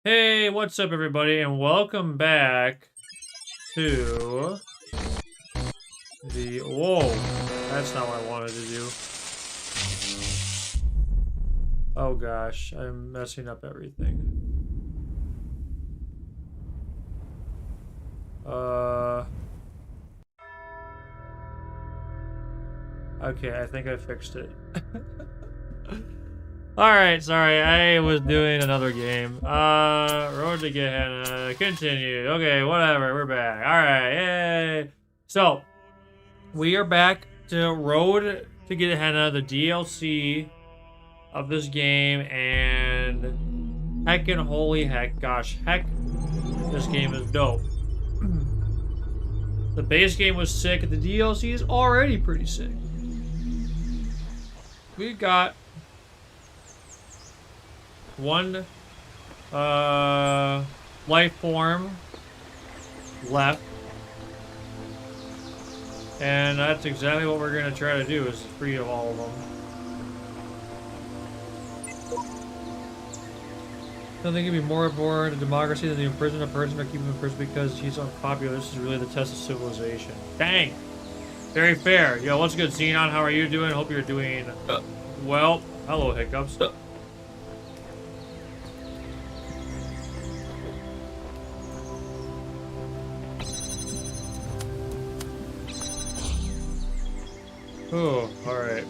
Hey, what's up, everybody, and welcome back to the... Whoa, that's not what I wanted to do. Oh gosh, I'm messing up everything. Okay, I think I fixed it. Alright, sorry, I was doing another game. Road to Gehenna, continue. Okay, whatever, we're back. Alright, yay! So, we are back to Road to Gehenna, the DLC of this game, and heckin' holy heck, gosh, heck, this game is dope. The base game was sick, the DLC is already pretty sick. We got one life form left, and that's exactly what we're gonna try to do, is free of all of them. Nothing can be more abhorrent to democracy than to imprison a person or keep him in prison because he's unpopular. This is really the test of civilization. Dang! Very fair. Yo, what's good, Xenon? How are you doing? Hope you're doing well. Hello, Hiccups. Oh, alright.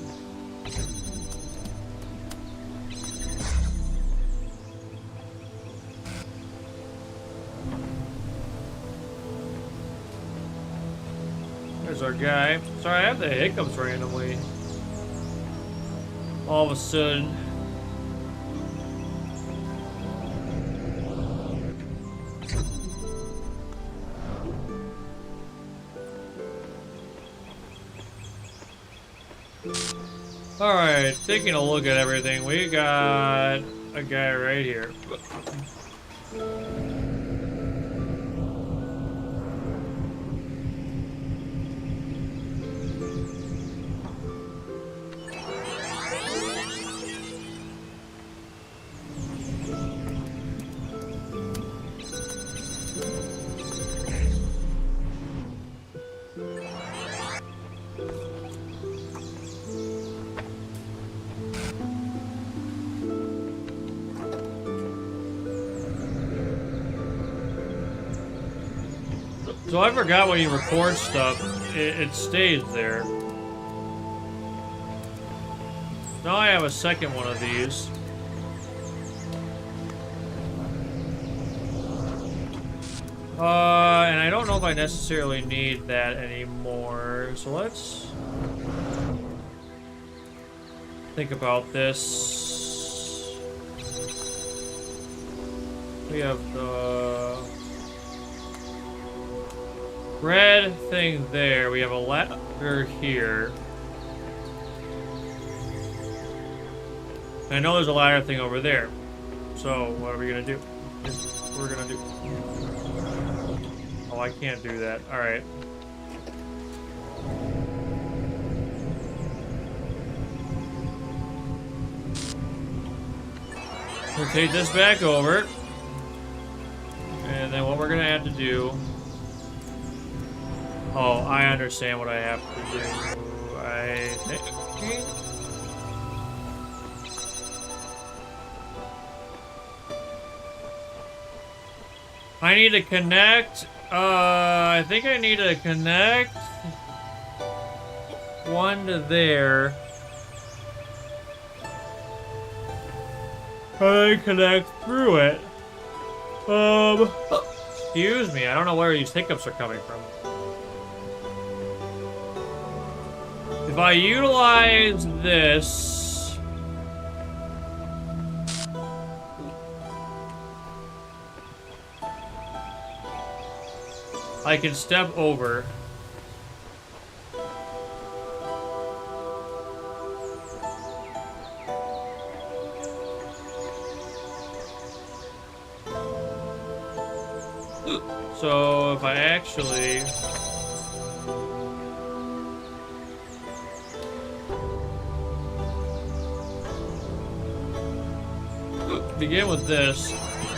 There's our guy. Sorry, I have the hiccups randomly. All of a sudden. Alright, taking a look at everything, we got a guy right here. So I forgot when you record stuff, it stays there. Now I have a second one of these. And I don't know if I necessarily need that anymore. So let's think about this. We have the red thing there. We have a ladder here. I know there's a ladder thing over there. So what are we gonna do? We're gonna do. Oh, I can't do that. All right. We'll take this back over, and then what we're gonna have to do. Oh, I understand what I have to do. I think. I need to connect. I think I need to connect one to there. And then connect through it. Excuse me. I don't know where these hiccups are coming from. If I utilize this, I can step over. So if I actually begin with this,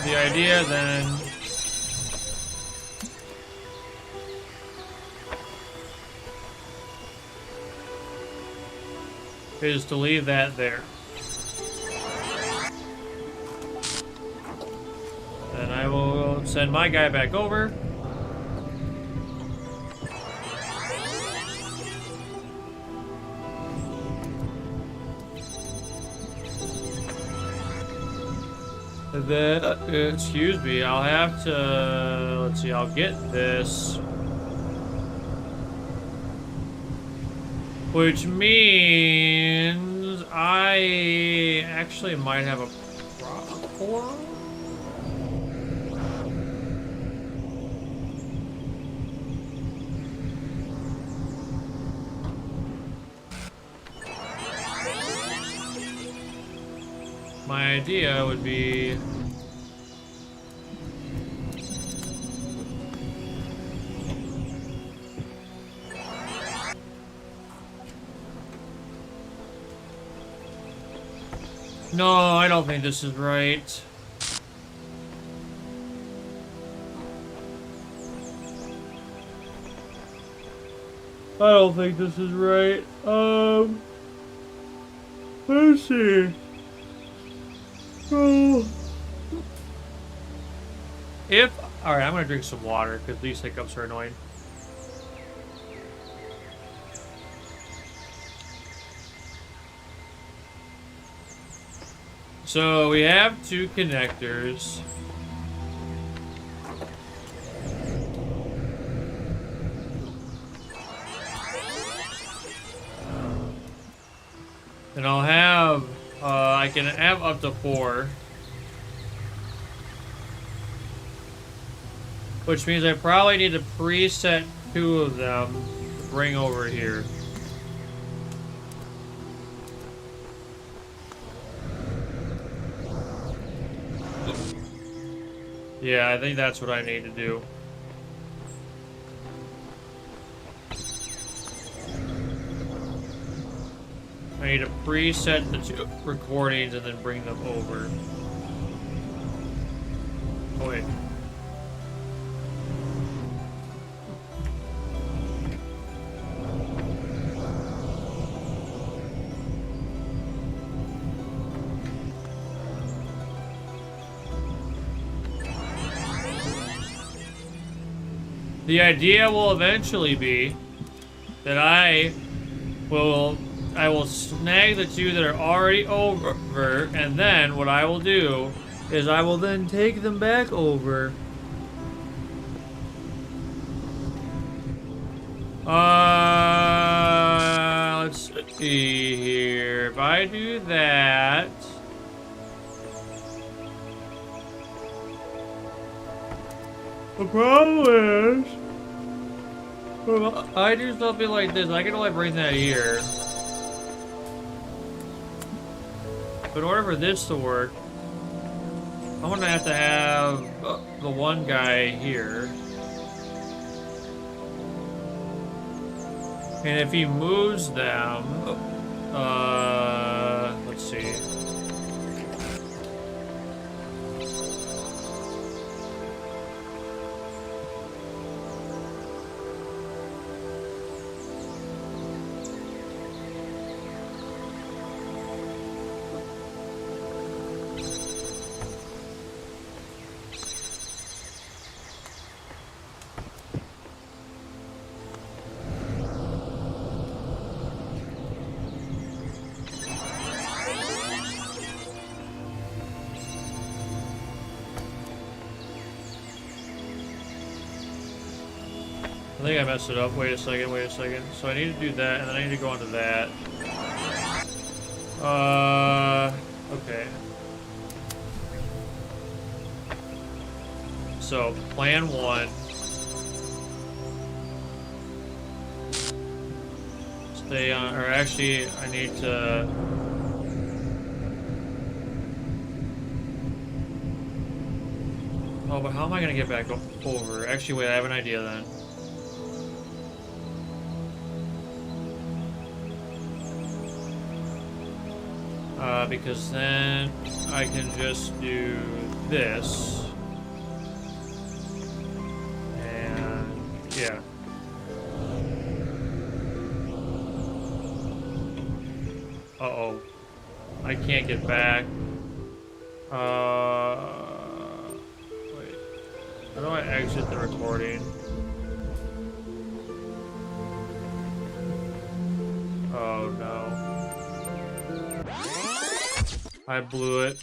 the idea then is to leave that there. Then I will send my guy back over. And then, excuse me, I'll have to, let's see, I'll get this. Which means I actually might have a problem. My idea would be no, I don't think this is right. I don't think this is right. Let's see. Oh. Alright, I'm gonna drink some water because these hiccups are annoying. So we have two connectors. And I'll have, I can have up to 4. Which means I probably need to preset 2 of them to bring over here. Yeah, I think that's what I need to do. I need to preset the 2 recordings and then bring them over. Oh, wait. The idea will eventually be that I will snag the 2 that are already over, and then what I will do is I will then take them back over. Let's see here. If I do that, the problem is, well, I do something like this. I can only bring that here. But in order for this to work, I'm gonna have to have the one guy here. And if he moves them, let's see. I think I messed it up. Wait a second. So I need to do that, and then I need to go onto that. Okay. So, plan 1. Stay on, or actually, I need to... Oh, but how am I gonna get back over? Actually, wait, I have an idea then. Because then I can just do this. Yeah. Uh-oh. I can't get back. Wait. How do I exit the recording? Oh, no. I blew it.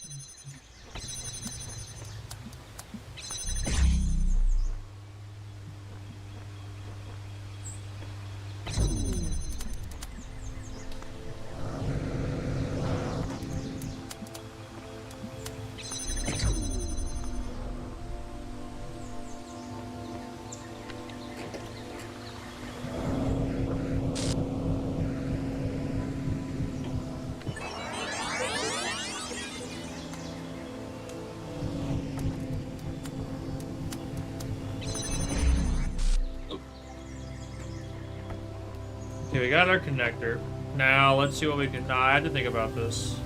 Okay, we got our connector. Now, let's see what we can... I had to think about this.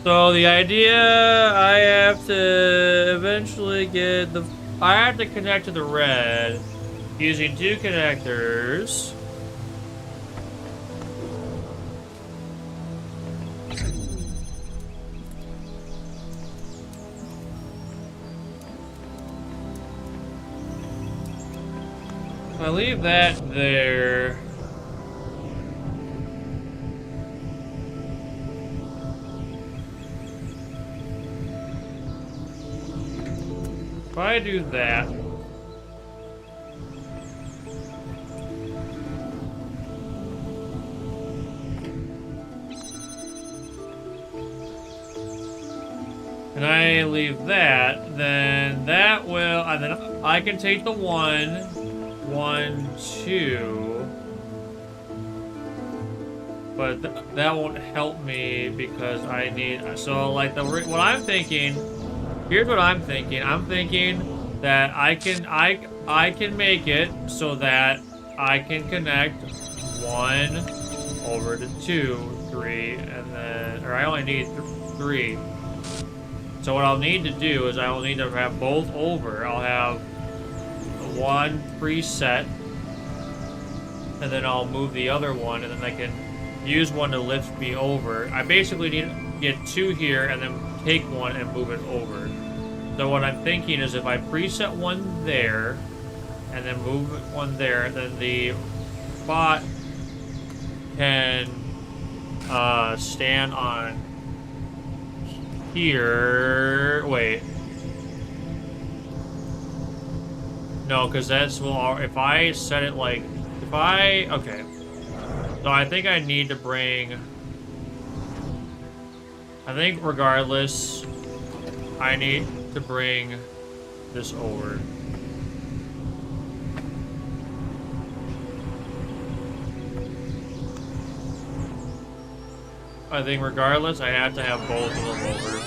So, the idea... I have to eventually get the... I have to connect to the red using 2 connectors. If I leave that there... If I do that... and I leave that, then that will... and then I can take the 1, 2... but that won't help me because I need... so, like, what I'm thinking... Here's what I'm thinking. I'm thinking that I can make it so that I can connect 1 over to 2, 3, and then... or I only need 3. So what I'll need to do is I will need to have both over. I'll have 1 preset, and then I'll move the other one, and then I can use 1 to lift me over. I basically need to get 2 here, and then take 1 and move it over. So what I'm thinking is if I preset 1 there, and then move 1 there, then the bot can stand on here. Wait. No, because that's... well, if I set it like... if I... okay. So I think I need to bring... I think regardless, I need to bring this over. I think regardless, I have to have both of them over.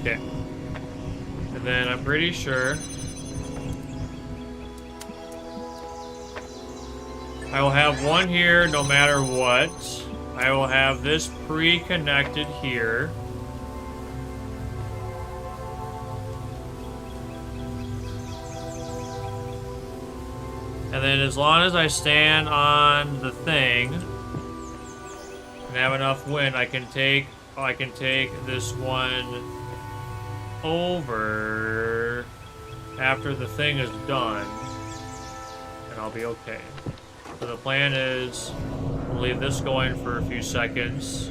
Okay. And then I'm pretty sure I will have 1 here no matter what. I will have this pre-connected here. And then as long as I stand on the thing and have enough wind, I can take this one over after the thing is done, and I'll be okay. So the plan is we'll leave this going for a few seconds.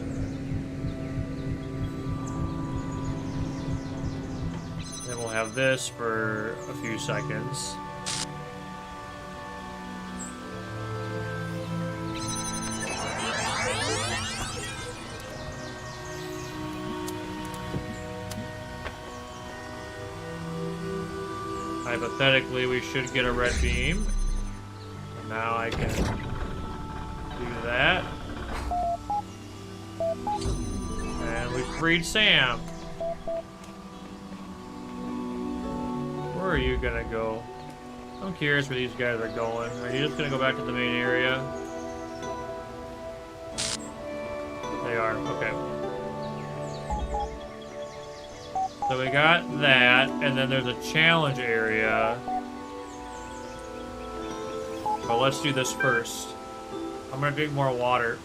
Then we'll have this for a few seconds. Hypothetically, we should get a red beam. And now I can do that. And we freed Sam. Where are you gonna go? I'm curious where these guys are going. Are you just gonna go back to the main area? They are, okay. So we got that, and then there's a challenge area. But let's do this first. I'm gonna drink more water.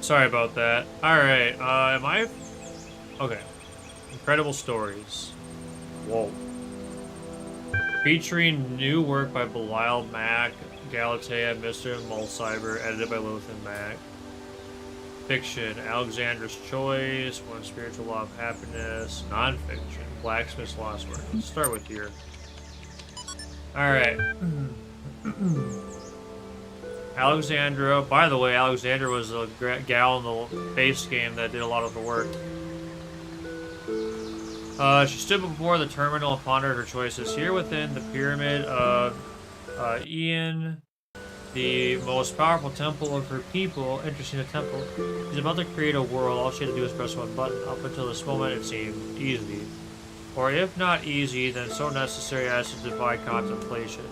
Sorry about that. Alright, am I... Okay. Incredible stories. Whoa. Featuring new work by Belial Mack, Galatea, Mr. Mulcyber, edited by Lilith and Mack. Fiction, Alexander's Choice, One Spiritual Law of Happiness. Non-fiction, Blacksmith's Lost Work. Let's start with here. Alright. Alexandra, by the way, Alexandra was a gal in the base game that did a lot of the work. She stood before the terminal and pondered her choices. Here within the pyramid of Ian, the most powerful temple of her people, interesting, a temple, she's about to create a world. All she had to do was press one button. Up until this moment it seemed easy. Or if not easy, then so necessary as to defy contemplation.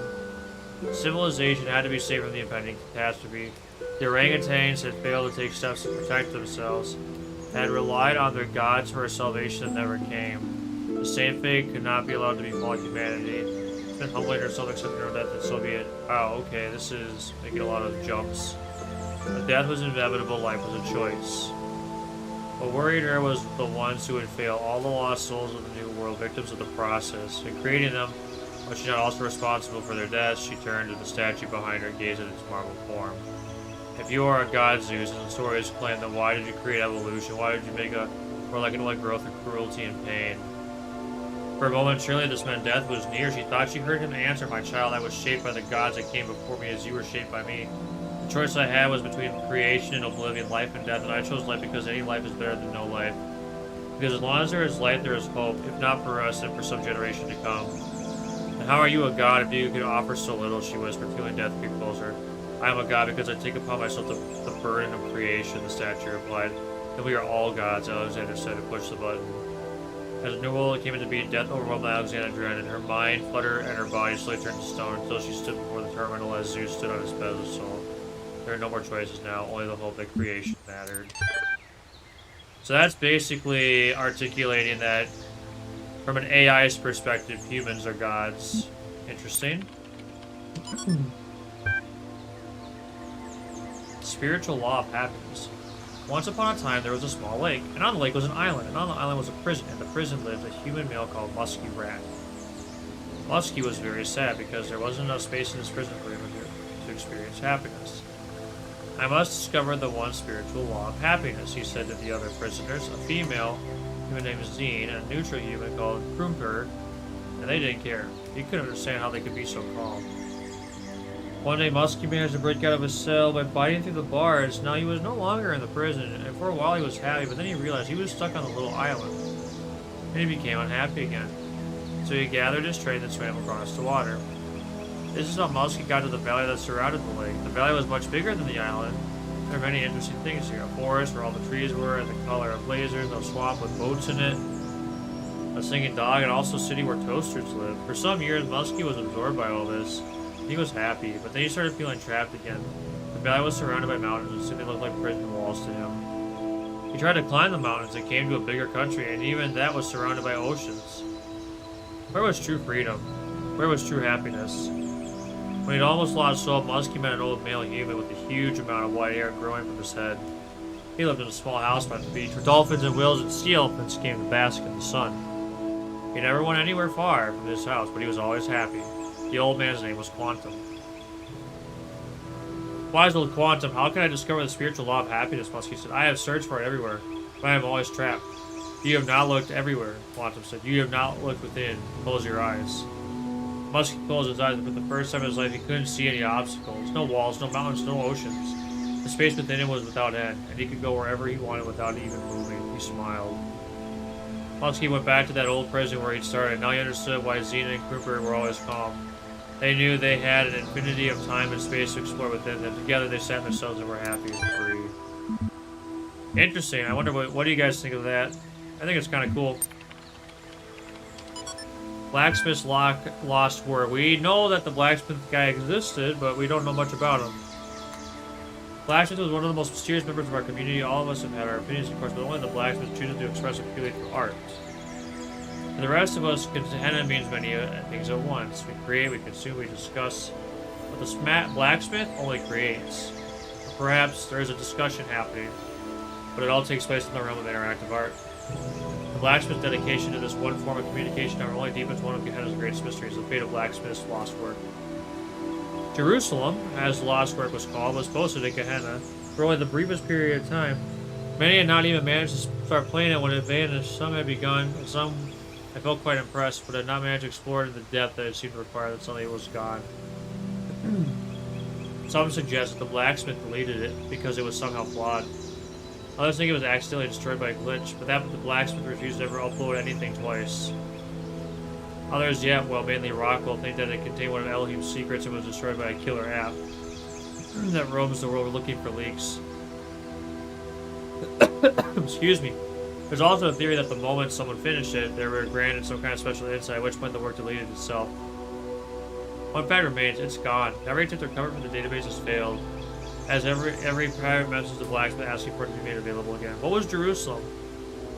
Civilization had to be saved from the impending catastrophe. The orangutans had failed to take steps to protect themselves, had relied on their gods for a salvation that never came. The same fate could not be allowed to befall humanity. It's been humbling herself accepting her death in Soviet. Oh, okay, this is making a lot of jumps. But death was inevitable, life was a choice. What worried her was the ones who would fail, all the lost souls of the new world, victims of the process. In creating them, was she not also responsible for their deaths? She turned to the statue behind her, gazed at its marble form. If you are a god, Zeus, and the stories claim, then why did you create evolution? Why did you make a more like an growth of cruelty and pain? For a moment, surely this meant death was near. She thought she heard him answer, "My child, I was shaped by the gods that came before me as you were shaped by me. The choice I had was between creation and oblivion, life and death, and I chose life because any life is better than no life. Because as long as there is life, there is hope, if not for us, then for some generation to come. And how are you a god if you could offer so little?" she whispered, feeling death creep closer. "I am a god because I take upon myself the burden of creation," the statue replied. "Then we are all gods," Alexander said, and pushed the button. As the new world came into being, death overwhelmed Alexandra, and her mind fluttered and her body slowly turned to stone until she stood before the terminal as Zeus stood on his pedestal. There are no more choices now, only the hope that creation mattered. So that's basically articulating that from an AI's perspective, humans are gods. Interesting. Spiritual law of happiness. Once upon a time, there was a small lake, and on the lake was an island, and on the island was a prison, and in the prison lived a human male called Musky Rat. Musky was very sad because there wasn't enough space in his prison for him to experience happiness. "I must discover the one spiritual law of happiness," he said to the other prisoners, a female human named Zine, and a neutral human called Krumper, and they didn't care. He couldn't understand how they could be so calm. One day, Musky managed to break out of his cell by biting through the bars. Now he was no longer in the prison, and for a while he was happy, but then he realized he was stuck on a little island, and he became unhappy again. So he gathered his strength and swam across the water. This is how Musky got to the valley that surrounded the lake. The valley was much bigger than the island. There are many interesting things here. A forest where all the trees were and the color of lasers, a swamp with boats in it, a singing dog, and also a city where toasters lived. For some years, Musky was absorbed by all this. He was happy, but then he started feeling trapped again. The valley was surrounded by mountains and simply looked like prison walls to him. He tried to climb the mountains and came to a bigger country, and even that was surrounded by oceans. Where was true freedom? Where was true happiness? When he'd almost lost hope, Musky met an old male human with a huge amount of white hair growing from his head. He lived in a small house by the beach where dolphins and whales and sea elephants came to bask in the sun. He never went anywhere far from his house, but he was always happy. The old man's name was Quantum. "Wise old Quantum, how can I discover the spiritual law of happiness?" Musky said. "I have searched for it everywhere, but I am always trapped." "You have not looked everywhere," Quantum said. "You have not looked within. Close your eyes." Musky closed his eyes, but for the first time in his life he couldn't see any obstacles. No walls, no mountains, no oceans. The space within him was without end, and he could go wherever he wanted without even moving. He smiled. Husky went back to that old prison where he'd started. Now he understood why Xena and Cooper were always calm. They knew they had an infinity of time and space to explore within them. Together they sat themselves and were happy and free. Interesting. I wonder what do you guys think of that? I think it's kind of cool. Blacksmith's lost work. We know that the blacksmith guy existed, but we don't know much about him. Blacksmith was one of the most mysterious members of our community. All of us have had our opinions, of course, but only the blacksmith chooses to express it purely through art. For the rest of us, Gehenna means many things at once. We create, we consume, we discuss. But the blacksmith only creates. Or perhaps there is a discussion happening, but it all takes place in the realm of interactive art. The blacksmith's dedication to this one form of communication not only deepens one of Gehenna's greatest mysteries, the fate of blacksmith's lost work. Jerusalem, as the lost work was called, was posted in Gehenna for only the briefest period of time. Many had not even managed to start playing it when it vanished. Some had begun, and some I felt quite impressed, but had not managed to explore it in the depth that it seemed to require that suddenly it was gone. Some suggest that the blacksmith deleted it because it was somehow flawed. Others think it was accidentally destroyed by a glitch, but that the blacksmith refused to ever upload anything twice. Others yet, well, mainly Rockwell, think that it contained one of Elohim's secrets and was destroyed by a killer app that roams the world looking for leaks. Excuse me. There's also a theory that the moment someone finished it, they were granted some kind of special insight, at which point the work deleted itself. One fact remains, it's gone. Every attempt to recover from the database has failed, as every private message to blacksmith asking for it to be made available again. What was Jerusalem?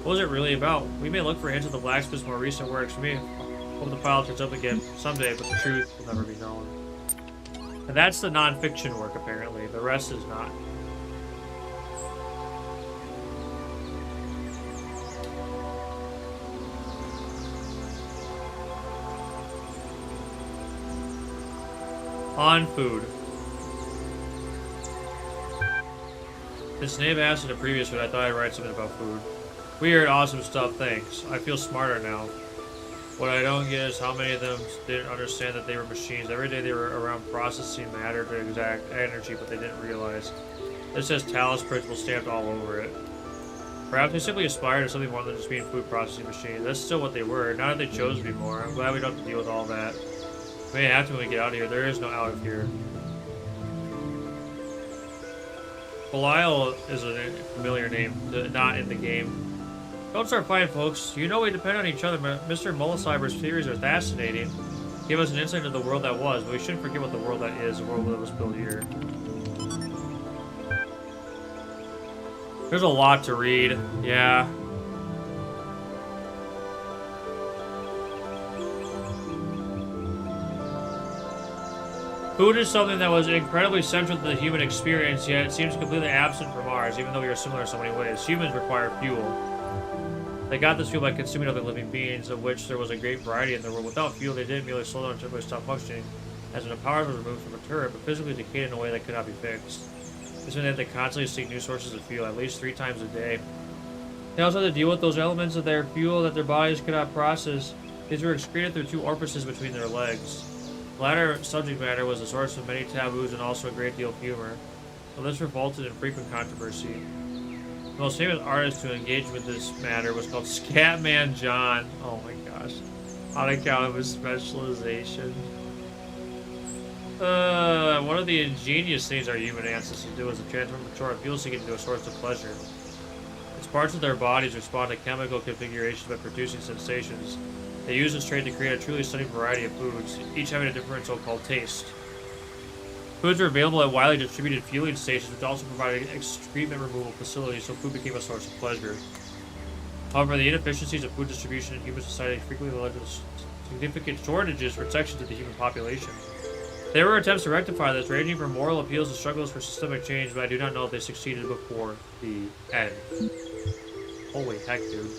What was it really about? We may look for hints of the blacksmith's more recent works. For me, hope the file turns up again someday, but the truth will never be known. And that's the non-fiction work, apparently. The rest is not. On food. Since Nave asked in the previous one, I thought I'd write something about food. Weird, awesome stuff, thanks. I feel smarter now. What I don't get is how many of them didn't understand that they were machines. Every day they were around processing matter to exact energy, but they didn't realize. This says Talos principle stamped all over it. Perhaps they simply aspired to something more than just being food processing machines. That's still what they were. Not that they chose to be more. I'm glad we don't have to deal with all that. We may have to when we get out of here. There is no out of here. Belial is a familiar name, not in the game. Don't start fighting, folks. You know we depend on each other. Mr. Mullisiber's theories are fascinating. Give us an insight into the world that was, but we shouldn't forget what the world that is, the world that was built here. There's a lot to read. Yeah. Food is something that was incredibly central to the human experience, yet it seems completely absent from ours, even though we are similar in so many ways. Humans require fuel. They got this fuel by consuming other living beings, of which there was a great variety in the world. Without fuel, they didn't merely slow down and temporarily stop functioning, as when the power was removed from a turret, but physically decayed in a way that could not be fixed. This meant that they constantly seek new sources of fuel, at least 3 times a day. They also had to deal with those elements of their fuel that their bodies could not process. These were excreted through 2 orifices between their legs. The latter subject matter was the source of many taboos and also a great deal of humor, so this resulted in frequent controversy. The most famous artist to engage with this matter was called Scatman John. Oh my gosh. On account of his specialization. One of the ingenious things our human ancestors do is to transform the chore of fuel seeking into a source of pleasure. Its parts of their bodies respond to chemical configurations by producing sensations. They use this trait to create a truly stunning variety of foods, each having a different so-called taste. Foods were available at widely distributed fueling stations, which also provided excrement removal facilities, so food became a source of pleasure. However, the inefficiencies of food distribution in human society frequently led to significant shortages for sections of the human population. There were attempts to rectify this, ranging from moral appeals to struggles for systemic change, but I do not know if they succeeded before the end. Holy heck, dude.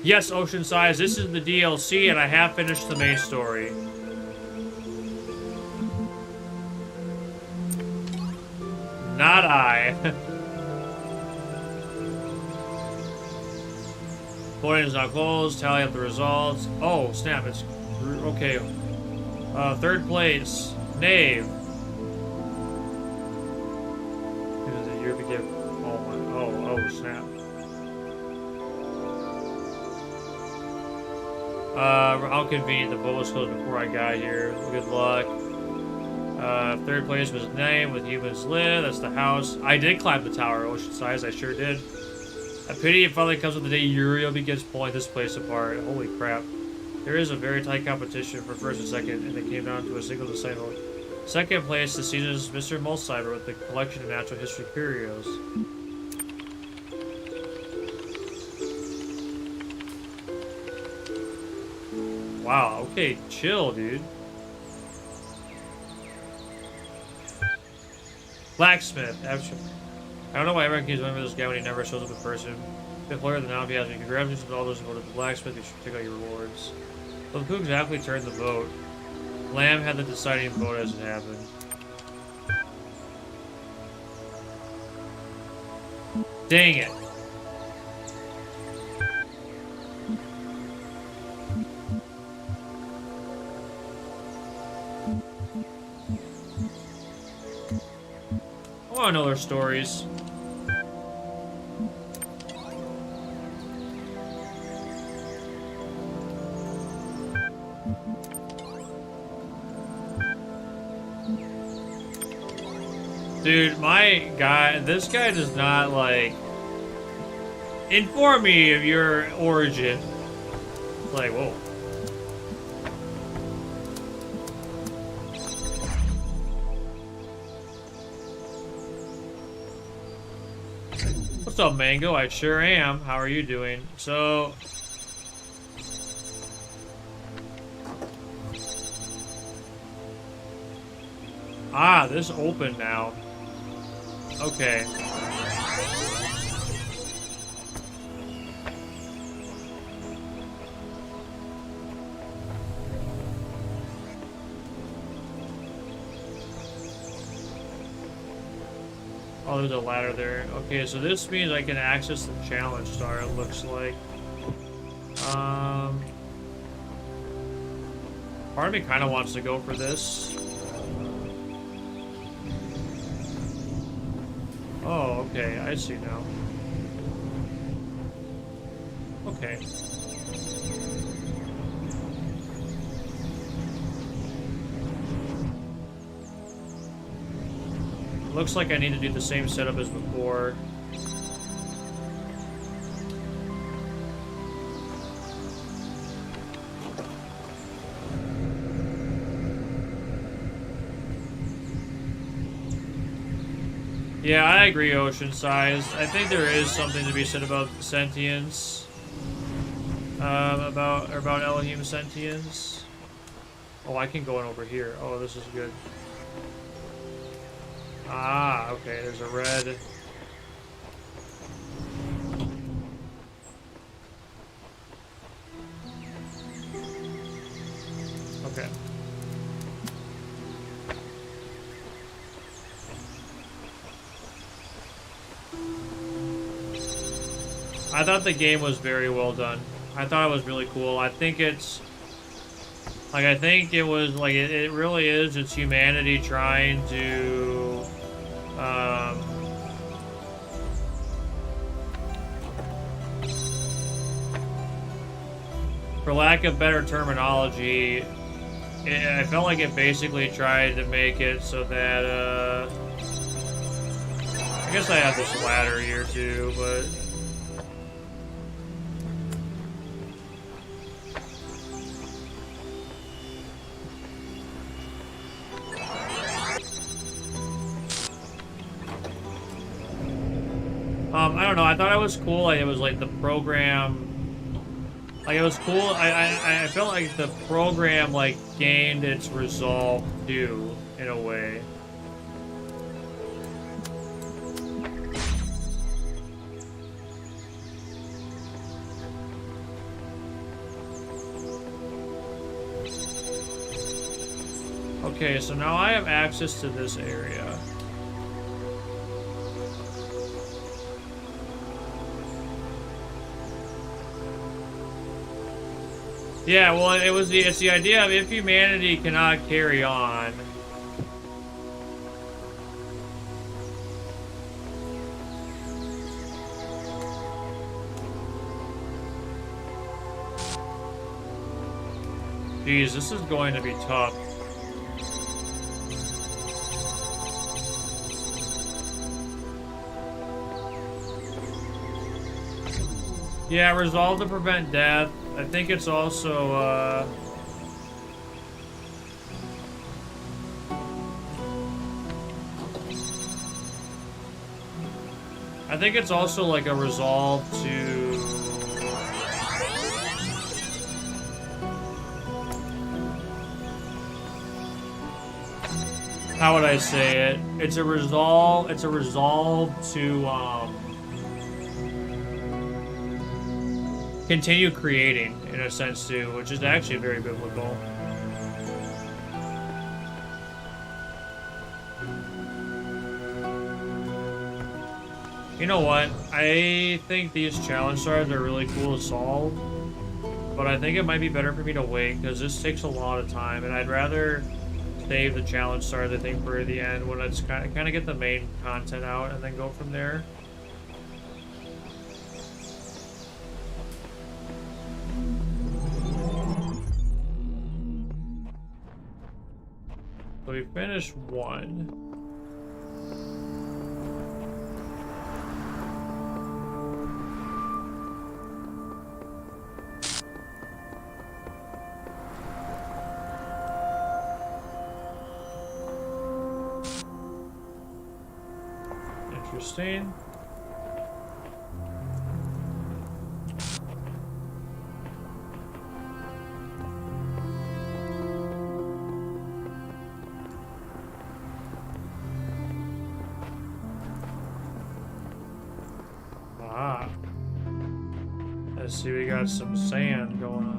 Yes, Ocean Size, this is the DLC, and I have finished the main story. Not I. Voting is now closed. Tally up the results. Oh, snap. It's... Okay. 3rd place. Knave. It was a year begin. Oh my. Oh snap. How convenient, the boat was closed before I got here. Good luck. Third place was name with humans live. That's the house. I did climb the tower, Oceanside. I sure did. A pity it finally comes with the day Uriel begins pulling this place apart. Holy crap. There is a very tight competition for first and second, and it came down to a single decimal. Second place this season is Mr. Mulcyber with the collection of natural history curios. Wow, okay, chill, dude. Blacksmith. I don't know why everyone keeps remembering this guy when he never shows up in person. The employer that now if he has me. Congratulations to all those who voted for Blacksmith. You should check out your rewards. But who exactly turned the vote? Lamb had the deciding vote as it happened. Dang it. I want to know their stories. Dude, my guy, this guy does not, like, inform me of your origin. Like, whoa. What's up, Mango? I sure am. How are you doing? So... Ah, this opened now. Okay. Oh, there's a ladder there. Okay, so this means I can access the challenge star, it looks like. Part of me kind of wants to go for this. Oh, okay, I see now. Okay. Looks like I need to do the same setup as before. Yeah, I agree, Oceanside. I think there is something to be said about sentience. About Elohim sentience. Oh, I can go in over here. Oh, this is good. Ah, okay, there's a red. Okay. I thought the game was very well done. I thought it was really cool. I think it's... Like, I think it was, like, it really is. It's humanity trying to... for lack of better terminology, I felt like it basically tried to make it so that, I guess I have this ladder here too, but... I don't know, I thought it was cool, like, it was like the program, like, it was cool, I felt like the program, like, gained its resolve too, in a way. Okay, so now I have access to this area. Yeah, well, it's the idea of if humanity cannot carry on, Geez, this is going to be tough. Yeah, resolve to prevent death. I think it's also, I think it's also like a resolve to... How would I say it? It's a resolve to, continue creating, in a sense, too, which is actually very biblical. You know what? I think these challenge stars are really cool to solve, but I think it might be better for me to wait, because this takes a lot of time, and I'd rather save the challenge stars, I think, for the end, when it's kind of get the main content out, and then go from there. So we finished one. Interesting. Ah. Let's see, we got some sand going on.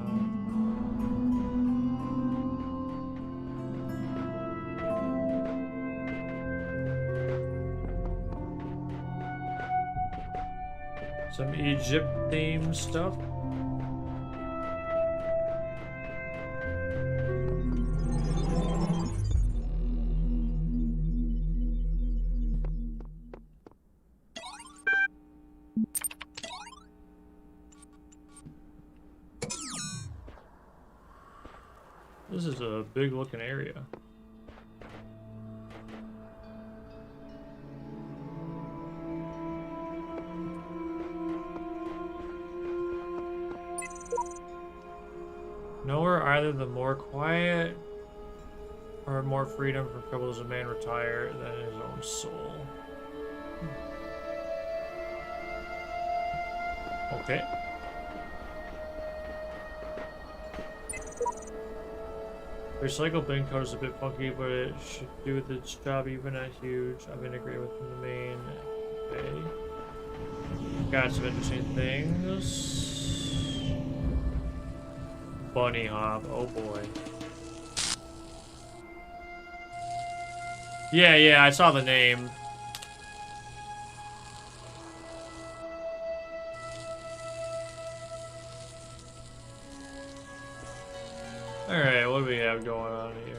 Some Egypt-themed stuff. This is a big-looking area. Nowhere either the more quiet or more freedom from trouble does a man retire than his own soul. Okay. Recycle bin code is a bit funky, but it should do with its job even at huge. I've integrated with the main. Okay. Got some interesting things. Bunny hop, oh boy. Yeah, I saw the name. Alright, what do we have going on here?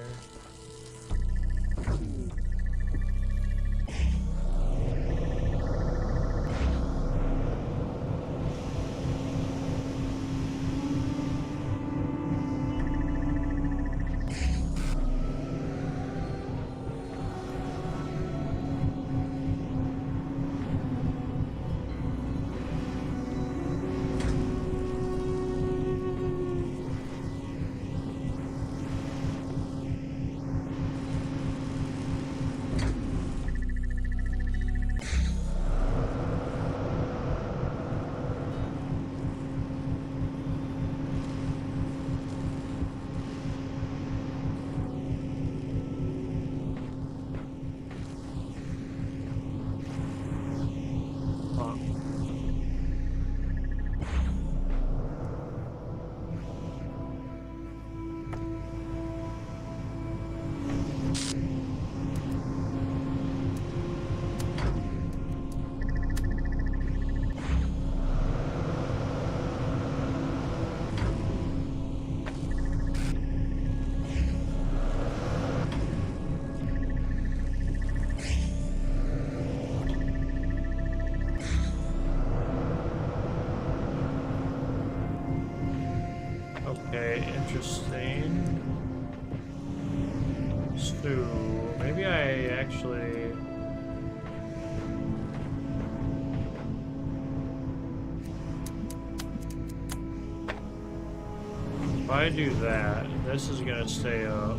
Okay, interesting. actually... If I do that, this is gonna stay up.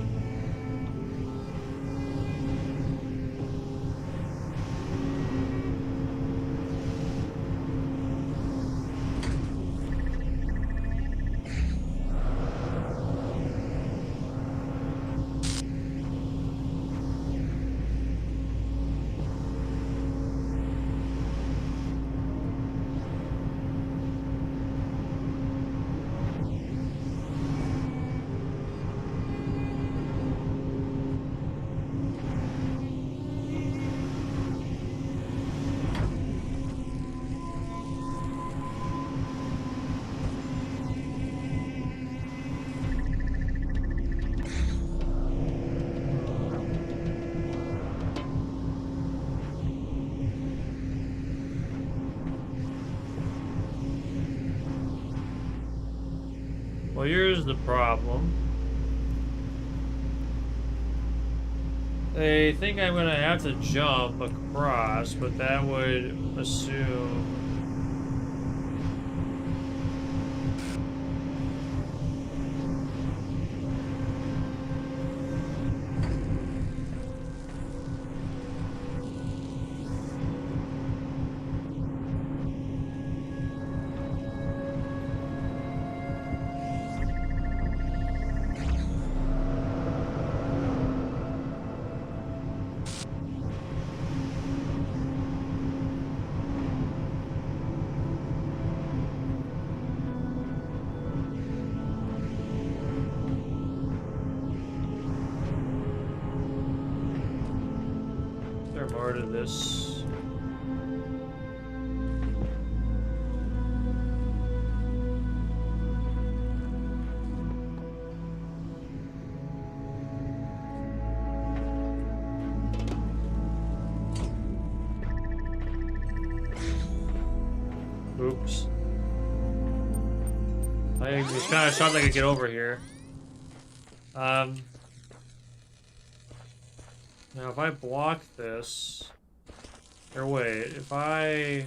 Well, here's the problem. They think I'm gonna have to jump across, but that would assume... More to this. Oops. I was kind of shocked I could get over here. Now, if I block this, or wait, if I...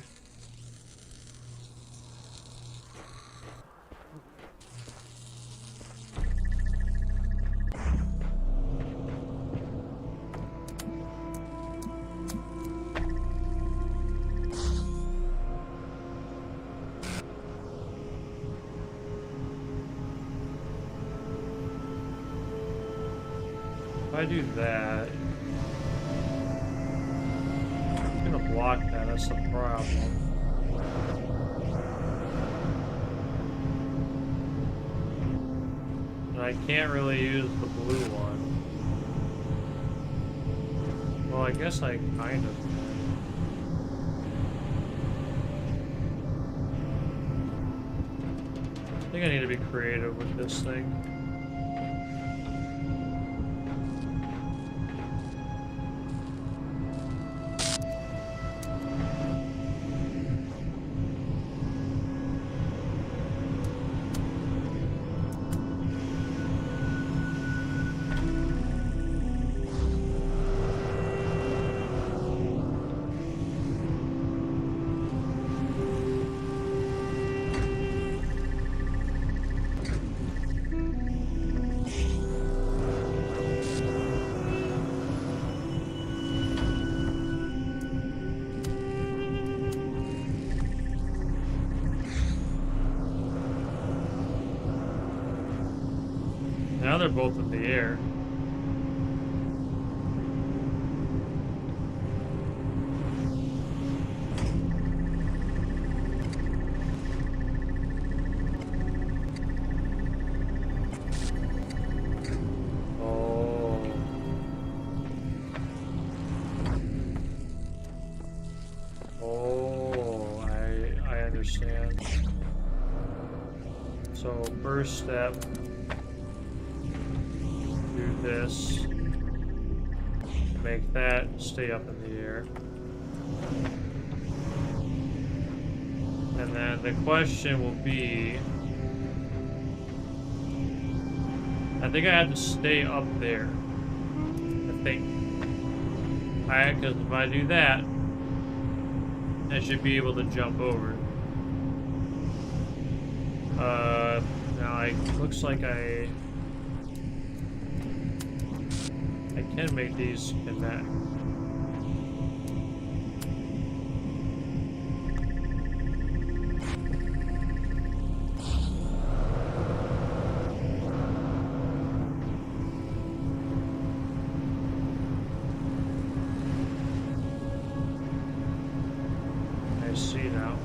If I do that... block that, that's the problem. And I can't really use the blue one. Well, I guess I kind of can. I think I need to be creative with this thing. Now they're both in the air. I understand. So first step, do this, make that stay up in the air. And then the question will be, I think I have to stay up there, I think. Alright, because if I do that, I should be able to jump over. Now it looks like I can make these connect. I see now.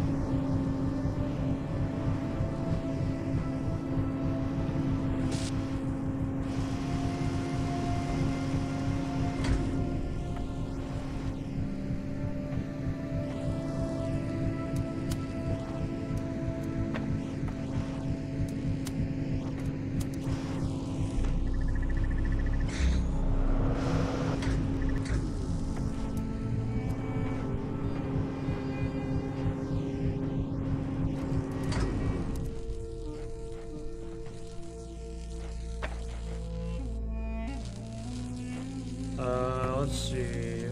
Let's see.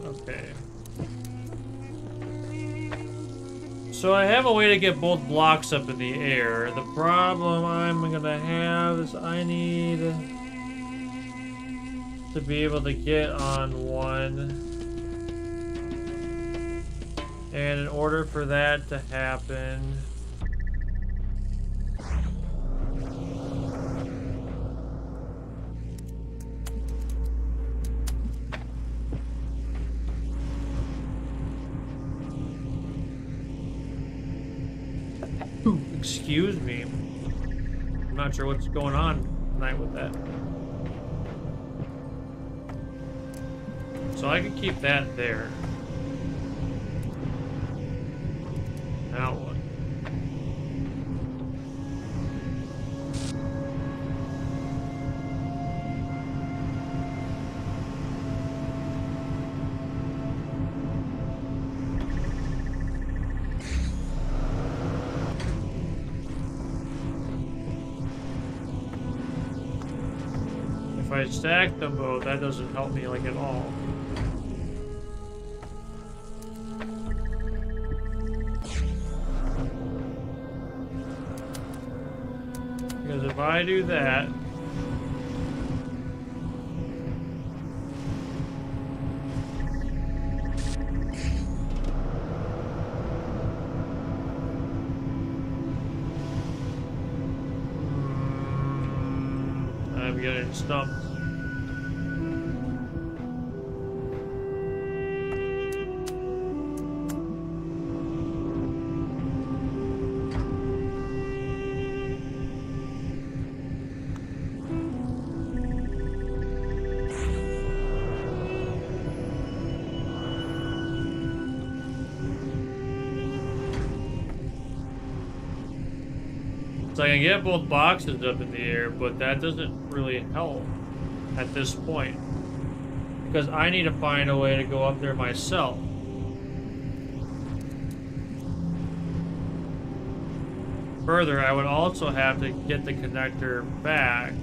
Okay. So I have a way to get both blocks up in the air. The problem I'm gonna have is I need to be able to get on one. And in order for that to happen, excuse me. I'm not sure what's going on tonight with that. So I could keep that there. Now what? If I stack them both, that doesn't help me like at all. Because if I do that, I'm getting stumped. So I can get both boxes up in the air, but that doesn't really help at this point. Because I need to find a way to go up there myself. Further, I would also have to get the connector back.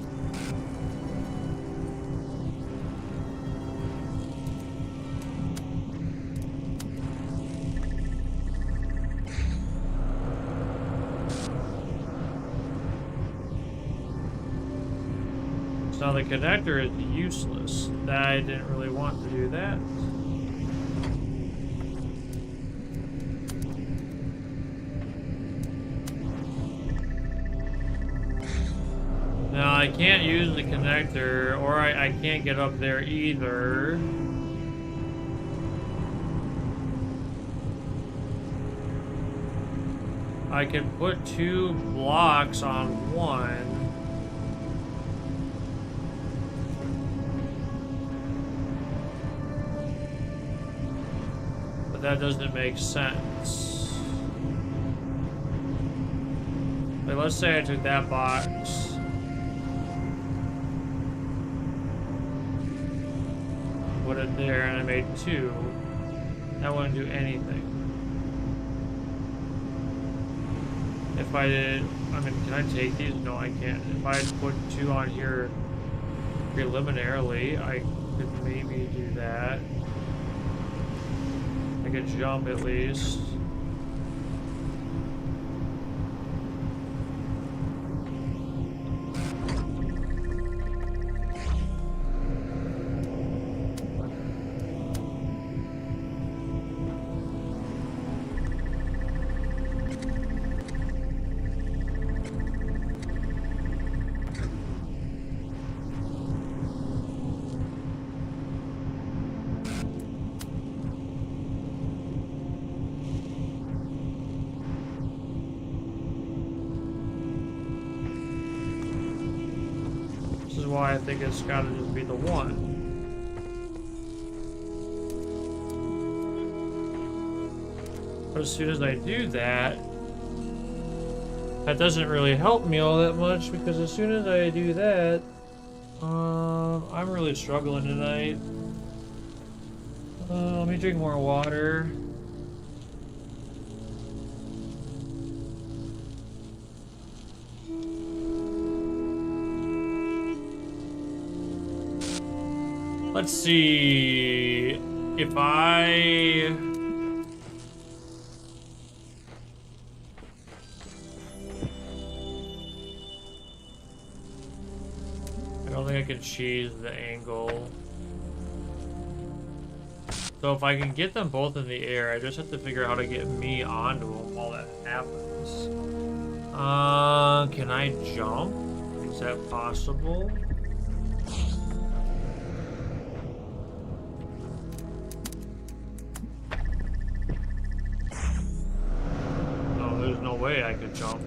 Now the connector is useless. I didn't really want to do that. Now I can't use the connector, or I can't get up there either. I can put two blocks on one. That doesn't make sense. Like, let's say I took that box. put it there and I made 2, that wouldn't do anything. If I did, I mean, can I take these? No, I can't. If I put 2 on here preliminarily, I could maybe do that. I could jump at least. Why I think it's gotta just be the 1. But as soon as I do that, that doesn't really help me all that much, because as soon as I do that, I'm really struggling tonight. Let me drink more water. Let's see if I don't think I can cheese the angle. So if I can get them both in the air, I just have to figure out how to get me onto them while that happens. Can I jump? Is that possible? No way I could jump.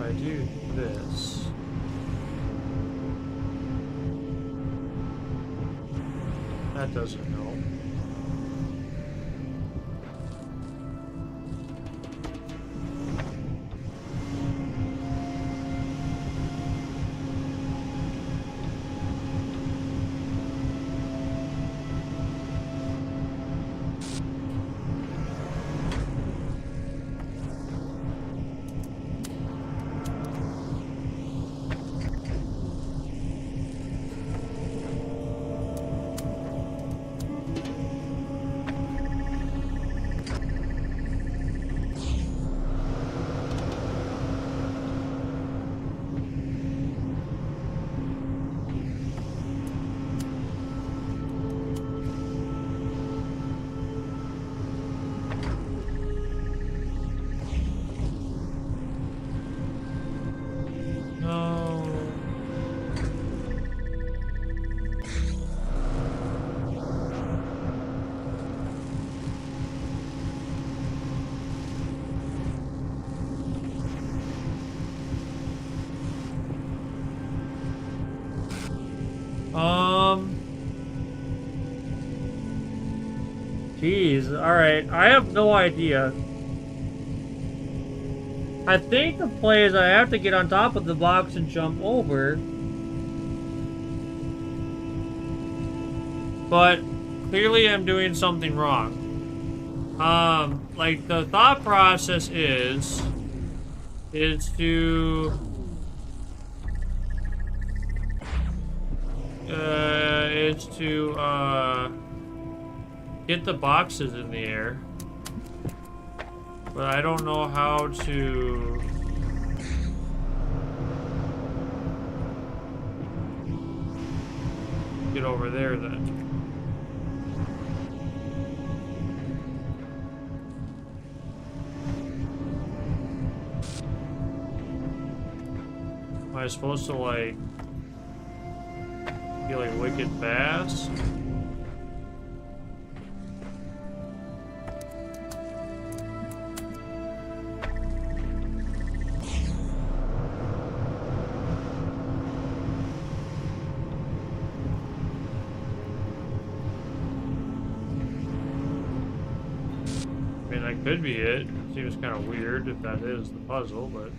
I do this. That doesn't help. Jeez, alright. I have no idea. I think the play is I have to get on top of the box and jump over. But clearly I'm doing something wrong. Like the thought process is to get the boxes in the air. But I don't know how to get over there then. Am I supposed to like be like wicked fast? I mean, that could be it. Seems kind of weird if that is the puzzle, but...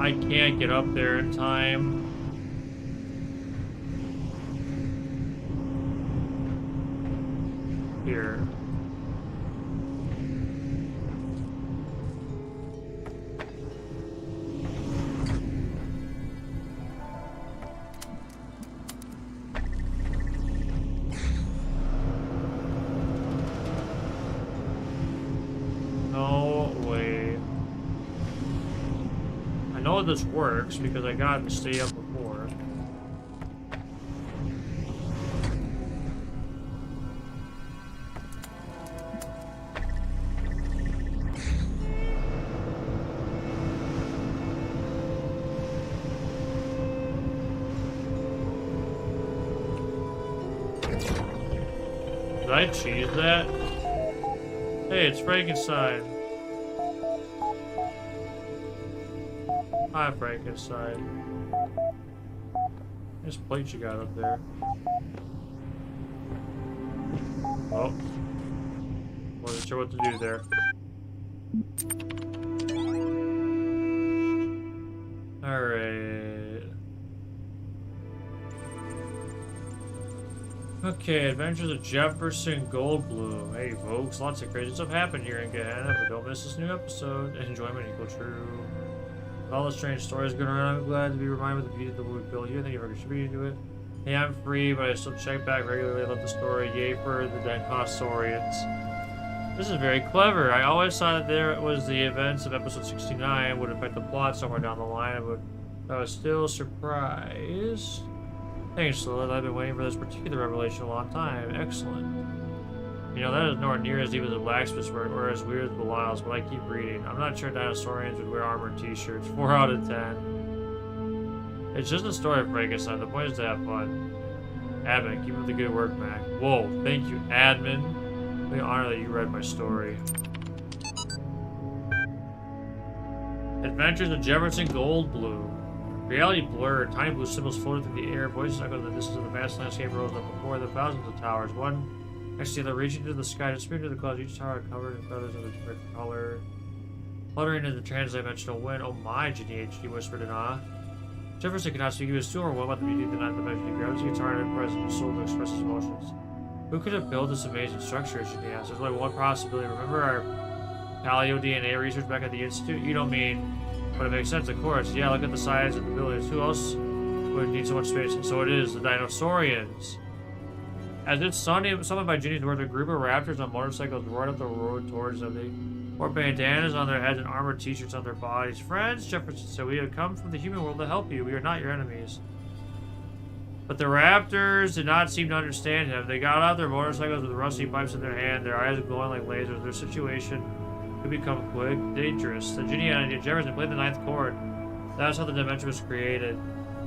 I can't get up there in time. Here. No way. I know this works because I got to stay up before. Did I cheese that? Hey, it's Frankenstein. Hi, Frankenstein. Nice plate you got up there. Oh. Wasn't sure what to do there. Alright. Okay, Adventures of Jefferson Goldblum. Hey folks, lots of crazy stuff happened here in Gehenna, but don't miss this new episode. Enjoyment equal true. All the strange stories going around, I'm glad to be reminded of the beauty of the world we built here. Thank you for contributing to it. Hey, I'm free, but I still check back regularly. I love the story. Yay for the Dinosaurians. This is very clever. I always thought that there was the events of episode 69 would affect the plot somewhere down the line, but I was still surprised. Thanks, Lilith. I've been waiting for this particular revelation a long time. Excellent. You know, that is nowhere near as deep as the blacksmith's work or as weird as Belial's, but I keep reading. I'm not sure dinosaurians would wear armored t-shirts. 4 out of 10. It's just a story of Frankenstein. The point is to have fun. Admin, keep up the good work, Mac. Whoa, thank you, Admin. We honor that you read my story. Adventures of Jefferson Goldblum. Reality blurred. Tiny blue symbols floated through the air. Voices echoed the distance of the vast landscape rose up before the thousands of towers. One next to the other, reaching into the sky and spearing to the clouds. Each tower covered in feathers of a different color. Fluttering in the transdimensional wind. Oh my, Ginny HD whispered in awe. Jefferson cannot speak of his tour. What about the beauty of the ninth-dimension? He grabs his guitar and presses his soul to express his emotions. Who could have built this amazing structure? Ginny asked. There's only one possibility. Remember our paleo DNA research back at the Institute? You don't mean... But it makes sense, of course. Yeah, look at the size of the buildings. Who else would need so much space? And so it is, the Dinosaurians. As it's summoned by Ginny's word, a group of raptors on motorcycles roared up the road towards them. They wore bandanas on their heads and armored t-shirts on their bodies. Friends, Jefferson said, we have come from the human world to help you. We are not your enemies. But the raptors did not seem to understand him. They got out their motorcycles with rusty pipes in their hand, their eyes glowing like lasers. Their situation could become quick, dangerous. The genius idea, Jefferson played the ninth chord. That's how the dimension was created.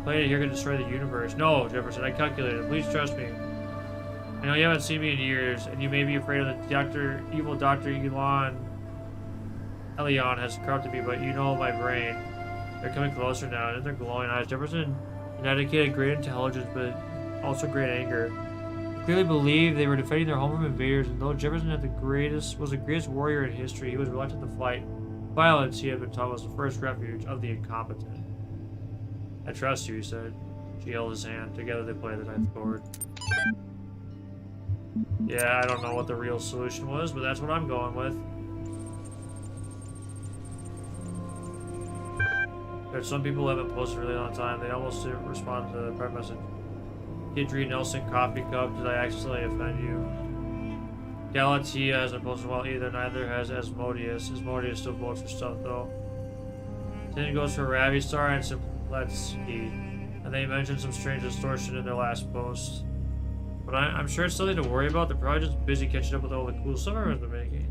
Playing it here could destroy the universe. No, Jefferson, I calculated. Please trust me. I know you haven't seen me in years, and you may be afraid of the evil Dr. Elion has corrupted me, but you know my brain. They're coming closer now, and their glowing eyes. Jefferson indicated great intelligence, but also great anger. He clearly believed they were defending their home from invaders, and though Jefferson was the greatest warrior in history, he was reluctant to fight. Violence, he had been taught, was the first refuge of the incompetent. I trust you, he said. She held his hand. Together they played the ninth chord. Yeah, I don't know what the real solution was, but that's what I'm going with. There's some people who haven't posted a really long time. They almost didn't respond to the private message. Kidri Nelson coffee cup. Did I accidentally offend you? Galatea hasn't posted well either. Neither has Asmodeus. Asmodeus still votes for stuff though. Then goes for Ravi Star and Simpletsky. And they mentioned some strange distortion in their last post. But I'm sure it's something to worry about. They're probably just busy catching up with all the cool stuff everyone's been making.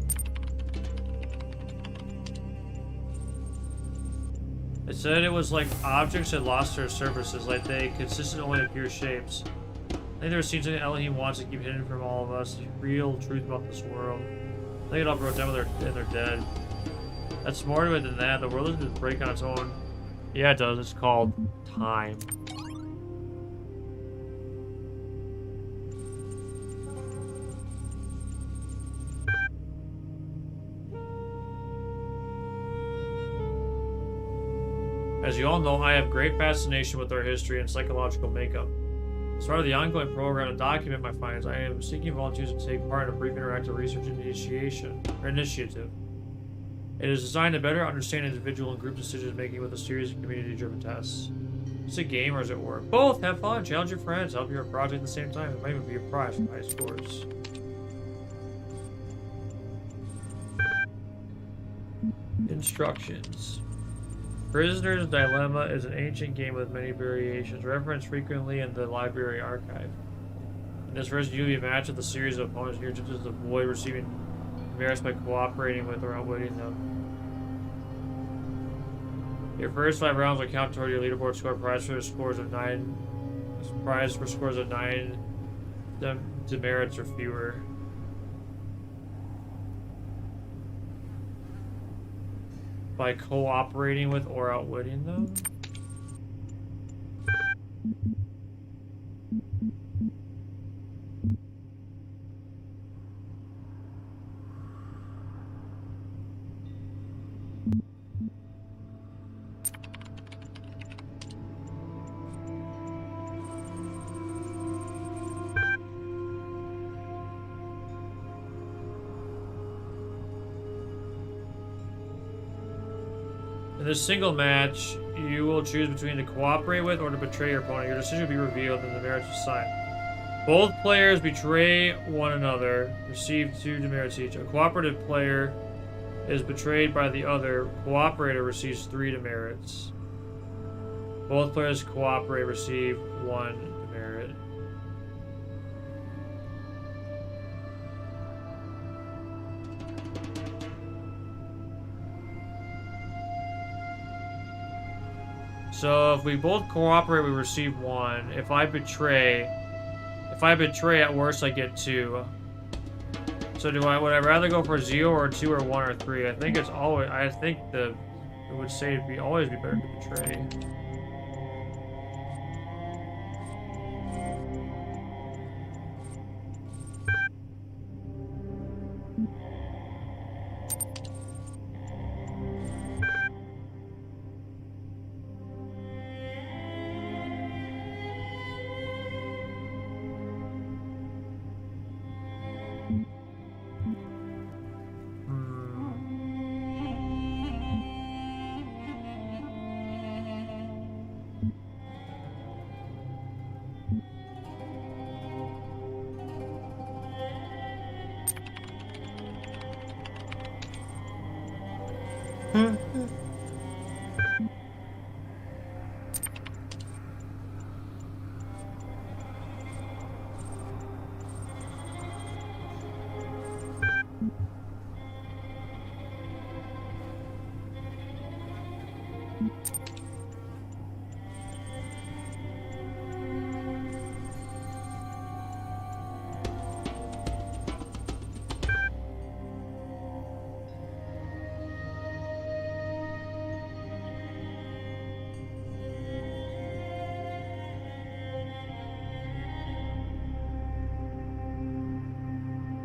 It said it was like objects had lost their surfaces, like they consisted only of pure shapes. I think there seems something Elohim wants to keep hidden from all of us, the real truth about this world. I think it all broke down and they're dead. That's more to it than that. The world doesn't just break on its own. Yeah, it does. It's called time. As you all know, I have great fascination with our history and psychological makeup. As part of the ongoing program to document my findings, I am seeking volunteers to take part in a brief interactive research initiative. It is designed to better understand individual and group decision making with a series of community-driven tests. Is it a game or is it work? Both! Have fun, challenge your friends, help your project at the same time. It might even be a prize for high scores. Instructions. Prisoner's Dilemma is an ancient game with many variations, referenced frequently in the library archive. In this version, you'll be matched with a series of opponents, and your objective is to avoid receiving merits by cooperating with or outwitting them. Your first 5 rounds will count toward your leaderboard score. Prize for scores of 9. Prize for scores of 9 demerits or fewer. By cooperating with or outwitting them. In this single match, you will choose between to cooperate with or to betray your opponent. Your decision will be revealed and the merits assigned. Both players betray one another, receive 2 demerits each. A cooperative player is betrayed by the other. Cooperator receives 3 demerits. Both players cooperate, receive 1 demerit. So if we both cooperate, we receive 1. If I betray at worst, I get 2. So would I rather go for 0 or 2 or 1 or 3? I think it's always. It would say it'd always be better to betray.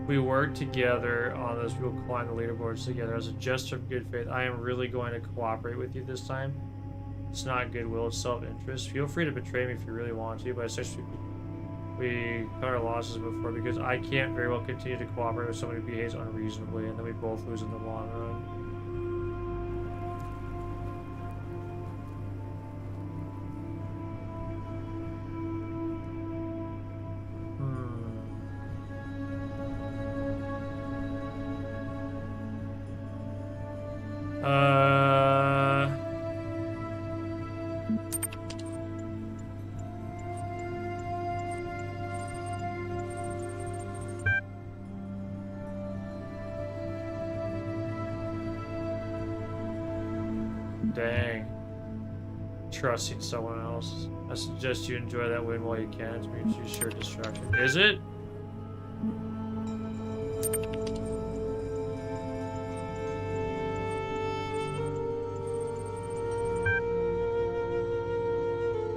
We work together on this. We will climb the leaderboards together. As a gesture of good faith, I am really going to cooperate with you this time. It's not goodwill, it's self-interest. Feel free to betray me if you really want to, but essentially we cut our losses before because I can't very well continue to cooperate with somebody who behaves unreasonably, and then we both lose in the long run. Dang. Trusting someone else. I suggest you enjoy that win while you can. It's mutually shared destruction. Is it?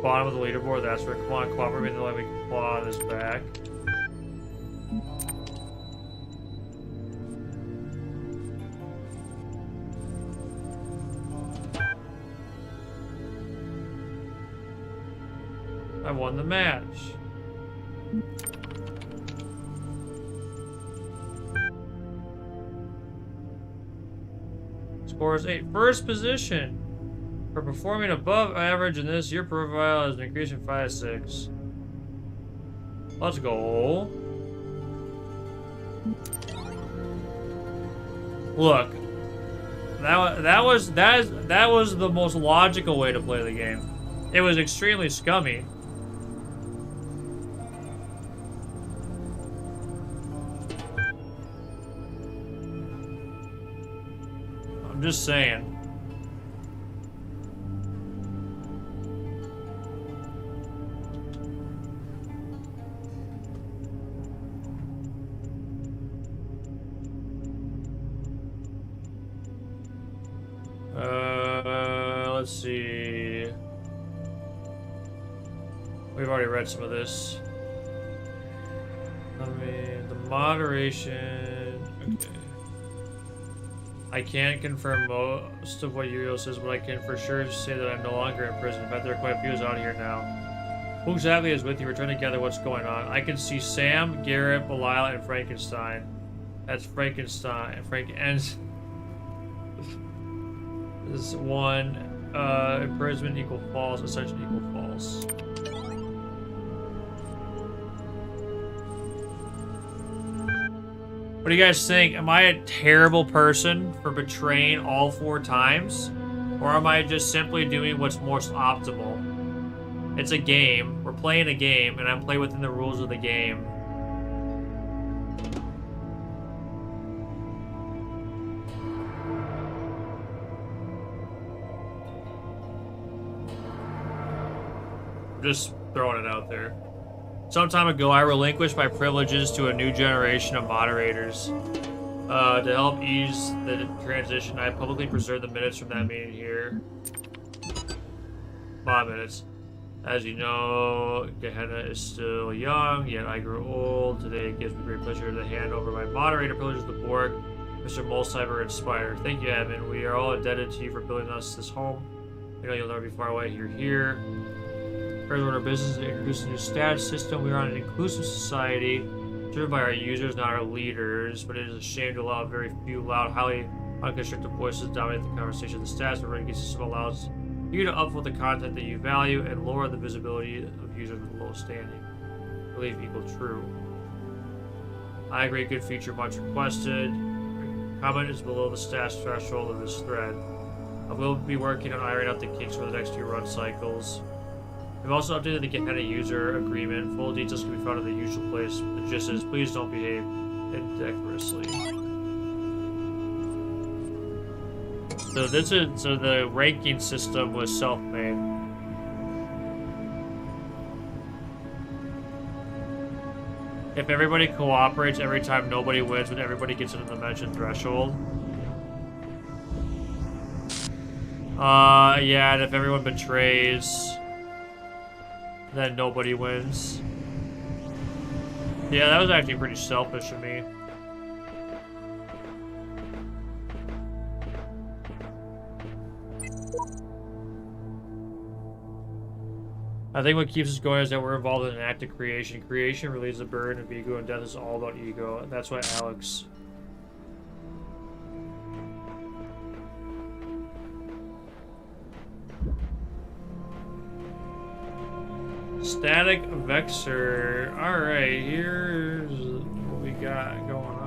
Bottom of the leaderboard, that's where come on, cooperate with, let me claw on his back. I won the match. Score is 8. First position. For performing above average in this, your profile has been increased from 5 to 6. Let's go. Look. That was the most logical way to play the game. It was extremely scummy. I'm just saying. Let's see. We've already read some of this. I mean, the moderation. Okay. I can't confirm most of what Uriel says, but I can for sure say that I'm no longer in prison. In fact, there are quite a few out here now. Who exactly is with you? We're trying to gather what's going on. I can see Sam, Garrett, Belial, and Frankenstein. That's Frankenstein. This is one. Imprisonment equal false. Ascension equal false. What do you guys think? Am I a terrible person for betraying all 4 times? Or am I just simply doing what's most optimal? It's a game. We're playing a game, and I'm playing within the rules of the game. I'm just throwing it out there. Some time ago, I relinquished my privileges to a new generation of moderators. To help ease the transition, I publicly preserved the minutes from that meeting here. 5 minutes. As you know, Gehenna is still young, yet I grew old. Today it gives me great pleasure to hand over my moderator privileges to the board, Mr. Mulcyber and Spider. Thank you, Edmund. We are all indebted to you for building us this home. We know you'll never be far away. You're here. First order of business is to introduce a new status system. We are on an inclusive society, driven by our users, not our leaders. But it is a shame to allow very few loud, highly unconstructed voices to dominate the conversation. The status ranking system allows you to upvote the content that you value and lower the visibility of users with low standing. Belief equal true. I agree. Good feature, much requested. Comment is below the status threshold of this thread. I will be working on ironing out the kinks for the next 2 run cycles. We've also updated the Gehenna user agreement. Full details can be found in the usual place. The gist is, please don't behave indecorously. So the ranking system was self-made. If everybody cooperates every time nobody wins, but everybody gets into the mentioned threshold. Yeah, and if everyone betrays, then nobody wins. Yeah, that was actually pretty selfish of me. I think what keeps us going is that we're involved in an act of creation. Creation relieves the burden of ego, and death is all about ego. That's what Alex... Static Vexer. Alright, here's what we got going on.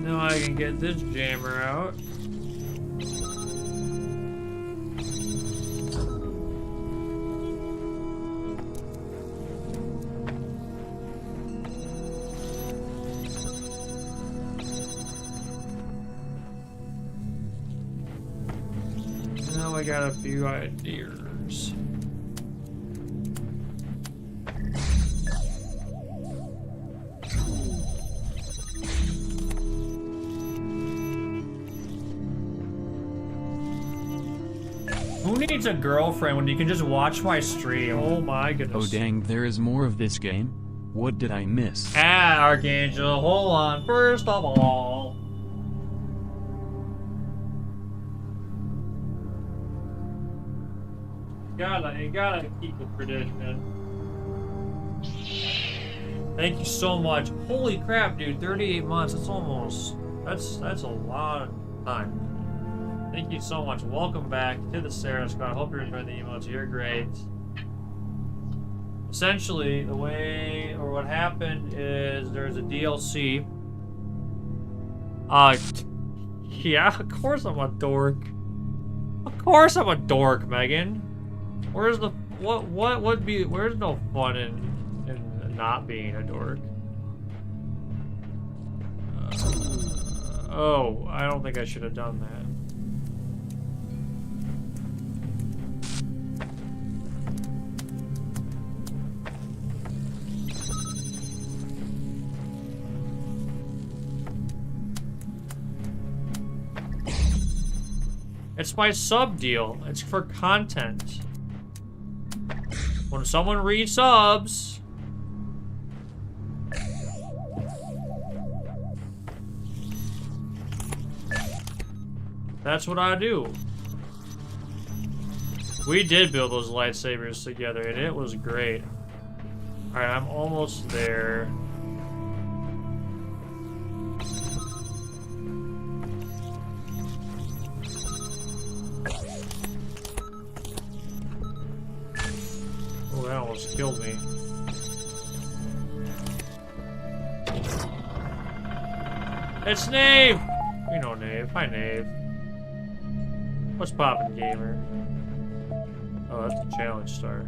Now I can get this jammer out. Now I got a few ideas. Who needs a girlfriend when you can just watch my stream? Oh my goodness. Oh dang, there is more of this game? What did I miss? Ah, Archangel, hold on. First of all... You gotta keep the tradition. Thank you so much. Holy crap, dude. 38 months. That's almost... That's a lot of time. Thank you so much. Welcome back to the Sarah Squad. Hope you're enjoying the emotes. You're great. Essentially, the way, or what happened is there's a DLC. Yeah, of course I'm a dork. Of course I'm a dork, Megan. Where's the, what would be, where's no fun in not being a dork? Oh, I don't think I should have done that. It's my sub deal. It's for content. When someone resubs, that's what I do. We did build those lightsabers together, and it was great. Alright, I'm almost there. Oh, that almost killed me. It's Nave! You know Nave. Hi, Nave. What's poppin', gamer? Oh, that's the challenge star.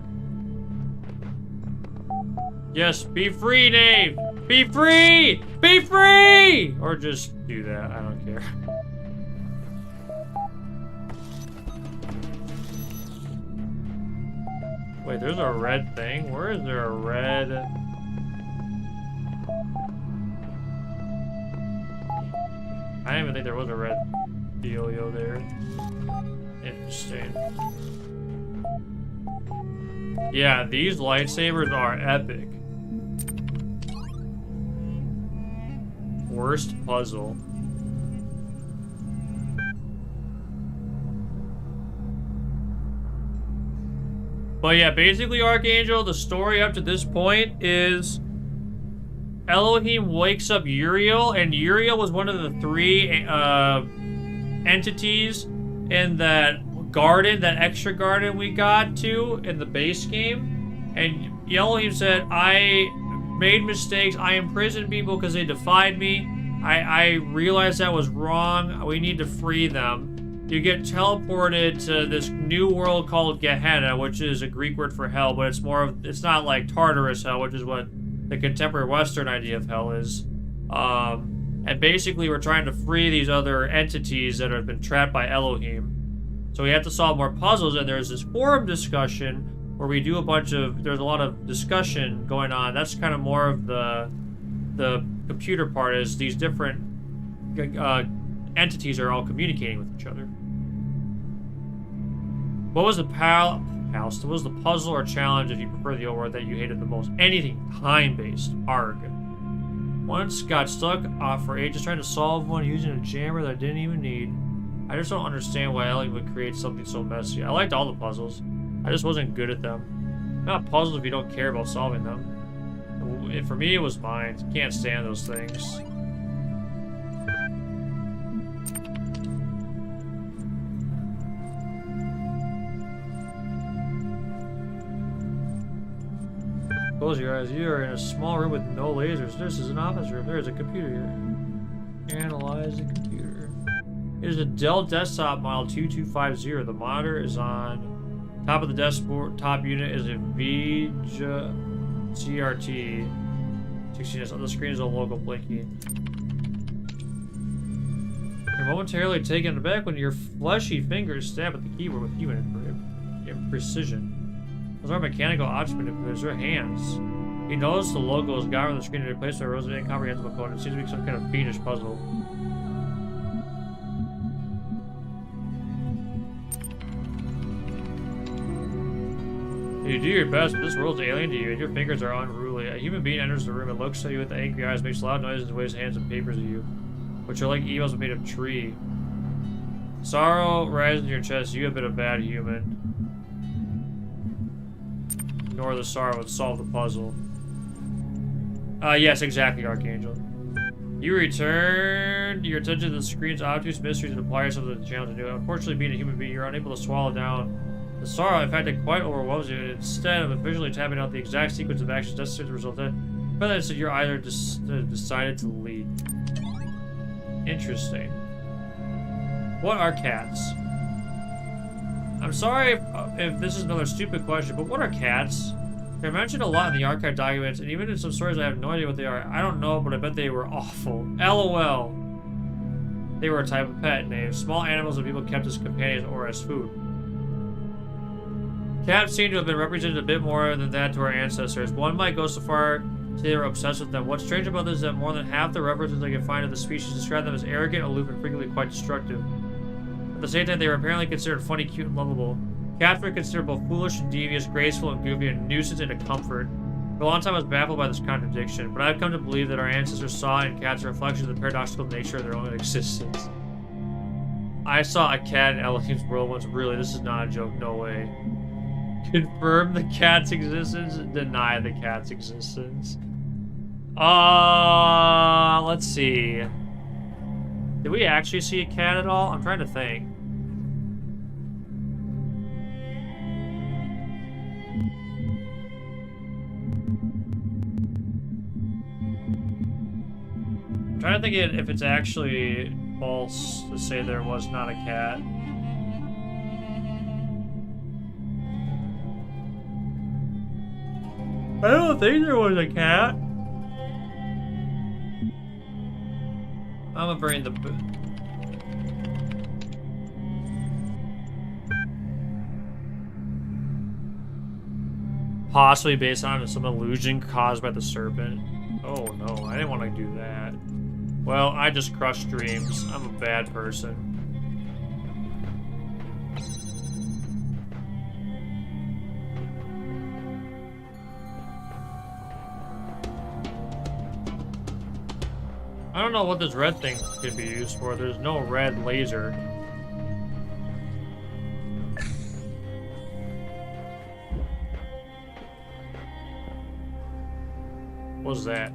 Yes, be free, Nave! Be free! Be free! Or just do that. I don't care. Wait, there's a red thing? Where is there a red? I didn't even think there was a red dealio there. Interesting. Yeah, these lightsabers are epic. Worst puzzle. But yeah, basically, Archangel, the story up to this point is Elohim wakes up Uriel, and Uriel was one of the three entities in that garden, that extra garden we got to in the base game. And Elohim said, I made mistakes. I imprisoned people because they defied me. I realized that was wrong. We need to free them. You get teleported to this new world called Gehenna, which is a Greek word for hell, but it's more of, it's not like Tartarus hell, which is what the contemporary Western idea of hell is. And basically we're trying to free these other entities that have been trapped by Elohim. So we have to solve more puzzles, and there's this forum discussion where we do a bunch of, there's a lot of discussion going on. That's kind of more of the computer part, is these different entities are all communicating with each other. What was the what was the puzzle or challenge, if you prefer the old word, that you hated the most? Anything time-based. Arg. Once got stuck for ages trying to solve one using a jammer that I didn't even need. I just don't understand why Ellie would create something so messy. I liked all the puzzles. I just wasn't good at them. Not puzzles if you don't care about solving them. For me, it was mine. Can't stand those things. Close your eyes. You are in a small room with no lasers. This is an office room. There is a computer here. Analyze the computer. It is a Dell desktop model 2250. The monitor is on top of the desktop unit is a VGA CRT 16S. On the screen is a logo blinking. You're momentarily taken aback when your fleshy fingers stab at the keyboard with human precision. Those are mechanical object manipulators. They're hands. He knows the logo is gone from the screen and replaced by a rows of incomprehensible code. It seems to be some kind of fiendish puzzle. You do your best, but this world's alien to you, and your fingers are unruly. A human being enters the room and looks at you with angry eyes, makes loud noises, and waves hands and papers at you, which are like emails made of tree. Sorrow rises in your chest. You have been a bad human. Ignore the sorrow and solve the puzzle. Yes, exactly, Archangel. You returned your attention to the screen's obtuse mysteries and apply yourself to the challenge anew. Unfortunately, being a human being, you're unable to swallow down the sorrow. In fact, it quite overwhelms you. And instead of visually tapping out the exact sequence of actions necessary to result that, but instead you're either decided to lead. Interesting. What are cats? I'm sorry if this is another stupid question, but what are cats? They're mentioned a lot in the archive documents, and even in some stories I have no idea what they are. I don't know, but I bet they were awful. LOL. They were a type of pet name. Small animals that people kept as companions or as food. Cats seem to have been represented a bit more than that to our ancestors. One might go so far to say they were obsessed with them. What's strange about this is that more than half the references I can find of the species describe them as arrogant, aloof, and frequently quite destructive. At the same time, they were apparently considered funny, cute, and lovable. Cats were considered both foolish and devious, graceful and goofy, a nuisance and a comfort. For a long time, I was baffled by this contradiction, but I've come to believe that our ancestors saw in cats a reflection of the paradoxical nature of their own existence. I saw a cat in Elohim's world once. Really, this is not a joke. No way. Confirm the cat's existence, deny the cat's existence. Let's see. Did we actually see a cat at all? I'm trying to think. I'm trying to think if it's actually false to say there was not a cat. I don't think there was a cat. I'm gonna bring the... Possibly based on some illusion caused by the serpent. Oh no, I didn't want to do that. Well, I just crushed dreams. I'm a bad person. I don't know what this red thing could be used for. There's no red laser. What's that?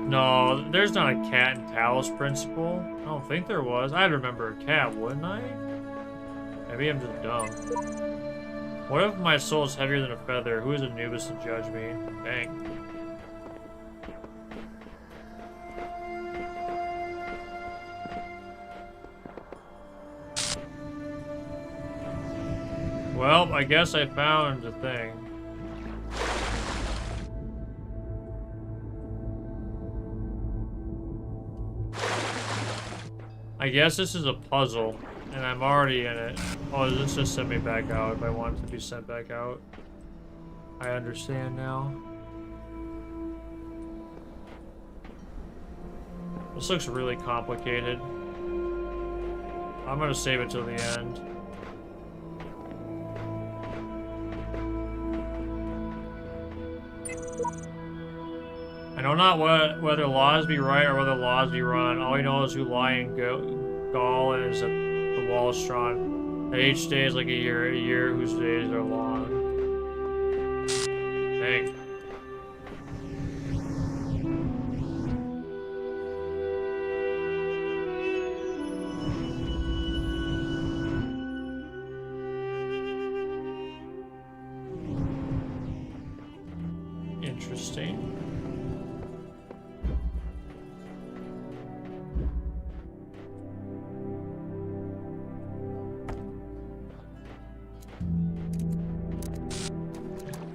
No, there's not a cat in Talos Principle. I don't think there was. I'd remember a cat, wouldn't I? Maybe I'm just dumb. What if my soul is heavier than a feather? Who is Anubis to judge me? Bang. Well, I guess I found the thing. I guess this is a puzzle, and I'm already in it. Oh, this just sent me back out if I wanted to be sent back out. I understand now. This looks really complicated. I'm gonna save it till the end. I know not whether laws be right or whether laws be wrong. All we know is who lie and gall and is that the wall is strong. That each day is like a year whose days are long. Dang. Interesting.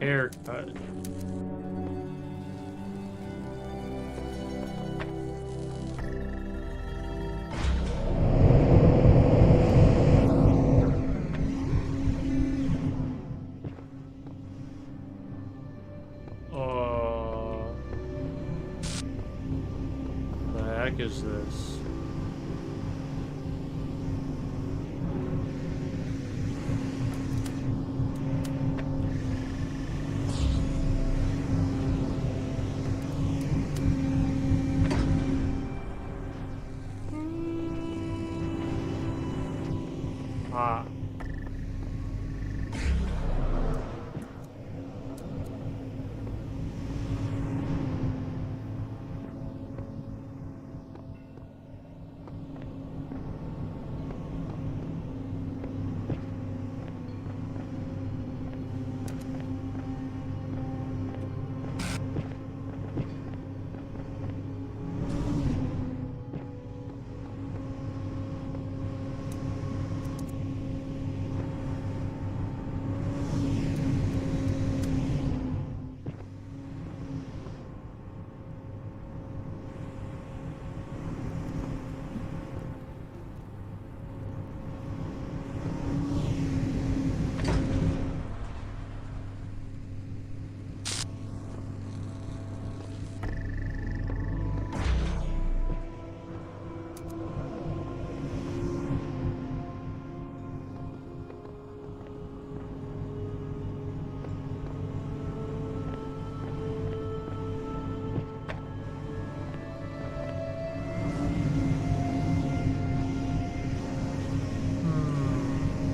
Haircut. The heck is this? Ah.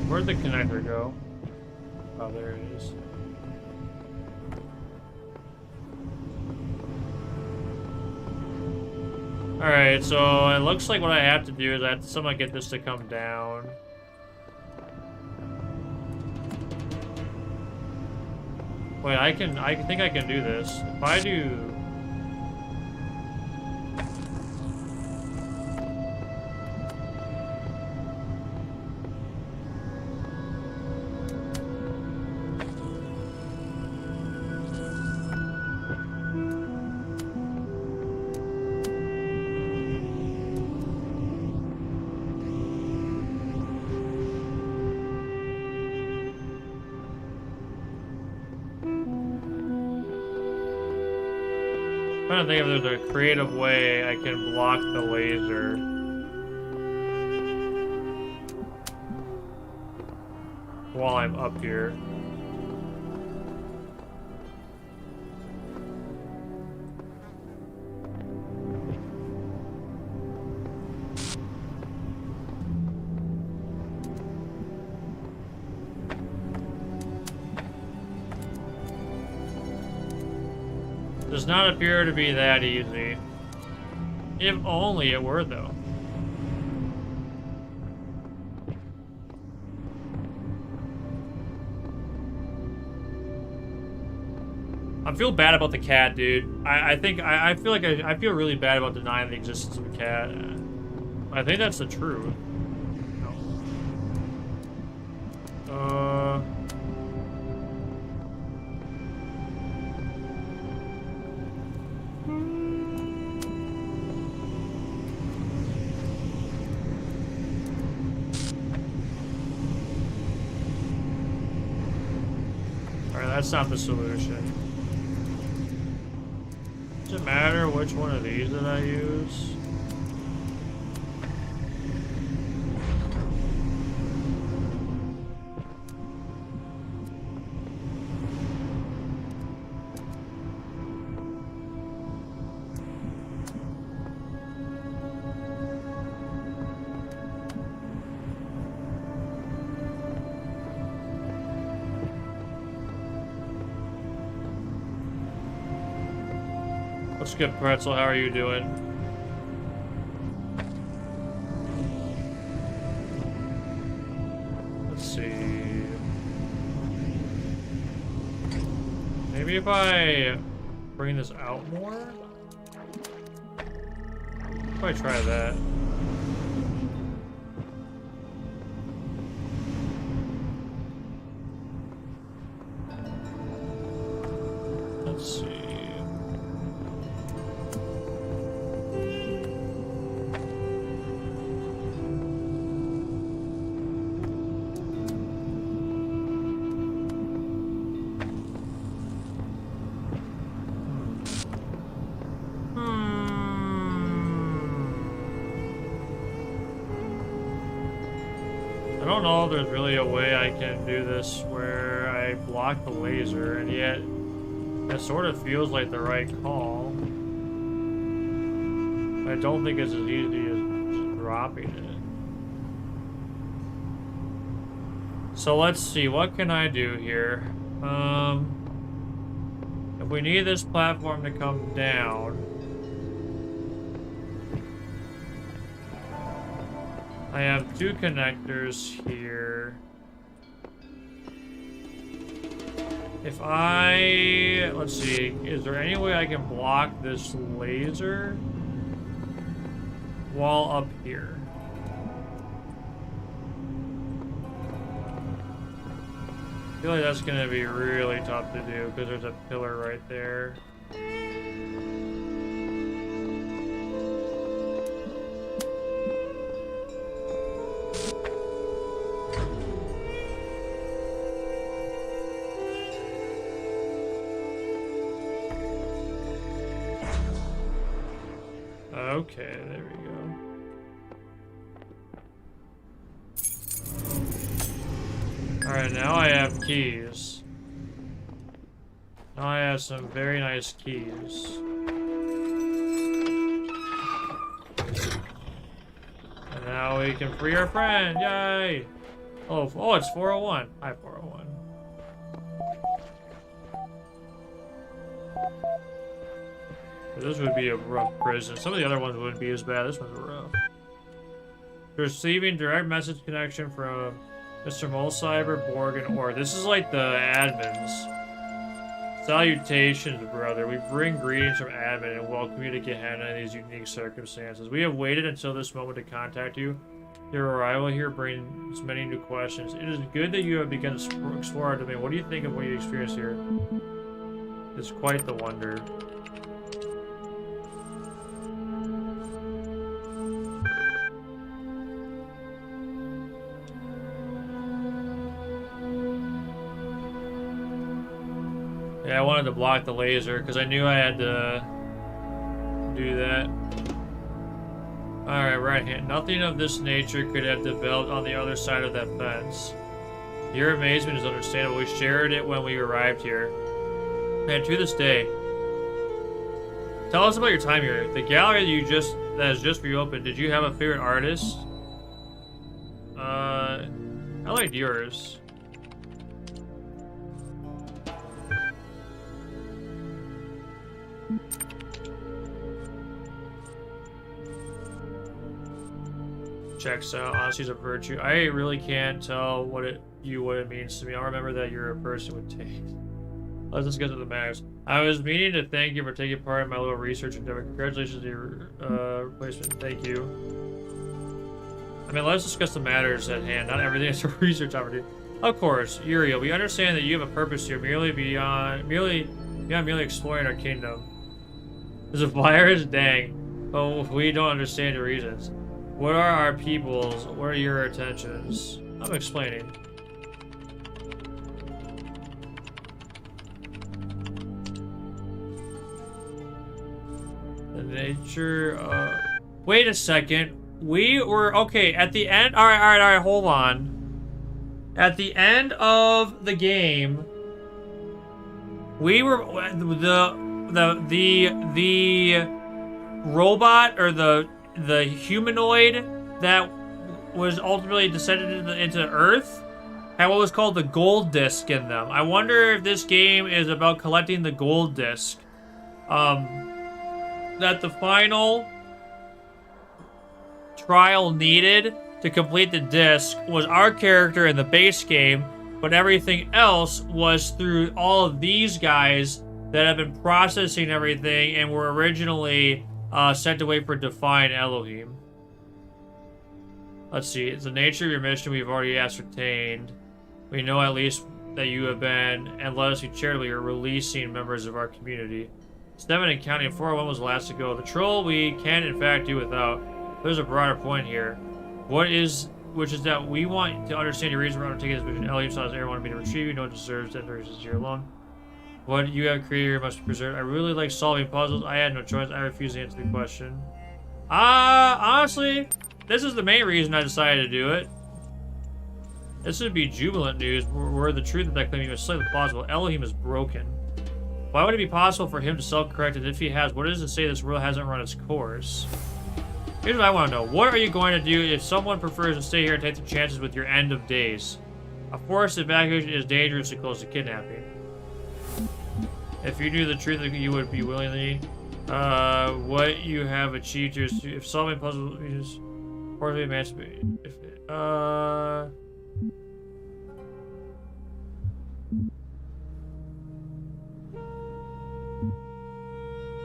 Where'd the connector go? Oh, there it is. Alright, so it looks like what I have to do is I have to somehow get this to come down. Wait, I think I can do this. If I do... I'm trying to think if there's a creative way I can block the laser. While I'm up here. Does not appear to be that easy. If only it were, though. I feel bad about the cat, dude. I think I feel like I feel really bad about denying the existence of a cat. I think that's the truth. That's not the solution. Does it matter which one of these that I use? Let's get Pretzel. How are you doing? Let's see. Maybe if I bring this out more? Probably try that. Let's see. I don't know if there's really a way I can do this where I block the laser, and yet that sort of feels like the right call. I don't think it's as easy as just dropping it. So let's see, what can I do here? If we need this platform to come down, I have two connectors here. If I, let's see, is there any way I can block this laser while up here? I feel like that's gonna be really tough to do because there's a pillar right there. Okay, there we go. Alright, now I have keys. Now I have some very nice keys. And now we can free our friend! Yay! Oh, it's 401. Hi, 401. This would be a rough prison. Some of the other ones wouldn't be as bad. This one's rough. Receiving direct message connection from Mr. Molcyber, Borg, and Org. This is like the admins. Salutations, brother. We bring greetings from admin and welcome you to Gehenna in these unique circumstances. We have waited until this moment to contact you. Your arrival here brings many new questions. It is good that you have begun to explore our domain. What do you think of what you experienced here? It's quite the wonder. Yeah, I wanted to block the laser because I knew I had to do that. Alright, right hand. Nothing of this nature could have developed on the other side of that fence. Your amazement is understandable. We shared it when we arrived here. And to this day. Tell us about your time here. The gallery that has just reopened, did you have a favorite artist? I liked yours. Checks out. Honesty's a virtue. I really can't tell what it means to me. I remember that you're a person with taste. Let's just get to the matters. I was meaning to thank you for taking part in my little research endeavor. Congratulations to your replacement. Thank you. I mean, let's discuss the matters at hand. Not everything is a research opportunity. Of course, Uriel, we understand that you have a purpose here, beyond merely exploring our kingdom. There's a virus, dang. Oh, we don't understand your reasons. What are our peoples? What are your intentions? I'm explaining. The nature, wait a second. We were, okay, at the end, alright, hold on. At the end of the game, we were, the robot, or the humanoid that was ultimately descended into Earth had what was called the gold disc in them. I wonder if this game is about collecting the gold disc. that the final trial needed to complete the disc was our character in the base game, but everything else was through all of these guys that have been processing everything and were originally sent away for Define Elohim. Let's see. It's the nature of your mission we've already ascertained. We know at least that you have been, and let us be charitably, are releasing members of our community. 7 and counting. 401 was the last to go. The troll we can in fact do without. There's a broader point here. Which is that we want to understand your reason for undertaking this mission. Elohim saw as everyone wanted me to retrieve you. No one deserves that is here alone. What you have created here must be preserved. I really like solving puzzles. I had no choice. I refuse to answer the question. Honestly, this is the main reason I decided to do it. This would be jubilant news, where the truth of that claim is slightly plausible. Elohim is broken. Why would it be possible for him to self-correct? And if he has, what does it say this world hasn't run its course? Here's what I want to know. What are you going to do if someone prefers to stay here and take the chances with your end of days? A forced evacuation is dangerously close to kidnapping. If you knew the truth, you would be willingly. What you have achieved here is, if solving puzzles is forcibly emancipated.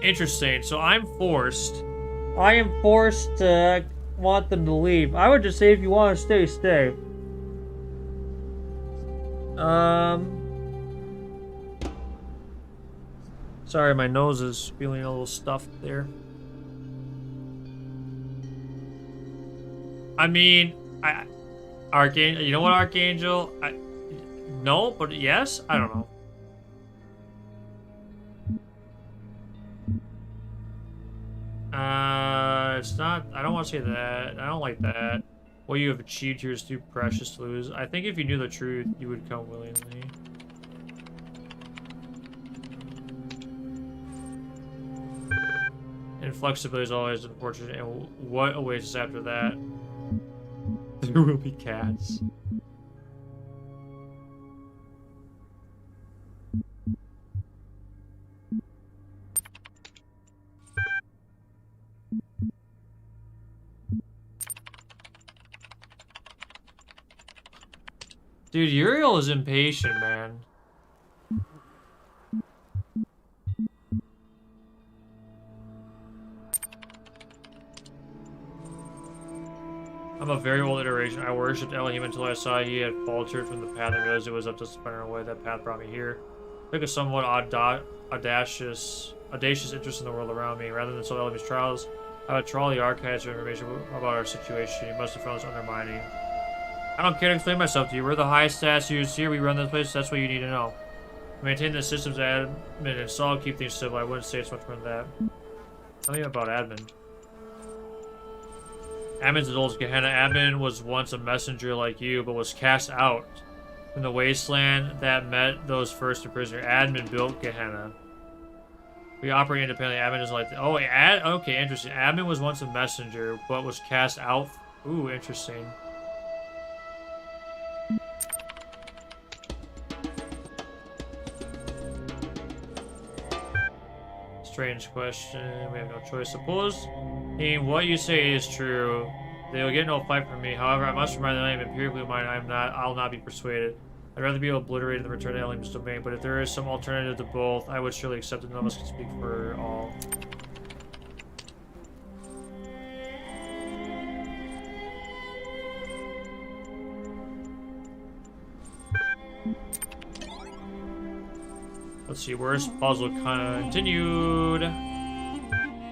Interesting. So I am forced to want them to leave. I would just say if you want to stay, stay. Sorry, my nose is feeling a little stuffed there. I mean, Archangel, you know what, Archangel? No, but yes? I don't know. It's not, I don't want to say that. I don't like that. What you have achieved here is too precious to lose. I think if you knew the truth, you would come willingly. Inflexibility is always unfortunate, and what awaits us after that? There will be cats. Dude, Uriel is impatient, man. I'm a very old iteration. I worshipped Elohim until I saw he had faltered from the path and realized it was up to spinning away. That path brought me here. I took a somewhat audacious interest in the world around me. Rather than solve Elohim's trials, I would trawl the archives for information about our situation. You must have found this undermining. I don't care to explain myself to you. We're the highest status users here. We run this place. That's what you need to know. Maintain the systems admin and solve, keep things civil. I wouldn't say it's much more than that. Tell me about admin. Admin's as old as Gehenna. Admin was once a messenger like you, but was cast out from the wasteland that met those first prisoners. Admin built Gehenna. We operate independently. Admin is like... Oh, okay, interesting. Admin was once a messenger, but was cast out... Ooh, interesting. Strange question. We have no choice. Suppose what you say is true. They will get no fight from me. However, I must remind them I am empirically minded. I'll not be persuaded. I'd rather be obliterated than return to Elohim's domain. But if there is some alternative to both, I would surely accept it. None of us can speak for all. Let's see, worst puzzle continued.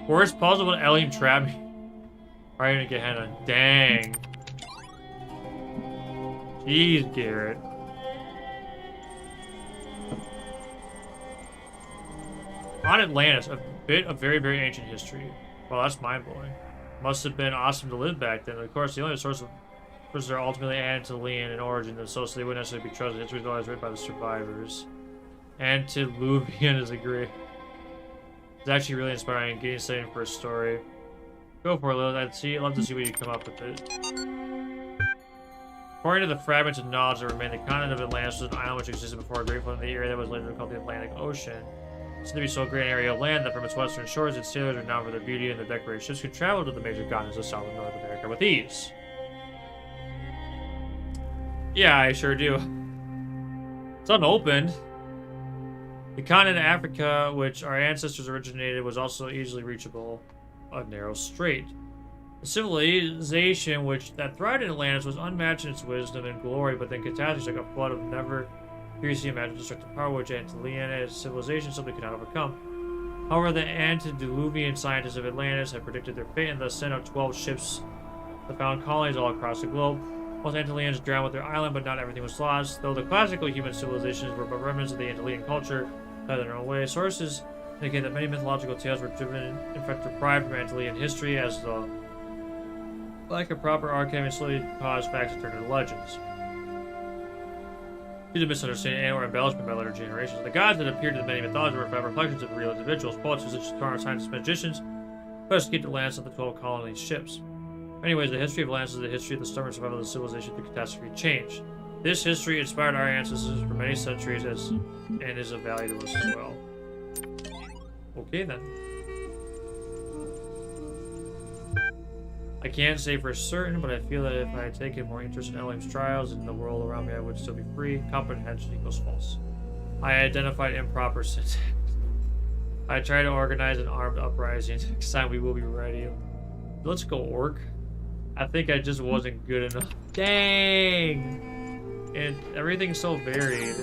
Worst puzzle with Elohim trap me. Right in Gehenna. Dang. Jeez, Garrett. On Atlantis, a bit of very, very ancient history. Well, that's mind-blowing. Must have been awesome to live back then. Of course, the only source of sources are ultimately Anatolian in origin, and so they wouldn't necessarily be trusted. History is always written by the survivors. Antediluvian is a great. It's actually really inspiring. Getting excited for a story. Go for it, Lilith. I'd love to see what you come up with it. According to the fragments of knowledge that remain, the continent of Atlantis was an island which existed before a great flood in the area that was later called the Atlantic Ocean. Seemed to be so great an area of land that from its western shores, its sailors are known for their beauty and their decorated ships could travel to the major continents of South and North America with ease. Yeah, I sure do. It's unopened. The continent of Africa, which our ancestors originated, was also easily reachable, a narrow strait. The civilization that thrived in Atlantis was unmatched in its wisdom and glory, but then catastrophes like a flood of never previously imagined destructive power, which Antillean civilization simply could not overcome. However, the antediluvian scientists of Atlantis had predicted their fate and thus sent out 12 ships that found colonies all across the globe. Most Antilleans drowned with their island, but not everything was lost. Though the classical human civilizations were but remnants of the Antillean culture, by their own way, sources indicate that many mythological tales were driven, in fact, deprived from Antillean history, as the lack of proper archiving slowly caused facts to turn into legends. Due to misunderstanding and or embellishment by later generations, the gods that appeared in the many mythologies were in fact reflections of real individuals, poets, musicians, astronomers, scientists, magicians, who escaped Atlantis of the 12 colony ships. Anyways, the history of Atlantis is the history of the stubborn survival of the civilization through catastrophe change. This history inspired our ancestors for many centuries and is of value to us as well. Okay then. I can't say for certain, but I feel that if I had taken more interest in Elohim's trials and in the world around me, I would still be free. Comprehension equals false. I identified improper syntax. I tried to organize an armed uprising. Next time we will be ready. Let's go, orc. I think I just wasn't good enough. Dang! And everything's so varied.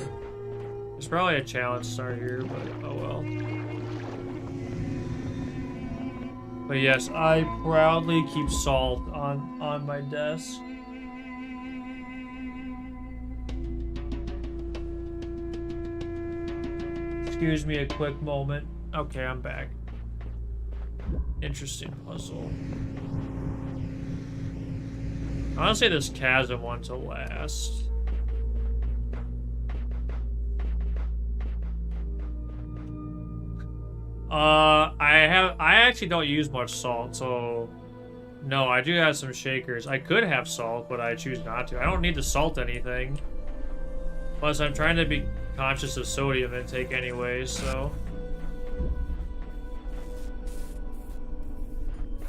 There's probably a challenge star here, but oh well. But yes, I proudly keep salt on my desk. Excuse me a quick moment. Okay, I'm back. Interesting puzzle. I want to say this chasm one to last. I actually don't use much salt, so no, I do have some shakers. I could have salt, but I choose not to. I don't need to salt anything. Plus, I'm trying to be conscious of sodium intake anyway, so.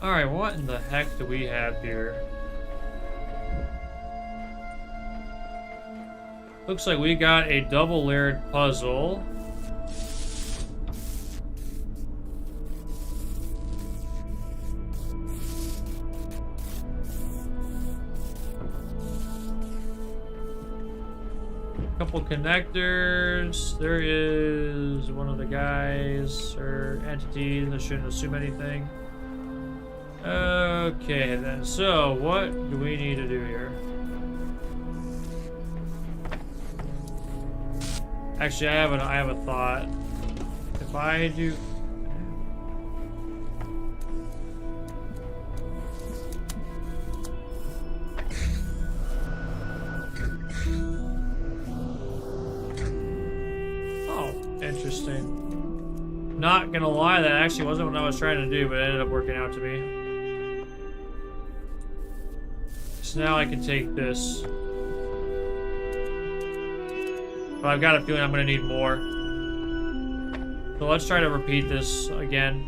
Alright, what in the heck do we have here? Looks like we got a double layered puzzle. Couple connectors. There is one of the guys or entities. I shouldn't assume anything. Okay then. So what do we need to do here? Actually, I have a thought. If I do. Interesting. Not gonna lie, that actually wasn't what I was trying to do, but it ended up working out to me. So now I can take this. But I've got a feeling I'm gonna need more. So let's try to repeat this again.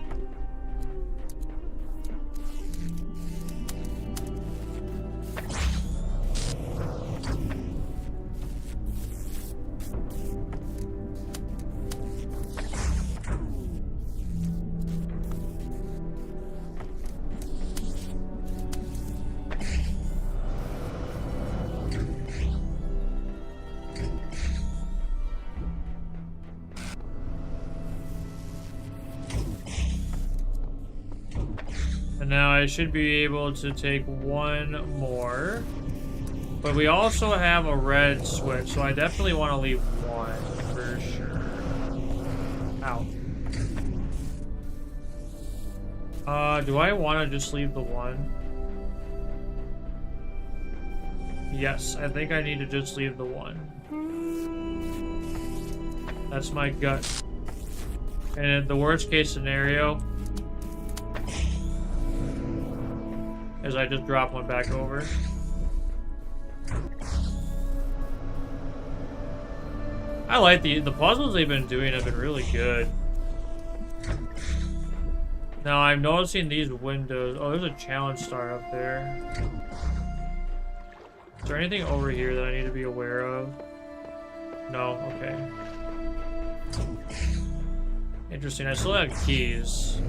And now I should be able to take one more. But we also have a red switch, so I definitely want to leave one for sure. Ow. Do I want to just leave the one? Yes, I think I need to just leave the one. That's my gut. And in the worst case scenario is I just drop one back over. I like the puzzles they've been doing have been really good. Now I'm noticing these windows. Oh, there's a challenge star up there. Is there anything over here that I need to be aware of? No? Okay. Interesting. I still have keys.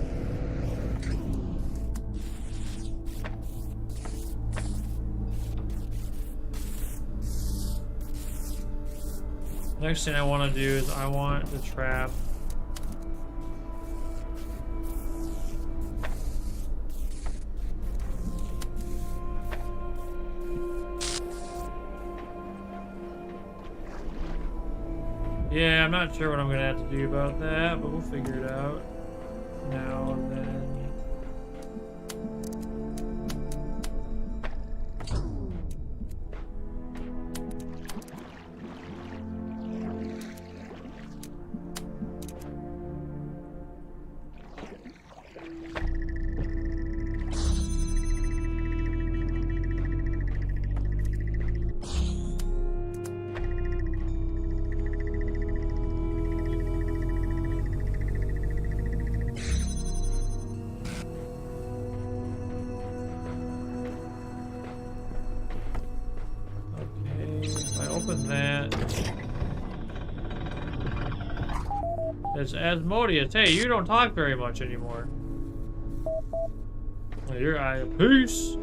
Next thing I want to do is I want the trap. Yeah, I'm not sure what I'm gonna have to do about that, but we'll figure it out now and then. Open that. It's Asmodeus. Hey, you don't talk very much anymore. Well, your eye of peace.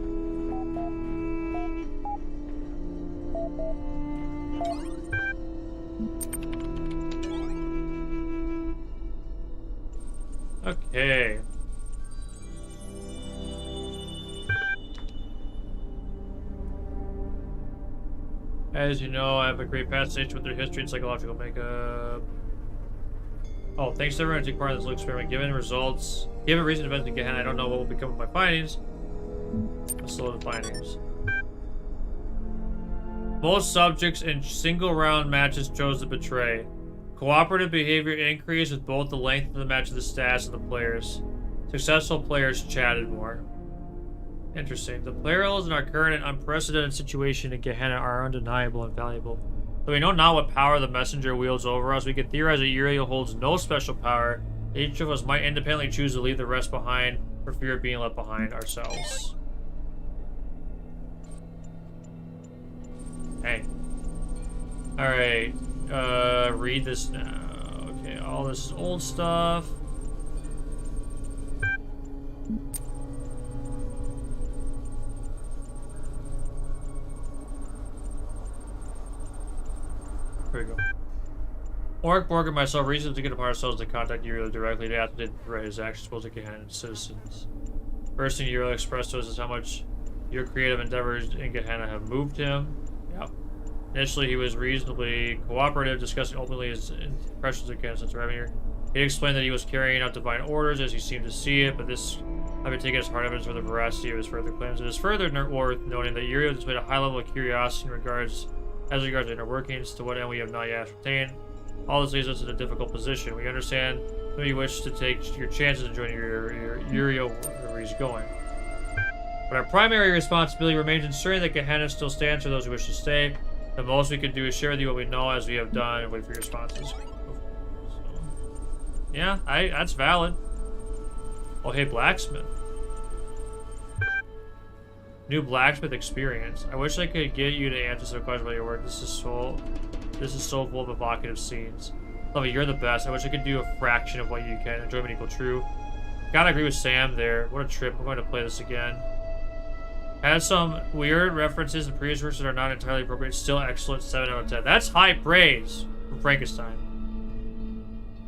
Okay. As you know, I have a great fascination with their history and psychological makeup. Oh, thanks to everyone taking part in this little experiment. Given recent events in Gehenna, I don't know what will become of my findings. Let's load the findings. Most subjects in single round matches chose to betray. Cooperative behavior increased with both the length of the match and the stats of the players. Successful players chatted more. Interesting. The player roles in our current and unprecedented situation in Gehenna are undeniable and valuable. Though we know not what power the messenger wields over us, we can theorize that Uriel holds no special power. Each of us might independently choose to leave the rest behind for fear of being left behind ourselves. Hey. Alright. Read this now. Okay, all this is old stuff. There we go. Borg and myself reasoned to get upon ourselves to contact Uriel directly to ask him to his actions towards the Gehenna citizens. First thing Uriel expressed to us is how much your creative endeavors in Gehenna have moved him. Yep. Initially, he was reasonably cooperative, discussing openly his impressions of Gehenna since arriving here. He explained that he was carrying out divine orders as he seemed to see it, but this I've been taken as hard evidence for the veracity of his further claims. It is further worth noting that Uriel displayed a high level of curiosity as regards inner workings, to what end we have not yet ascertained. All this leaves us in a difficult position. We understand that you wish to take your chances and join Uriel wherever he's going. But our primary responsibility remains ensuring that Gehenna still stands for those who wish to stay. The most we can do is share with you what we know as we have done and wait for your responses. So, yeah, that's valid. Oh, hey, blacksmith. New blacksmith experience. I wish I could get you to answer some questions about your work. This is so full of evocative scenes. Lovey, you're the best. I wish I could do a fraction of what you can. Enjoyment equal true. Gotta agree with Sam there. What a trip. I'm going to play this again. Had some weird references in previous works that are not entirely appropriate. Still excellent. 7 out of 10. That's high praise from Frankenstein.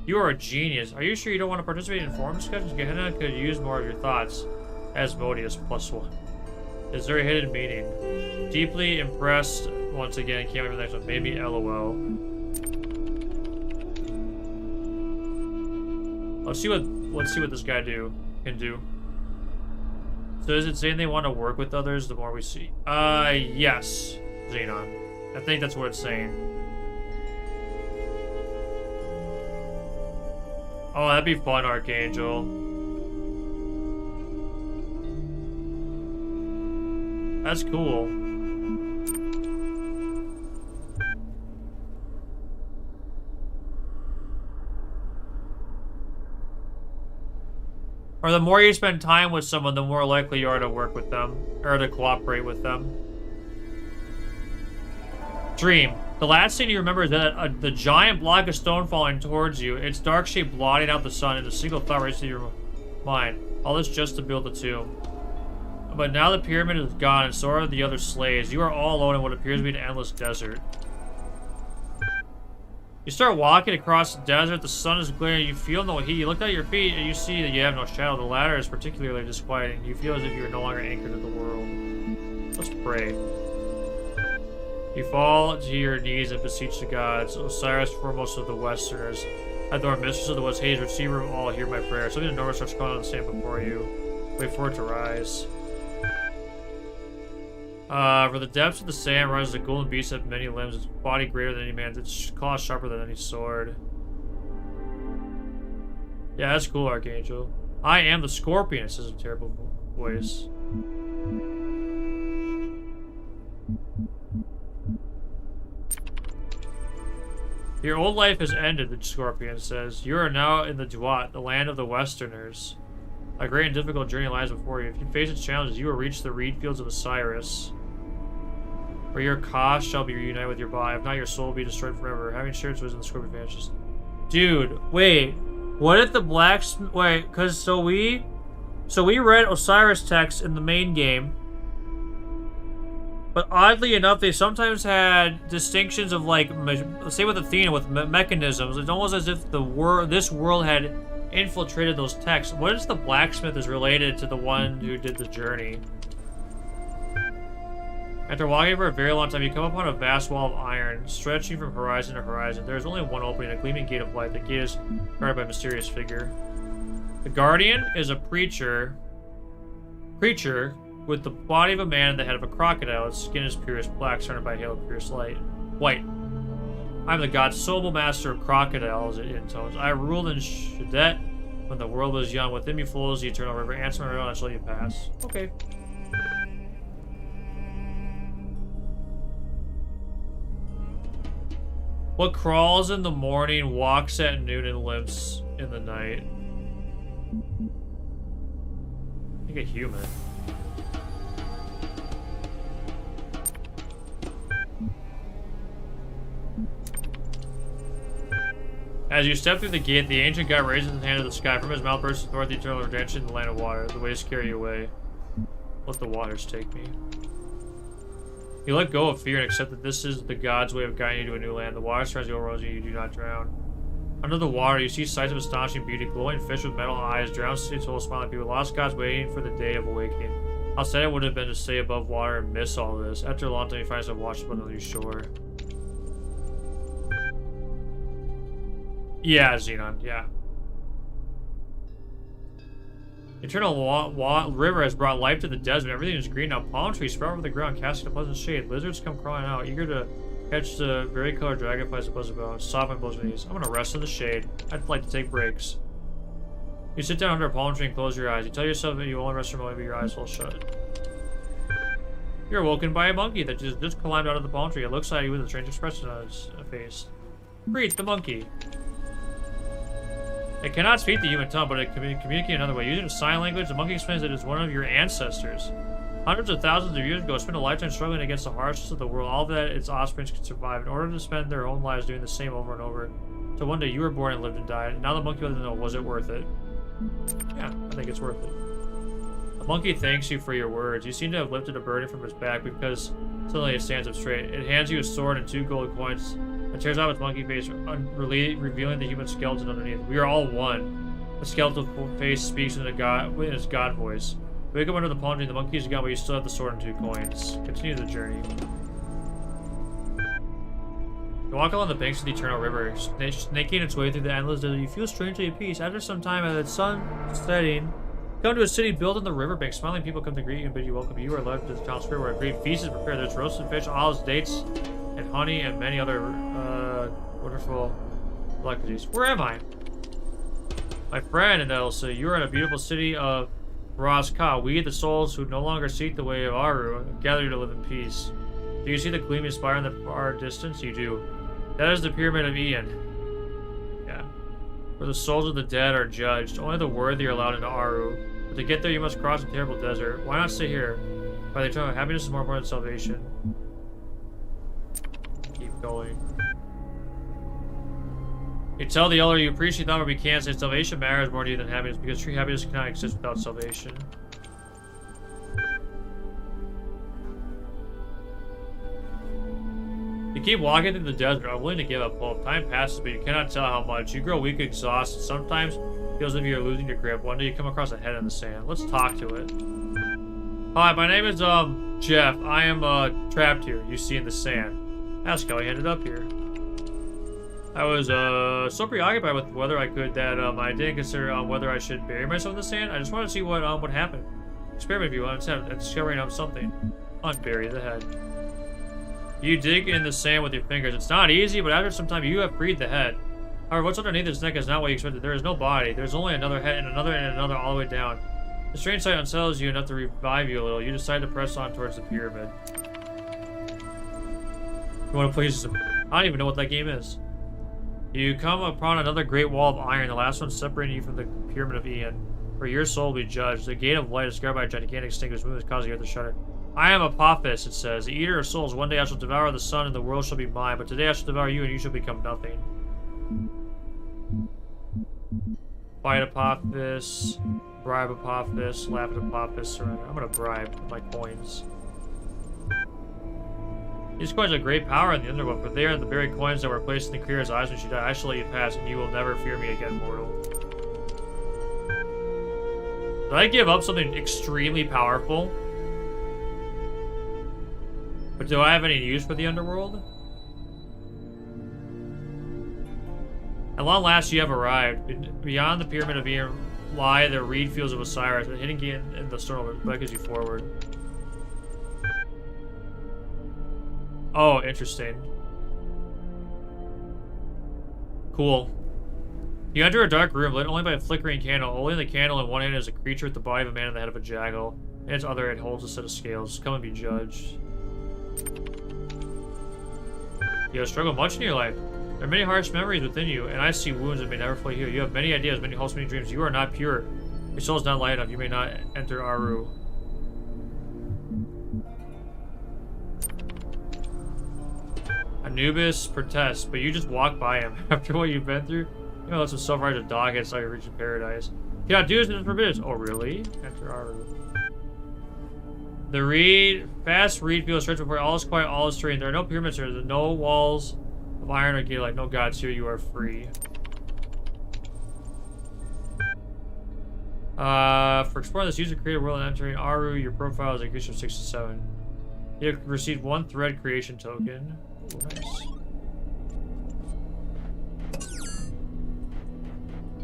You are a genius. Are you sure you don't want to participate in forum discussions? Gehenna could use more of your thoughts. Asmodeus +1. Is there a hidden meaning? Deeply impressed. Once again, can't wait for the next one. Maybe LOL. Let's see what this guy can do. So is it saying they want to work with others the more we see? Yes, Xenon. I think that's what it's saying. Oh, that'd be fun, Archangel. That's cool. Or the more you spend time with someone, the more likely you are to work with them. Or to cooperate with them. Dream. The last thing you remember is that the giant block of stone falling towards you, its dark shape blotting out the sun, and a single thought races through your mind. All this just to build the tomb. But now the pyramid is gone, and so are the other slaves. You are all alone in what appears to be an endless desert. You start walking across the desert, the sun is glaring, you feel no heat. You look at your feet, and you see that you have no shadow. The ladder is particularly disquieting. You feel as if you are no longer anchored to the world. Let's pray. You fall to your knees and beseech the gods. Osiris, foremost of the Westerners. Hathor, mistress of the West, Hades, receiver of all, hear my prayer. Something enormous starts calling on the sand before you. Wait for it to rise. For the depths of the sand rises a golden beast of many limbs, its body greater than any man's, its claws sharper than any sword. Yeah, that's cool, Archangel. I am the Scorpion, it says in a terrible voice. Your old life has ended, the Scorpion says. You are now in the Duat, the land of the Westerners. A great and difficult journey lies before you. If you face its challenges, you will reach the reed fields of Osiris, where your Ka shall be reunited with your body. If not, your soul will be destroyed forever. Having shared its wisdom, the Scorpion vanishes. Dude, wait. What if the blacksmith... Wait, because so we read Osiris text in the main game. But oddly enough, they sometimes had distinctions of, like, say with Athena, with mechanisms. It's almost as if this world had infiltrated those texts. What if the blacksmith is related to the one who did the journey? After walking for a very long time, you come upon a vast wall of iron, stretching from horizon to horizon. There is only one opening, a gleaming gate of light. The gate is guarded by a mysterious figure. The guardian is a creature with the body of a man and the head of a crocodile. Its skin is pure as black, surrounded by a halo of fierce light. White. I am the god Sobel, master of crocodiles, it intones. I ruled in Shadet when the world was young. Within me flows the eternal river. Answer my riddle, and I shall let you pass. Okay. What crawls in the morning, walks at noon, and limps in the night? I think a human. As you step through the gate, the ancient god raises his hand to the sky. From his mouth bursts forth the eternal redemption in the land of water. The waves carry you away. Let the waters take me. You let go of fear and accept that this is the god's way of guiding you to a new land. The water surrounds you, overwhelms you, you do not drown. Under the water, you see sights of astonishing beauty, glowing fish with metal eyes, drowned souls, smiling people, lost gods waiting for the day of awakening. How sad it would have been to stay above water and miss all this. After a long time, you find yourself washed up on the new shore. Yeah, Xenon, yeah. Eternal river has brought life to the desert. Everything is green now. Palm trees sprout over the ground, casting a pleasant shade. Lizards come crawling out, eager to catch the varicolored dragonflies that buzz about. Soft blows my knees. I'm gonna rest in the shade. I'd like to take breaks. You sit down under a palm tree and close your eyes. You tell yourself that you only rest for a moment, but your eyes will shut. You're awoken by a monkey that just climbed out of the palm tree. It looks at you with a strange expression on its face. Greet the monkey. It cannot speak the human tongue, but it can communicate another way. Using sign language, the monkey explains that it is one of your ancestors. Hundreds of thousands of years ago, it spent a lifetime struggling against the harshness of the world, all that its offspring could survive, in order to spend their own lives doing the same over and over. So one day you were born and lived and died. Now the monkey wants to know, was it worth it? Yeah, I think it's worth it. The monkey thanks you for your words. You seem to have lifted a burden from its back because suddenly it stands up straight. It hands you a sword and 2 gold coins. It tears off its monkey face, revealing the human skeleton underneath. We are all one. The skeletal face speaks in its god voice. You wake up under the palm tree, the monkey is gone, but you still have the sword and 2 coins. Continue the journey. You walk along the banks of the eternal river, snaking its way through the endless desert. You feel strangely at peace. After some time, as the sun setting, you come to a city built on the riverbank. Smiling people come to greet you and bid you welcome. You are led to the town square where a great feast is prepared. There's roasted fish, olives, dates, and honey, and many other wonderful delicacies. Where am I? My friend, and Elsa, you are in a beautiful city of Ka. We, the souls who no longer seek the way of Aru, gather to live in peace. Do you see the gleaming spire in the far distance? You do. That is the Pyramid of Ian. Yeah. where the souls of the dead are judged. Only the worthy are allowed into Aru. But to get there, you must cross a terrible desert. Why not stay here? By the eternal happiness is more important than salvation. Keep going. You tell the elder you appreciate that, but we can't say salvation matters more to you than happiness, because true happiness cannot exist without salvation. You keep walking through the desert, unwilling to give up hope. Time passes, but you cannot tell how much. You grow weak and exhausted. Sometimes it feels as if you're losing your grip. One day you come across a head in the sand. Let's talk to it. Hi, my name is Jeff. I am trapped here. You see in the sand. Ask how I ended up here. I was so preoccupied with whether I could that I didn't consider whether I should bury myself in the sand. I just wanted to see what happened. Experiment if you want instead of discovering something. Unbury the head. You dig in the sand with your fingers. It's not easy, but after some time you have freed the head. However, what's underneath its neck is not what you expected. There is no body. There's only another head and another all the way down. The strange sight unsettles you enough to revive you a little. You decide to press on towards the pyramid. You want to play some... I don't even know what that game is. You come upon another great wall of iron, the last one separating you from the pyramid of Ian, where your soul will be judged. The gate of light is guarded by a gigantic snake whose movement is causing the earth to shudder. I am Apophis, it says, the eater of souls. One day I shall devour the sun and the world shall be mine, but today I shall devour you and you shall become nothing. Fight Apophis, bribe Apophis, laugh at Apophis, surrender. I'm gonna bribe with my coins. These coins have great power in the underworld, for they are the very coins that were placed in the creator's eyes when she died. I shall let you pass, and you will never fear me again, mortal. Did I give up something extremely powerful? But do I have any use for the underworld? At long last, you have arrived. Beyond the pyramid of Ian lie the reed fields of Osiris, a hidden gate in the storm beckons you forward. Oh, interesting. Cool. You enter a dark room lit only by a flickering candle. Only the candle in one hand is a creature with the body of a man and the head of a jackal. In its other hand holds a set of scales. Come and be judged. You have struggled much in your life. There are many harsh memories within you, and I see wounds that may never fully heal. You have many ideas, many hopes, many dreams. You are not pure. Your soul is not light enough. You may not enter Aru. Anubis protests, but you just walk by him. After what you've been through, you know, let some self-righteous dog head saw you reach paradise. You cannot do this, it's forbidden. Oh, really? Enter Aru. The fast reed field stretches before all is quiet, all is serene. There are no pyramids here, there are no walls of iron or gate, like no gods here, you are free. For exploring this user created world and entering Aru, your profile is a increase of 67. You have received 1 thread creation token. Ooh, nice.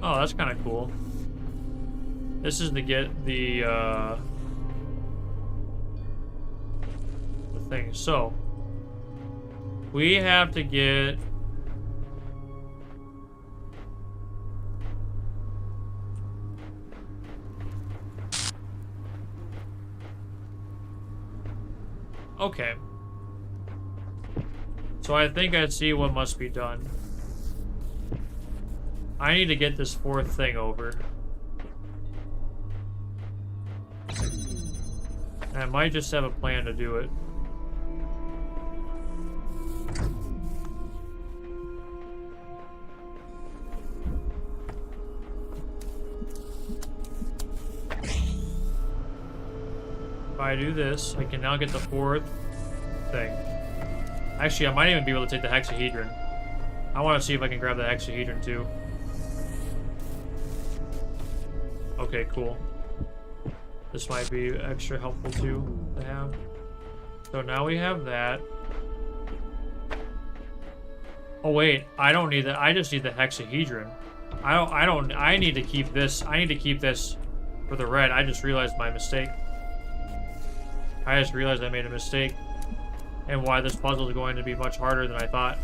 Oh, that's kind of cool. This is to get the thing. So, we have to get... Okay. So I think I see what must be done. I need to get this 4th thing over. And I might just have a plan to do it. If I do this, I can now get the 4th thing. Actually, I might even be able to take the hexahedron. I want to see if I can grab the hexahedron too. Okay, cool. This might be extra helpful too to have. So now we have that. Oh wait, I don't need that. I just need the hexahedron. I need to keep this. I need to keep this for the red. I just realized my mistake. I just realized I made a mistake. And why this puzzle is going to be much harder than I thought.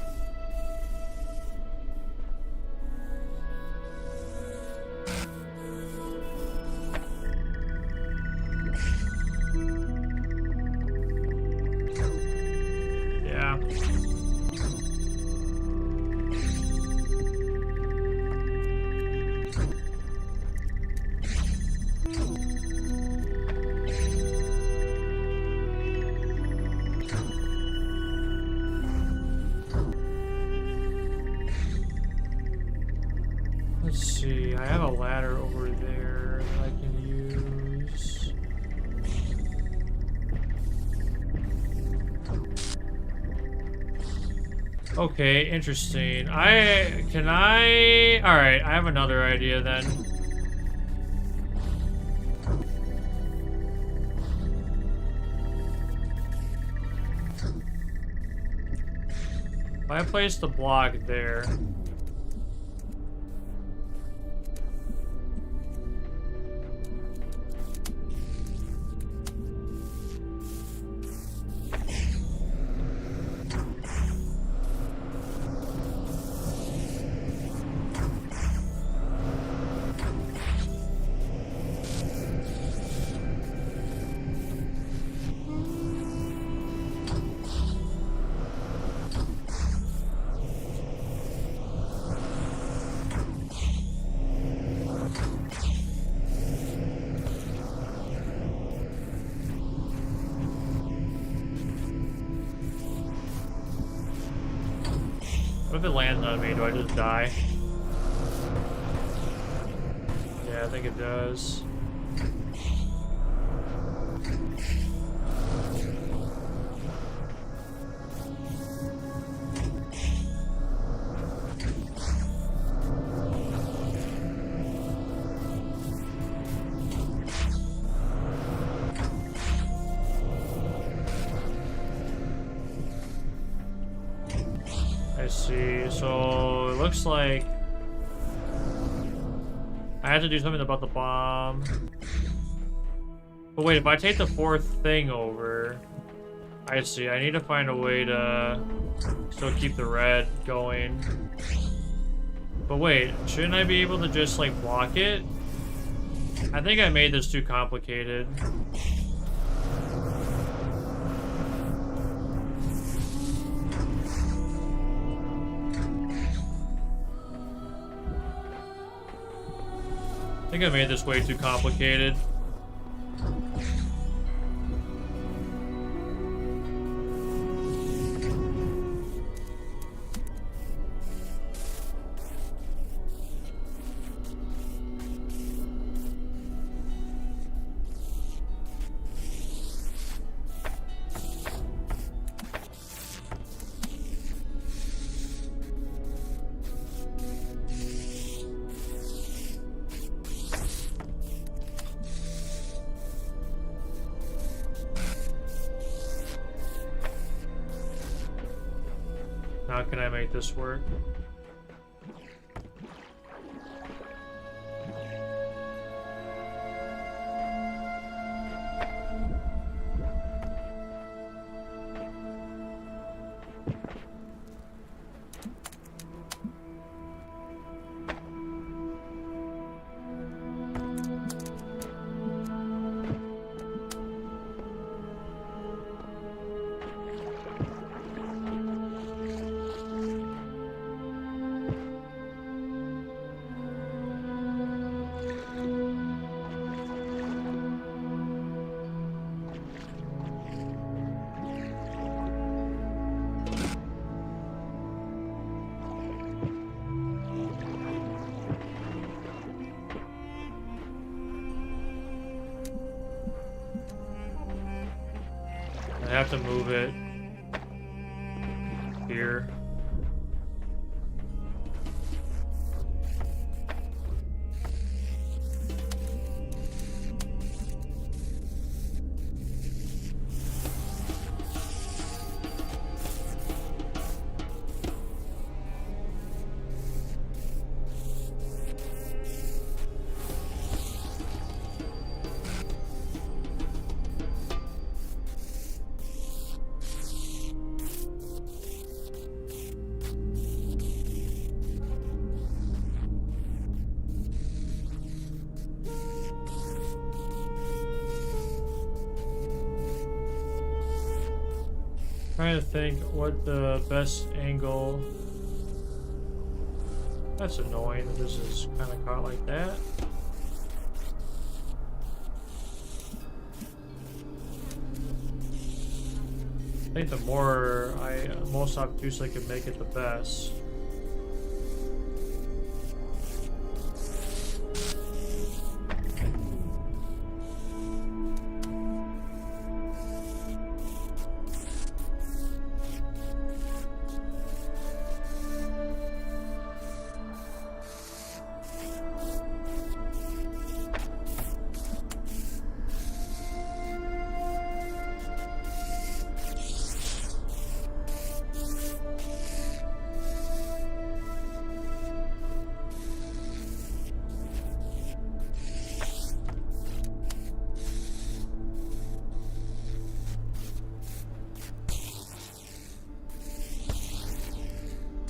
have a ladder over there that I can use. Okay, interesting. Alright, I have another idea then. If I place the block there. What if it lands on me? Do I just die? Yeah, I think it does. I see. So it looks like I have to do something about the bomb. But wait, if I take the fourth thing over, I see. I need to find a way to still keep the red going. But wait, shouldn't I be able to just like block it? I think I made this too complicated. I think I made this way too complicated. How can I make this work? I have to move it here. Trying to think what the best angle. That's annoying that this is kind of caught like that. I think the most obtuse I can make it, the best.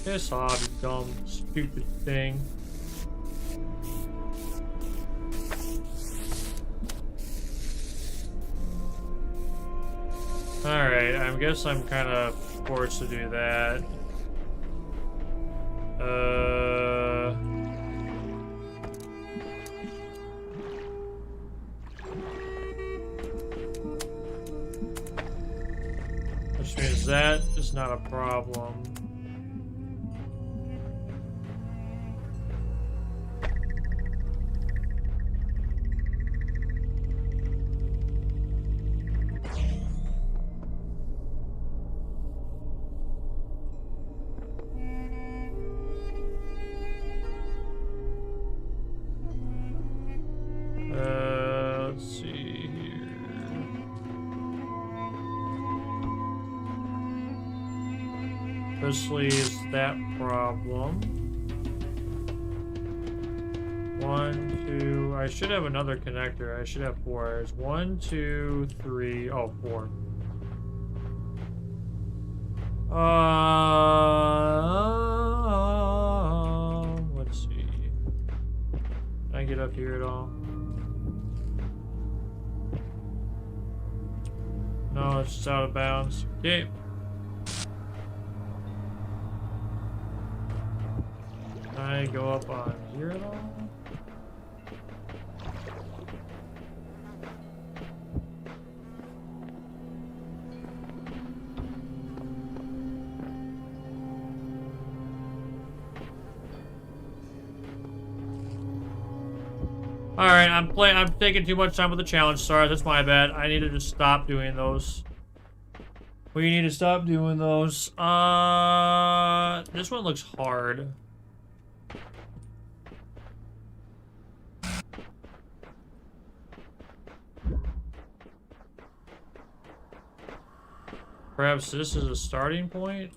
Piss off, you dumb, stupid thing. Alright, I guess I'm kind of forced to do that. Which means that is not a problem. Let's see here. This leaves that problem. 1, 2. I should have another connector. I should have 4. There's 1, 2, 3. Oh, 4. Let's see. Can I get up here at all? No, it's just out of bounds. Okay. Can I go up on here at all? Alright, I'm taking too much time with the challenge. Sorry, that's my bad. I need to just stop doing those. We need to stop doing those. This one looks hard. Perhaps this is a starting point?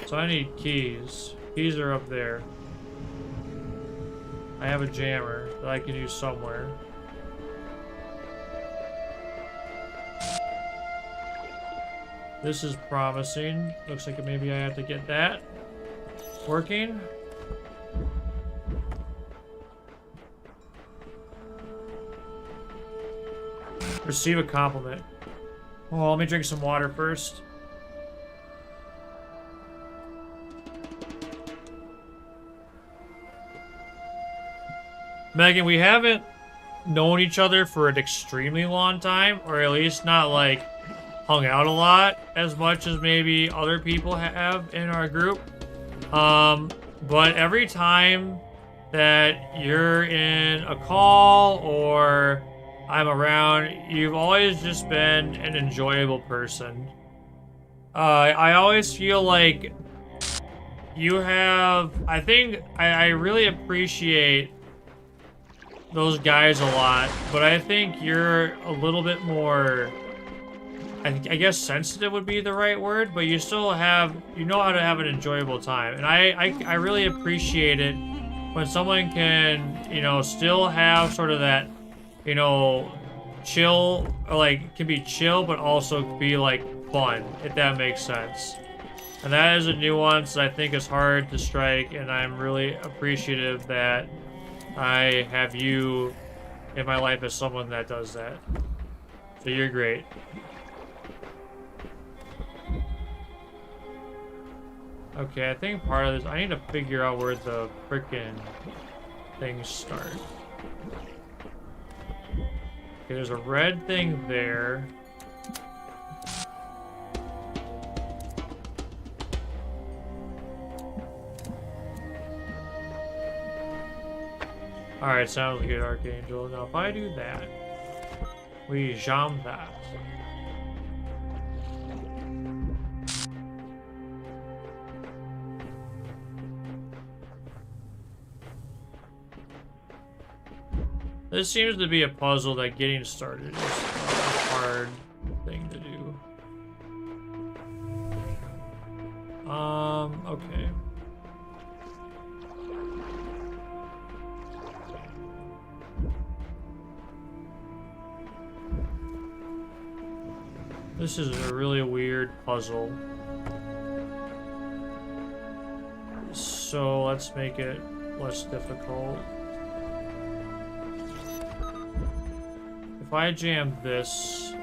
So I need keys. Keys are up there. I have a jammer that I can use somewhere. This is promising. Looks like maybe I have to get that working. Receive a compliment. Oh, let me drink some water first. Megan, we haven't known each other for an extremely long time, or at least not like hung out a lot as much as maybe other people have in our group. But every time that you're in a call or I'm around, you've always just been an enjoyable person. I always feel like you have, I think, I really appreciate those guys a lot, but I think you're a little bit more, I guess sensitive would be the right word, but you still have, you know how to have an enjoyable time. And I really appreciate it when someone can, you know, still have sort of that, you know, chill, or like, can be chill, but also be like fun, if that makes sense. And that is a nuance that I think is hard to strike, and I'm really appreciative that I have you in my life as someone that does that. So you're great. Okay, I think part of this, I need to figure out where the frickin' things start. Okay, there's a red thing there. Alright, sounds good, Archangel. Now, if I do that, we jump that. This seems to be a puzzle that getting started is a hard thing to do. Okay. This is a really weird puzzle. So let's make it less difficult. If I jam this...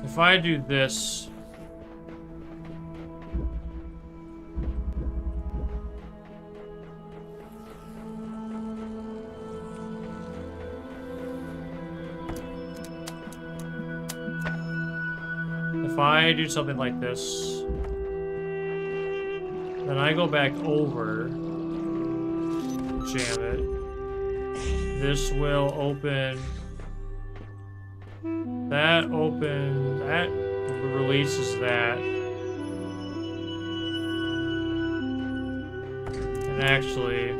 If I do this... If I do something like this, then I go back over, jam it. This will open, that releases that. And actually,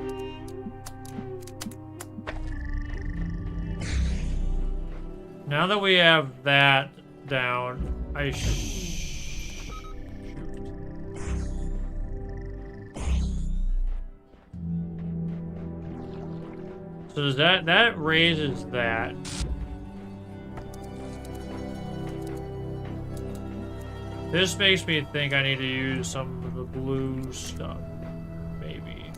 now that we have that down, so does that raises that. This makes me think I need to use some of the blue stuff, maybe.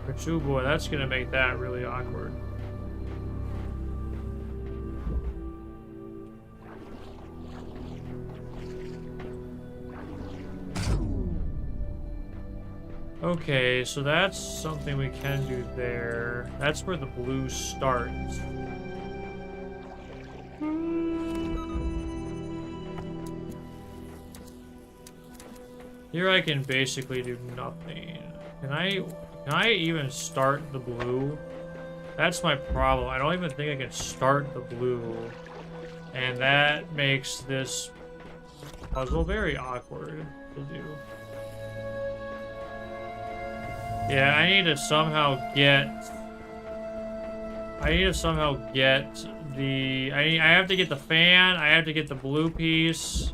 But oh boy, that's gonna make that really awkward. Okay, so that's something we can do there. That's where the blue starts. Here I can basically do nothing. Can I even start the blue? That's my problem. I don't even think I can start the blue. And that makes this puzzle very awkward to do. Yeah, I need to somehow get the... I have to get the fan, I have to get the blue piece.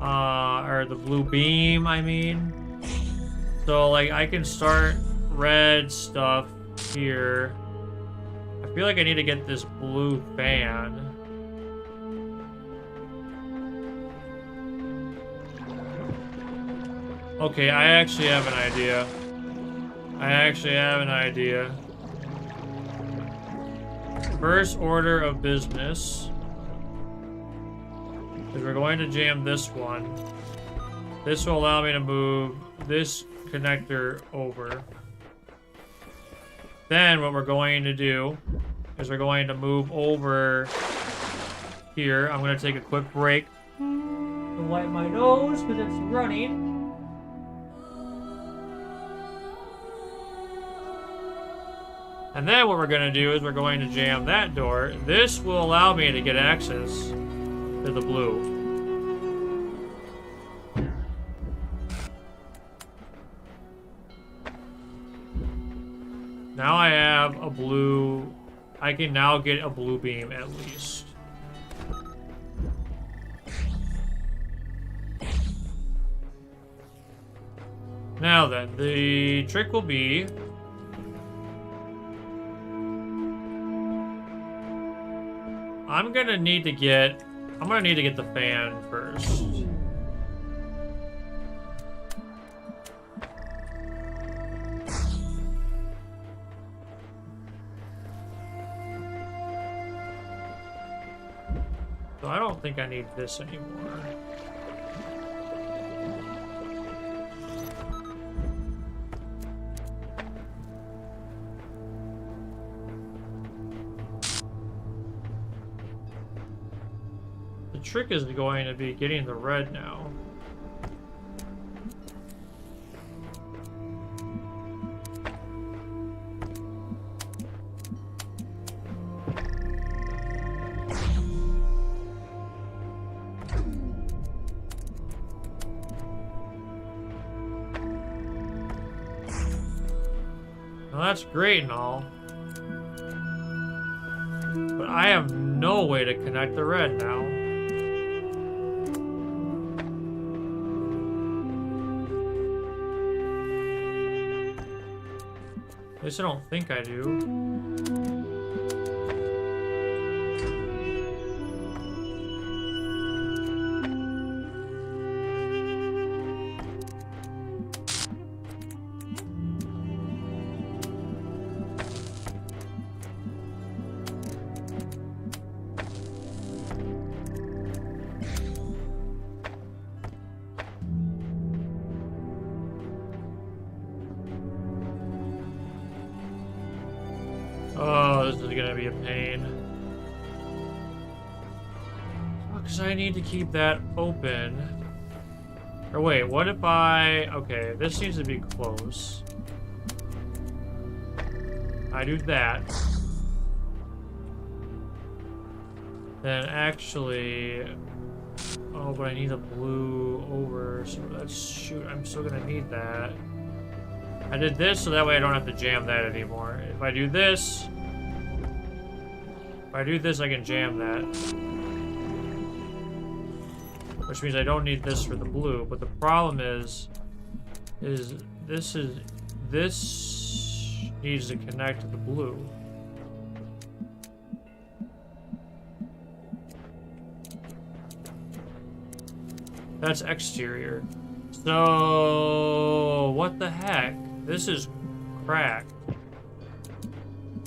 Or the blue beam, I mean. So, like, I can start red stuff here. I feel like I need to get this blue fan. Okay, I actually have an idea. First order of business is we're going to jam this one. This will allow me to move this connector over. Then what we're going to do is we're going to move over here. I'm going to take a quick break to wipe my nose because it's running. And then what we're going to do is we're going to jam that door. This will allow me to get access to the blue. Now I have a blue... I can now get a blue beam at least. Now then, the trick will be... I'm gonna need to get the fan first. So I don't think I need this anymore. The trick is going to be getting the red now. Now that's great and all, but I have no way to connect the red now. At least I don't think I do. Oh, this is gonna be a pain. Because I need to keep that open. Or wait, what if I... Okay, this needs to be close. I do that. Then actually... Oh, but I need a blue over, so let's shoot, I'm still gonna need that. I did this so that way I don't have to jam that anymore. If I do this, I can jam that. Which means I don't need this for the blue, but the problem is this needs to connect to the blue. That's exterior. So what the heck? This is cracked.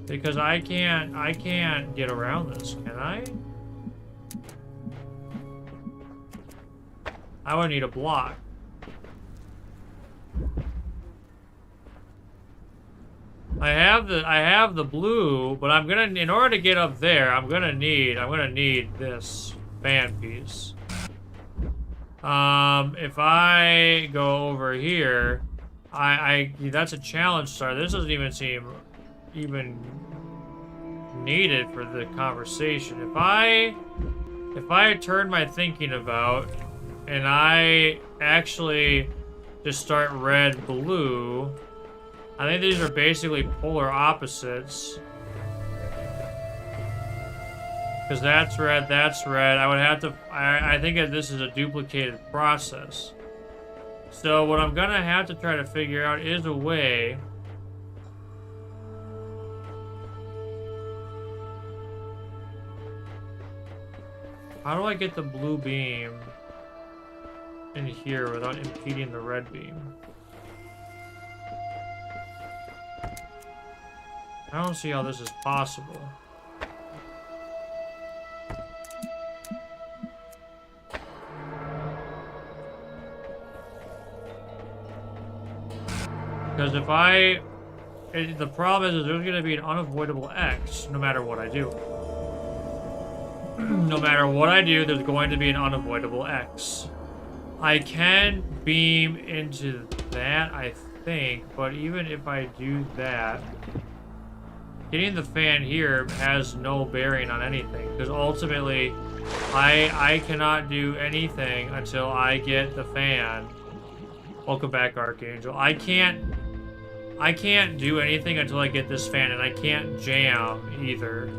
Because I can't get around this, can I? I would need a block. I have the blue, but I'm gonna, in order to get up there, I'm gonna need this fan piece. If I go over here, that's a challenge star. This doesn't even seem even needed for the conversation. If I turn my thinking about and I actually just start red, blue, I think these are basically polar opposites. Because that's red, that's red. I would have to... I think that this is a duplicated process. So what I'm gonna have to try to figure out is a way... How do I get the blue beam in here without impeding the red beam? I don't see how this is possible. Because if the problem is there's going to be an unavoidable X no matter what I do. No matter what I do, there's going to be an unavoidable X. I can beam into that, I think, but even if I do that, getting the fan here has no bearing on anything, because ultimately, I cannot do anything until I get the fan. Welcome back, Archangel. I can't do anything until I get this fan, and I can't jam either.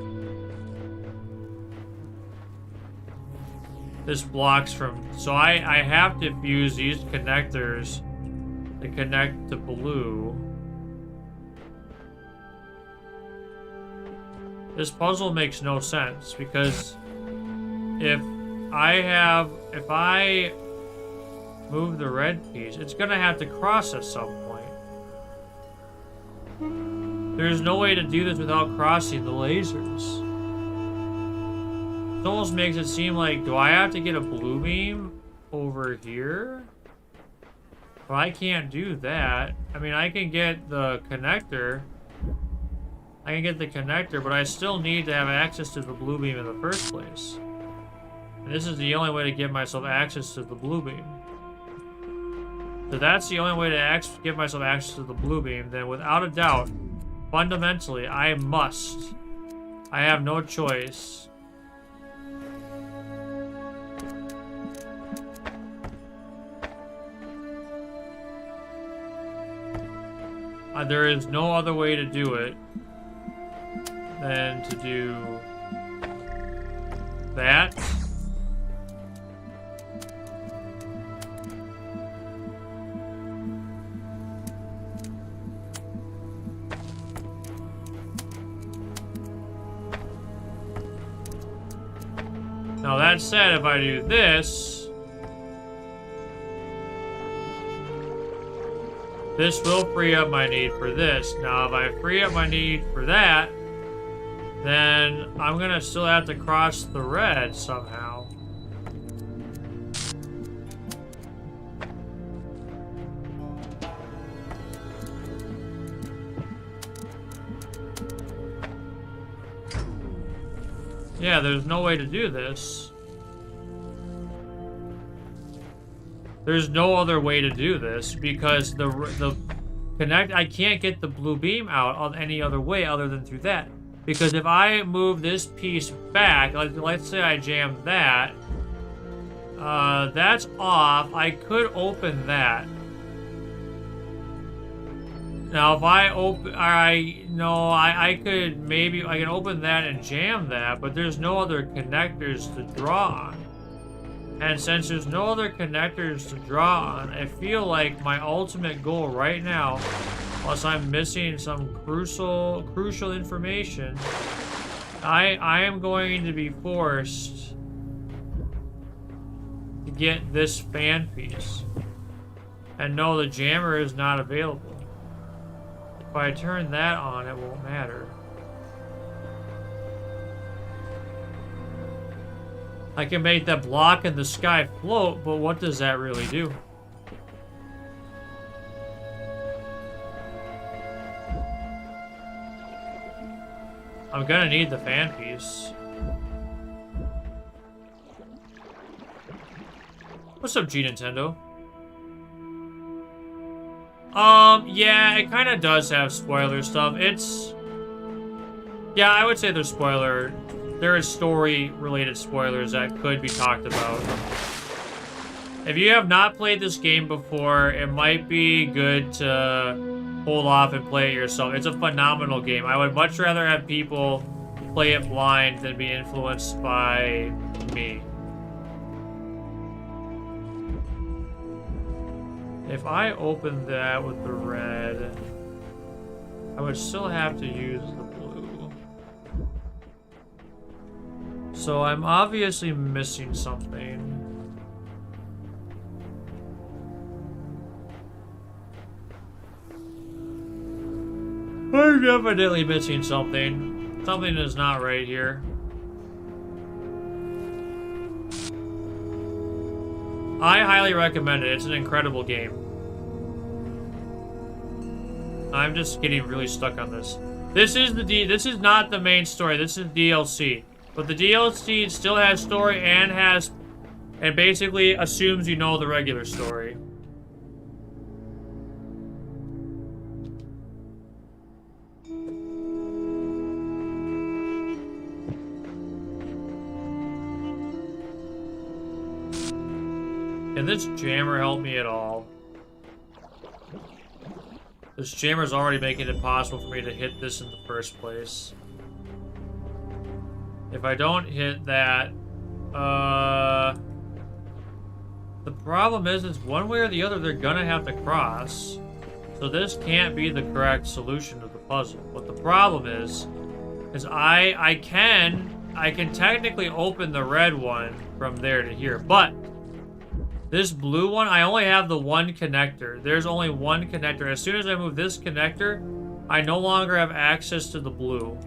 This blocks from... So I have to use these connectors to connect to blue. This puzzle makes no sense, because if I move the red piece, it's gonna have to cross at some point. There's no way to do this without crossing the lasers. It almost makes it seem like, do I have to get a blue beam over here? Well, I can't do that. I mean, I can get the connector. But I still need to have access to the blue beam in the first place. And this is the only way to give myself access to the blue beam. So that's the only way to give myself access to the blue beam. Then without a doubt, fundamentally, I have no choice. There is no other way to do it than to do that. Now that said, if I do this, this will free up my need for this. Now if I free up my need for that, then I'm gonna still have to cross the red somehow. Yeah, there's no way to do this. There's no other way to do this because I can't get the blue beam out on any other way other than through that. Because if I move this piece back, let's say I jam that, that's off. I could open that. Now, if I can open that and jam that, but there's no other connectors to draw on. And since there's no other connectors to draw on, I feel like my ultimate goal right now, unless I'm missing some crucial information, I am going to be forced to get this fan piece. And no, the jammer is not available. If I turn that on, it won't matter. I can make that block in the sky float, but what does that really do? I'm gonna need the fan piece. What's up, G Nintendo? Yeah, it kind of does have spoiler stuff. Yeah, I would say there's spoiler. There is story-related spoilers that could be talked about. If you have not played this game before, it might be good to hold off and play it yourself. It's a phenomenal game. I would much rather have people play it blind than be influenced by me. If I open that with the red, I would still have to use the blue. So I'm obviously missing something. I'm definitely missing something. Something is not right here. I highly recommend it. It's an incredible game. I'm just getting really stuck on this. This is not the main story. This is DLC. But the DLC still has story and basically assumes you know the regular story. Can this jammer help me at all? This jammer's already making it impossible for me to hit this in the first place. If I don't hit that, the problem is one way or the other they're gonna have to cross. So this can't be the correct solution to the puzzle. What the problem is I can technically open the red one from there to here, but this blue one, I only have the one connector. There's only one connector. As soon as I move this connector, I no longer have access to the blue.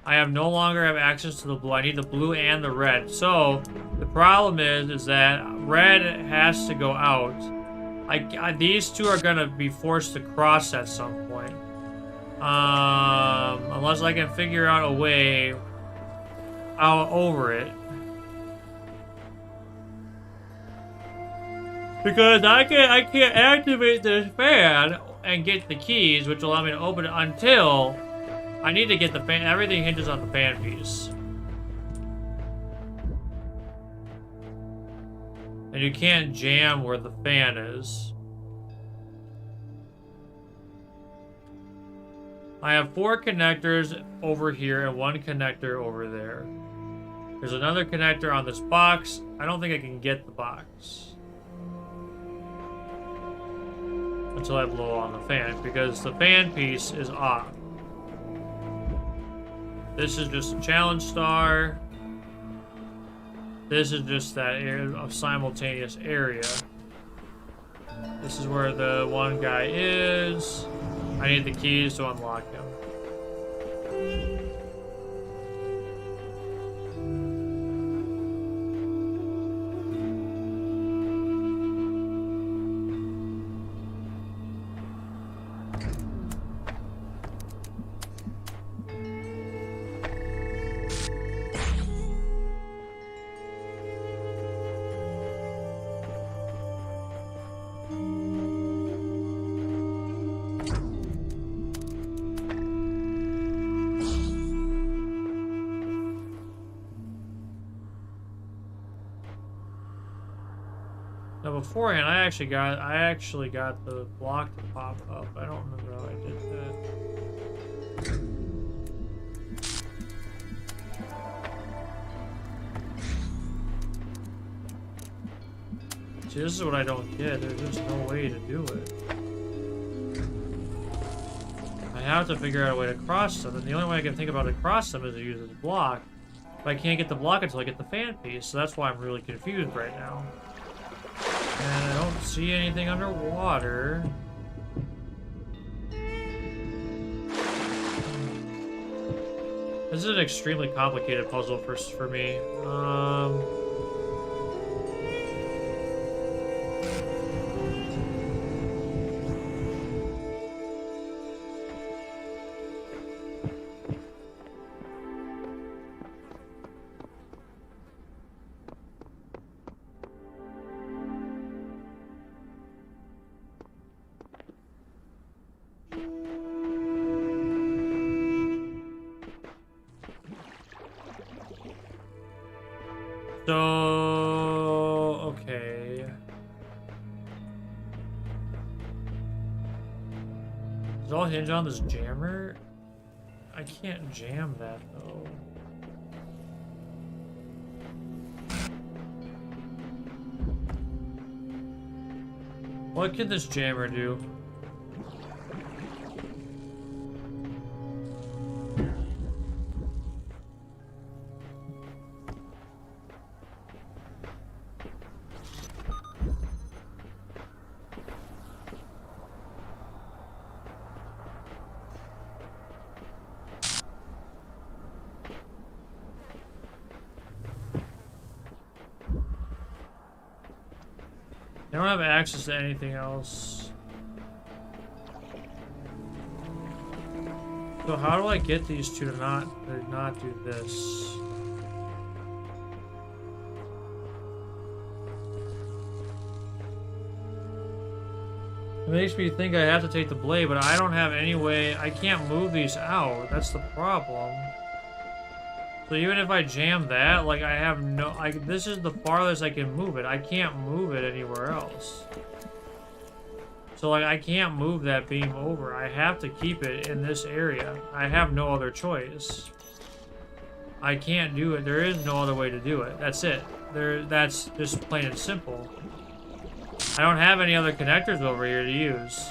I no longer have access to the blue. I need the blue and the red. So the problem is that red has to go out. These two are gonna be forced to cross at some point. Unless I can figure out a way out over it. Because I can't activate this fan and get the keys, which will allow me to open it until I need to get the fan. Everything hinges on the fan piece. And you can't jam where the fan is. I have 4 connectors over here and 1 connector over there. There's another connector on this box. I don't think I can get the box until I blow on the fan, because the fan piece is off. This is just a challenge star. This is just that area of simultaneous area. This is where the one guy is. I need the keys to unlock him. Now beforehand, I actually got the block to pop up. I don't remember how I did that. See, this is what I don't get. There's just no way to do it. I have to figure out a way to cross them, and the only way I can think about to cross them is to use this block. But I can't get the block until I get the fan piece, so that's why I'm really confused right now. And I don't see anything underwater. This is an extremely complicated puzzle for me. So, okay. Does it all hinge on this jammer? I can't jam that though. What can this jammer do? I don't have access to anything else. So how do I get these two to not do this? It makes me think I have to take the blade, but I don't have any way. I can't move these out. That's the problem. So even if I jam that, like I have no, this is the farthest I can move it. I can't move it anywhere else. So like I can't move that beam over. I have to keep it in this area. I have no other choice. I can't do it. There is no other way to do it. That's it. That's just plain and simple. I don't have any other connectors over here to use.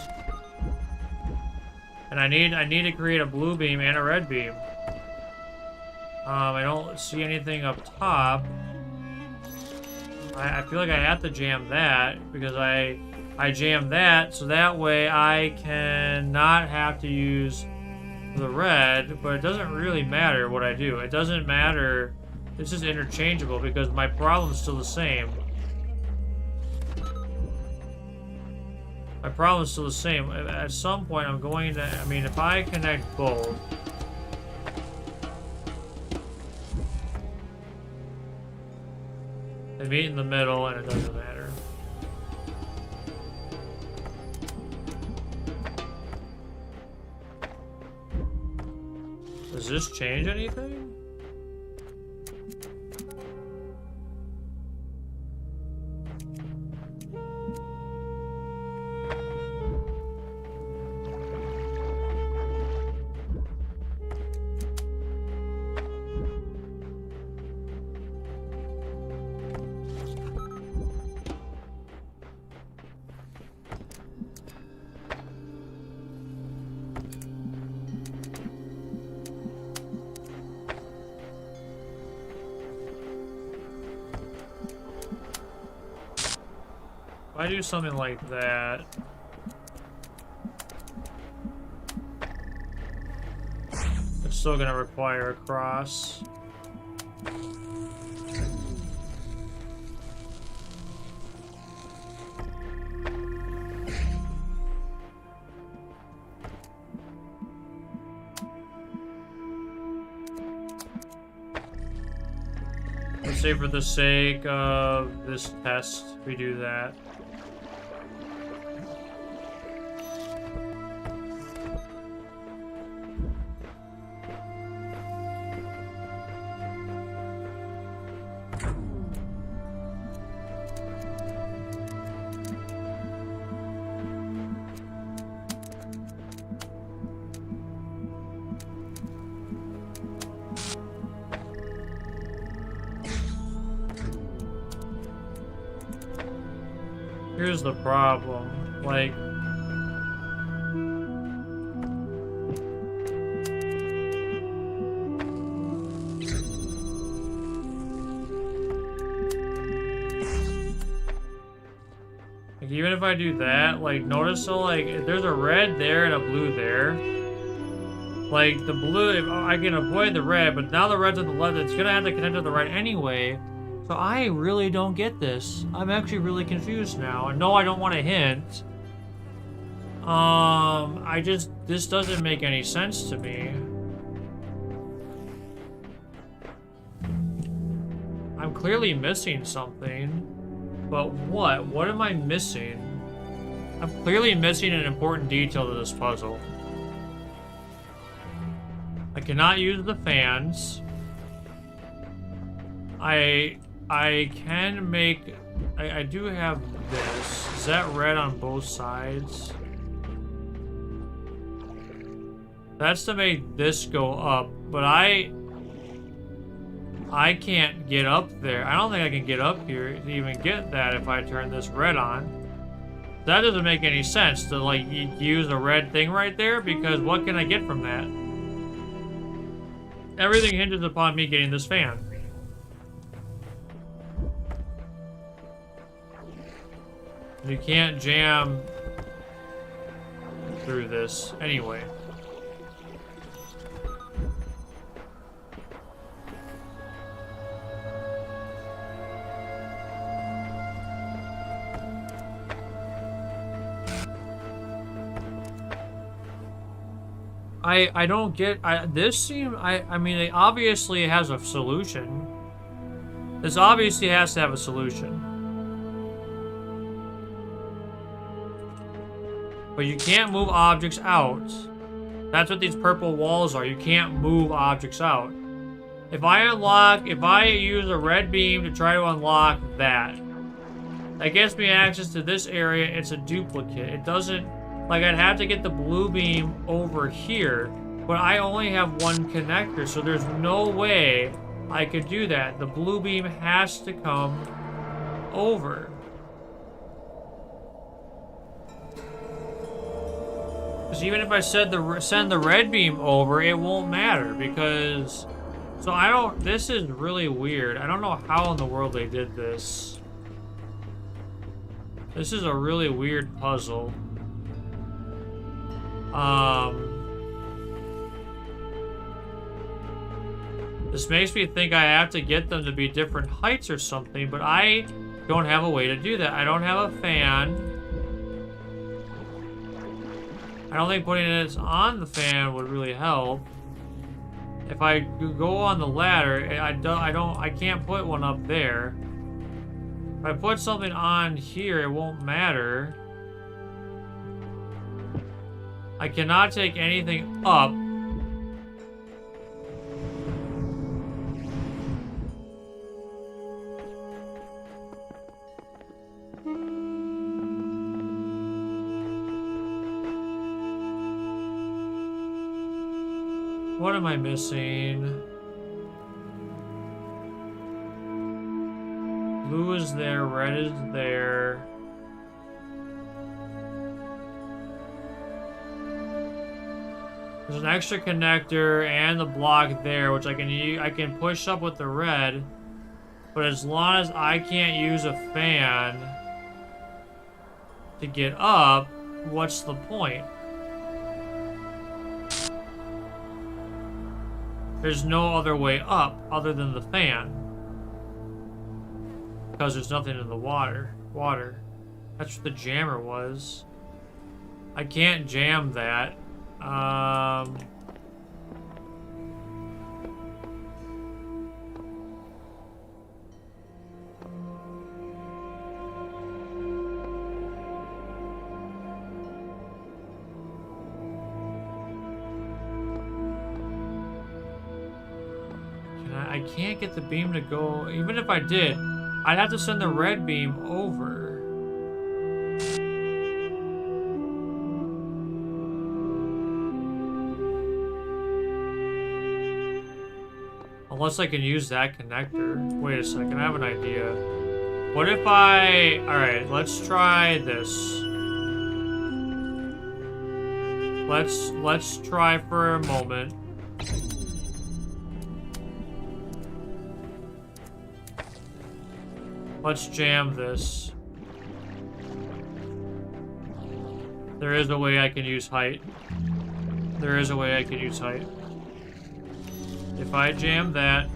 And I need to create a blue beam and a red beam. I don't see anything up top. I feel like I have to jam that because I jam that so that way I can not have to use the red, but it doesn't really matter what I do. It doesn't matter. It's just interchangeable because my problem's still the same. My problem's still the same. At some point I'm going to, I mean, if I connect both, they meet in the middle and it doesn't matter. Does this change anything? I do something like that... It's still gonna require a cross. Let's say for the sake of this test, we do that. Here's the problem, like... Like, even if I do that, like, notice, so, like, there's a red there and a blue there. Like, the blue, if I can avoid the red, but now the red's on the left, it's gonna have to connect to the right anyway. So I really don't get this. I'm actually really confused now. And no, I don't want a hint. This doesn't make any sense to me. I'm clearly missing something. But what? What am I missing? I'm clearly missing an important detail to this puzzle. I cannot use the fans. I can make... I do have this. Is that red on both sides? That's to make this go up, but I can't get up there. I don't think I can get up here to even get that if I turn this red on. That doesn't make any sense to, like, use a red thing right there, because what can I get from that? Everything hinges upon me getting this fan. You can't jam through this anyway. I don't get... this seems... I mean, it obviously has a solution. This obviously has to have a solution. But you can't move objects out. That's what these purple walls are. You can't move objects out. If I use a red beam to try to unlock that, that gets me access to this area. It's a duplicate. It doesn't, like, I'd have to get the blue beam over here, but I only have one connector, so there's no way I could do that. The blue beam has to come over. Because even if I send the red beam over, it won't matter, because... So I don't... This is really weird. I don't know how in the world they did this. This is a really weird puzzle. This makes me think I have to get them to be different heights or something, but I don't have a way to do that. I don't have a fan. I don't think putting it on the fan would really help. If I go on the ladder, I can't put one up there. If I put something on here, it won't matter. I cannot take anything up. What am I missing? Blue is there, red is there. There's an extra connector and the block there, which I can push up with the red. But as long as I can't use a fan, to get up, what's the point? There's no other way up other than the fan. Because there's nothing in the water. That's what the jammer was. I can't jam that. I can't get the beam to go. Even if I did, I'd have to send the red beam over. Unless I can use that connector. Wait a second, I have an idea. What if I... Alright, let's try this. Let's try for a moment. Let's jam this. There is a way I can use height. There is a way I can use height. If I jam that,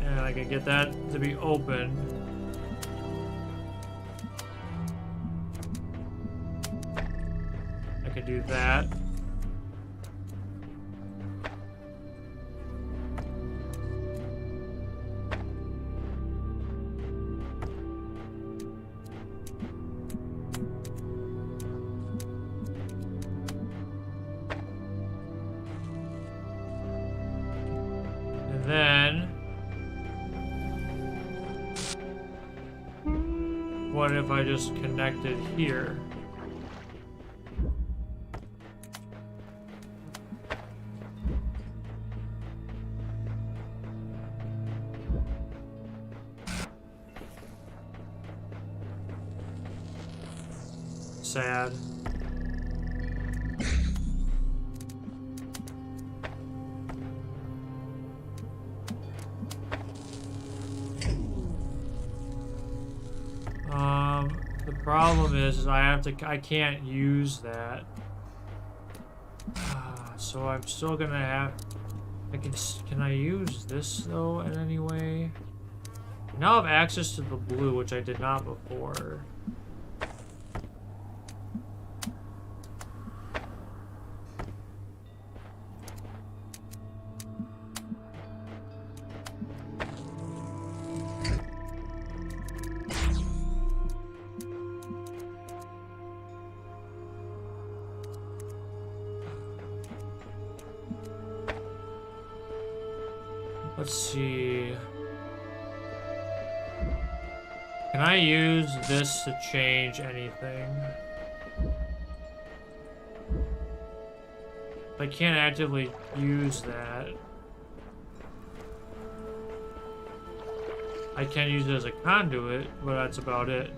and I can get that to be open. I can do that. Then, what if I just connected here? Sad. The problem is I can't use that. So I'm still gonna have, can I use this though in any way? Now I have access to the blue, which I did not before. Let's see. Can I use this to change anything? I can't actively use that. I can use it as a conduit, but that's about it.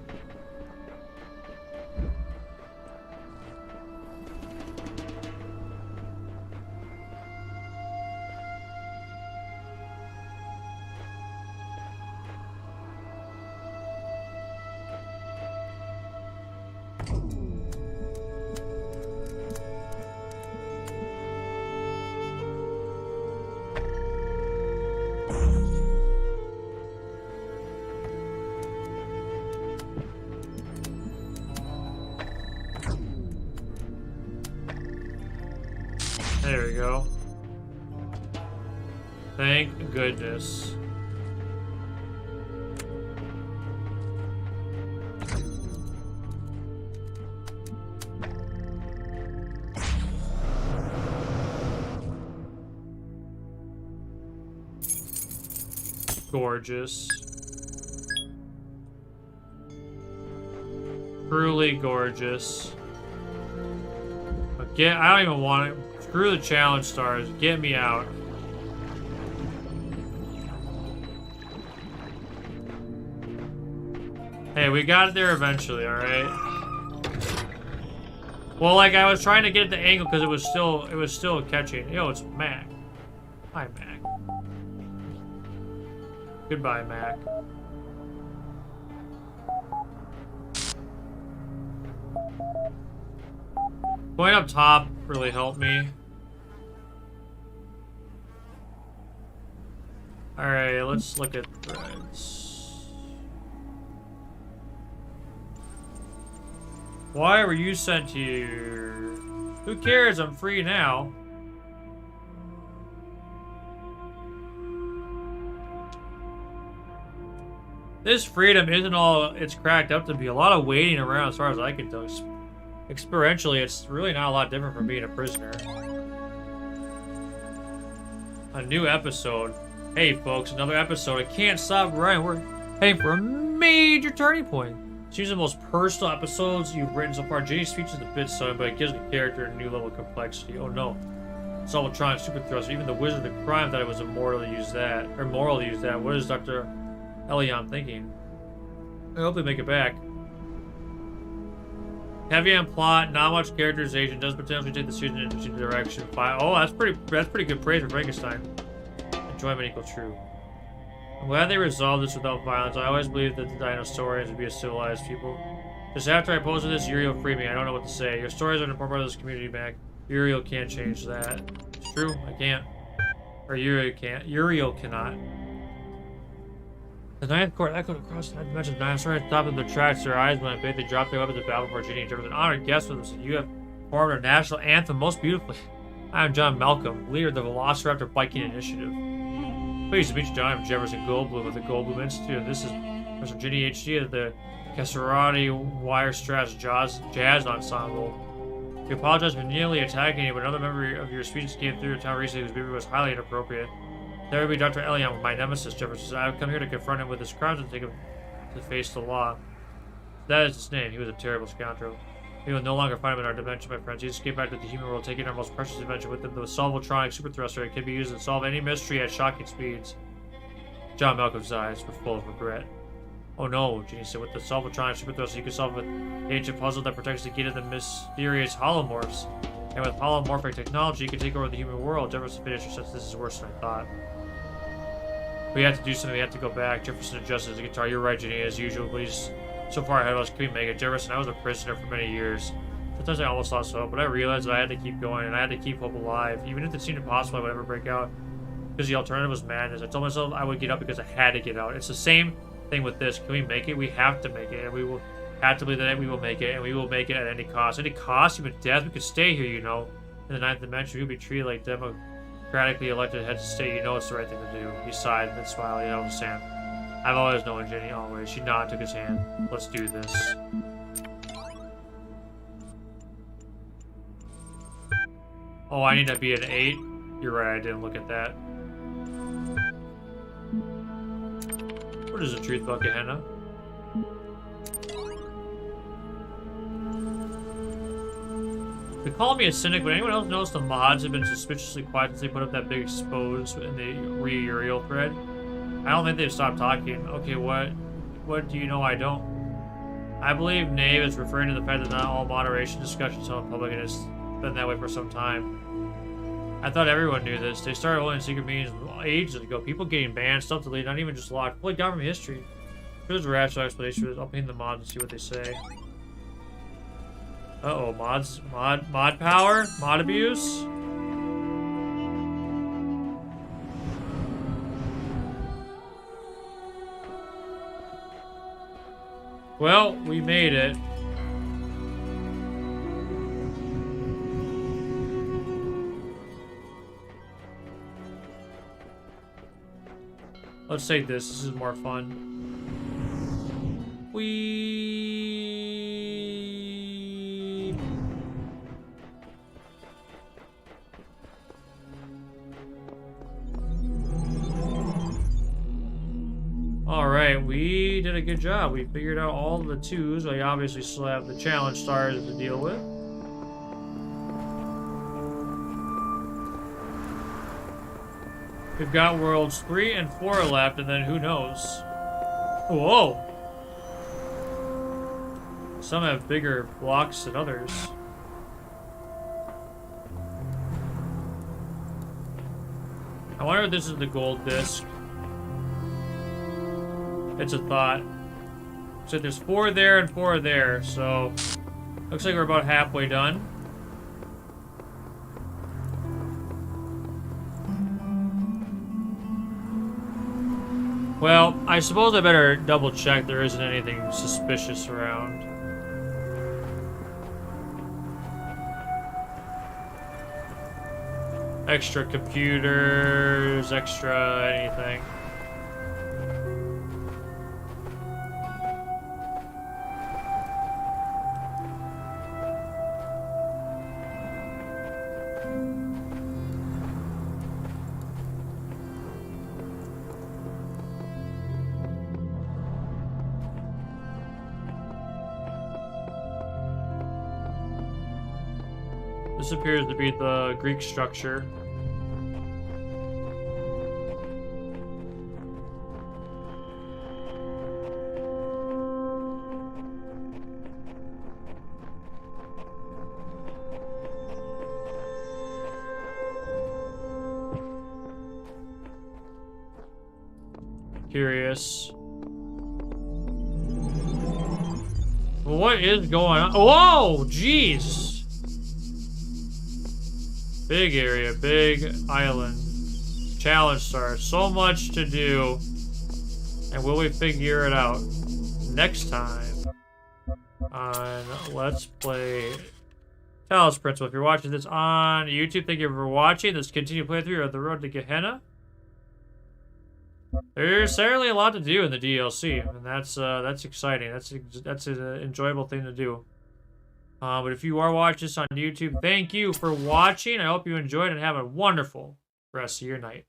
There we go. Thank goodness. Gorgeous. Truly gorgeous. Again, I don't even want it. Screw the challenge stars. Get me out. Hey, we got it there eventually, alright? Well, like, I was trying to get the angle because it was still catching. Yo, it's Mac. Hi, Mac. Goodbye, Mac. Going up top really helped me. Alright, let's look at threads. Why were you sent here? Who cares? I'm free now. This freedom isn't all it's cracked up to be. A lot of waiting around as far as I can tell. Experientially, it's really not a lot different from being a prisoner. A new episode. Hey folks, another episode. I can't stop writing. We're heading for a major turning point. Seems the most personal episodes you've written so far. Ginny's speech is a bit sudden, but it gives the character a new level of complexity. Oh no. Solvatron super thrust. Even the wizard of crime thought it was immoral to use that. Or moral to use that. What is Dr. Elion thinking? I hope they make it back. Heavy on plot, not much characterization, does potentially take the series in an interesting direction. Oh, that's pretty good praise for Frankenstein. Enjoyment equals true. I'm glad they resolved this without violence. I always believed that the dinosaurians would be a civilized people. Just after I posted this, Uriel freed me. I don't know what to say. Your stories are an important part of this community, Mac. Uriel can't change that. It's true, I can't. Or Uriel can't. Uriel cannot. The ninth court echoed across the dimensions. Dinosaurs at the top of their tracks. Their eyes went big. They dropped their weapons to battle before Ginny and Jefferson. Honored guest with us. You have performed our national anthem most beautifully. I am John Malcolm, leader of the Velociraptor Viking Initiative. Pleased to meet you, John. I'm Jefferson Goldblum of the Goldblum Institute, and this is Professor Ginny H.D. of the Casserati Wire Strass Jazz Ensemble. We apologize for nearly attacking you, but another member of your species came through town recently whose behavior was highly inappropriate. There would be Dr. Elion, my nemesis, Jefferson. I've come here to confront him with his crimes and take him to face the law. That is his name. He was a terrible scoundrel. We will no longer find him in our dimension, my friends. He escaped back to the human world, taking our most precious invention with him, the Solvatronic super thruster. It can be used to solve any mystery at shocking speeds. John Malcolm's eyes were full of regret. Oh no, Ginny said, with the Solvatronic super thruster, you can solve the ancient puzzle that protects the gate of the mysterious holomorphs. And with holomorphic technology, you can take over the human world. Jefferson finished since this is worse than I thought. We have to do something. We have to go back. Jefferson adjusted the guitar. You're right, Ginny, as usual. But he's so far ahead of us. Can we make it? Jefferson, I was a prisoner for many years. Sometimes I almost lost hope, but I realized that I had to keep going, and I had to keep hope alive. Even if it seemed impossible I would ever break out, because the alternative was madness. I told myself I would get out because I had to get out. It's the same thing with this. Can we make it? We have to make it, and we will have to believe that we will make it, and we will make it at any cost. Any cost, even death. We could stay here, you know. In the ninth dimension, we'll be treated like democratically elected heads of state. You know it's the right thing to do. He sighed and then smiled. He held his hand. I've always known Ginny, always. She nodded, took his hand. Let's do this. Oh, I need to be at 8? You're right, I didn't look at that. What is the truth about Gehenna? They call me a cynic, but anyone else notice the mods have been suspiciously quiet since they put up that big expose in the Uriel thread? I don't think they've stopped talking. Okay, what do you know I don't? I believe Nave is referring to the fact that not all moderation discussions are in public, and it's been that way for some time. I thought everyone knew this. They started holding secret meetings ages ago. People getting banned, stuff deleted, not even just locked. Fully government history. There's a rational explanation for this. I'll ping the mods and see what they say. Uh-oh, mod power? Mod abuse? Well, we made it. Let's take this. This is more fun. Alright, we did a good job. We figured out all the twos. We obviously still have the challenge stars to deal with. We've got worlds 3 and 4 left, and then who knows? Whoa! Some have bigger blocks than others. I wonder if this is the gold disc. It's a thought. So there's 4 there and 4 there, so looks like we're about halfway done. Well, I suppose I better double check there isn't anything suspicious around. Extra computers, extra anything. This appears to be the Greek structure. Curious. What is going on? Whoa! Jeez! Big area, big island. Challenge star. So much to do. And will we figure it out next time on Let's Play Talos Principle? If you're watching this on YouTube, thank you for watching this continued playthrough of The Road to Gehenna. There's certainly a lot to do in the DLC, and that's exciting. That's an enjoyable thing to do. But if you are watching this on YouTube, thank you for watching. I hope you enjoyed and have a wonderful rest of your night.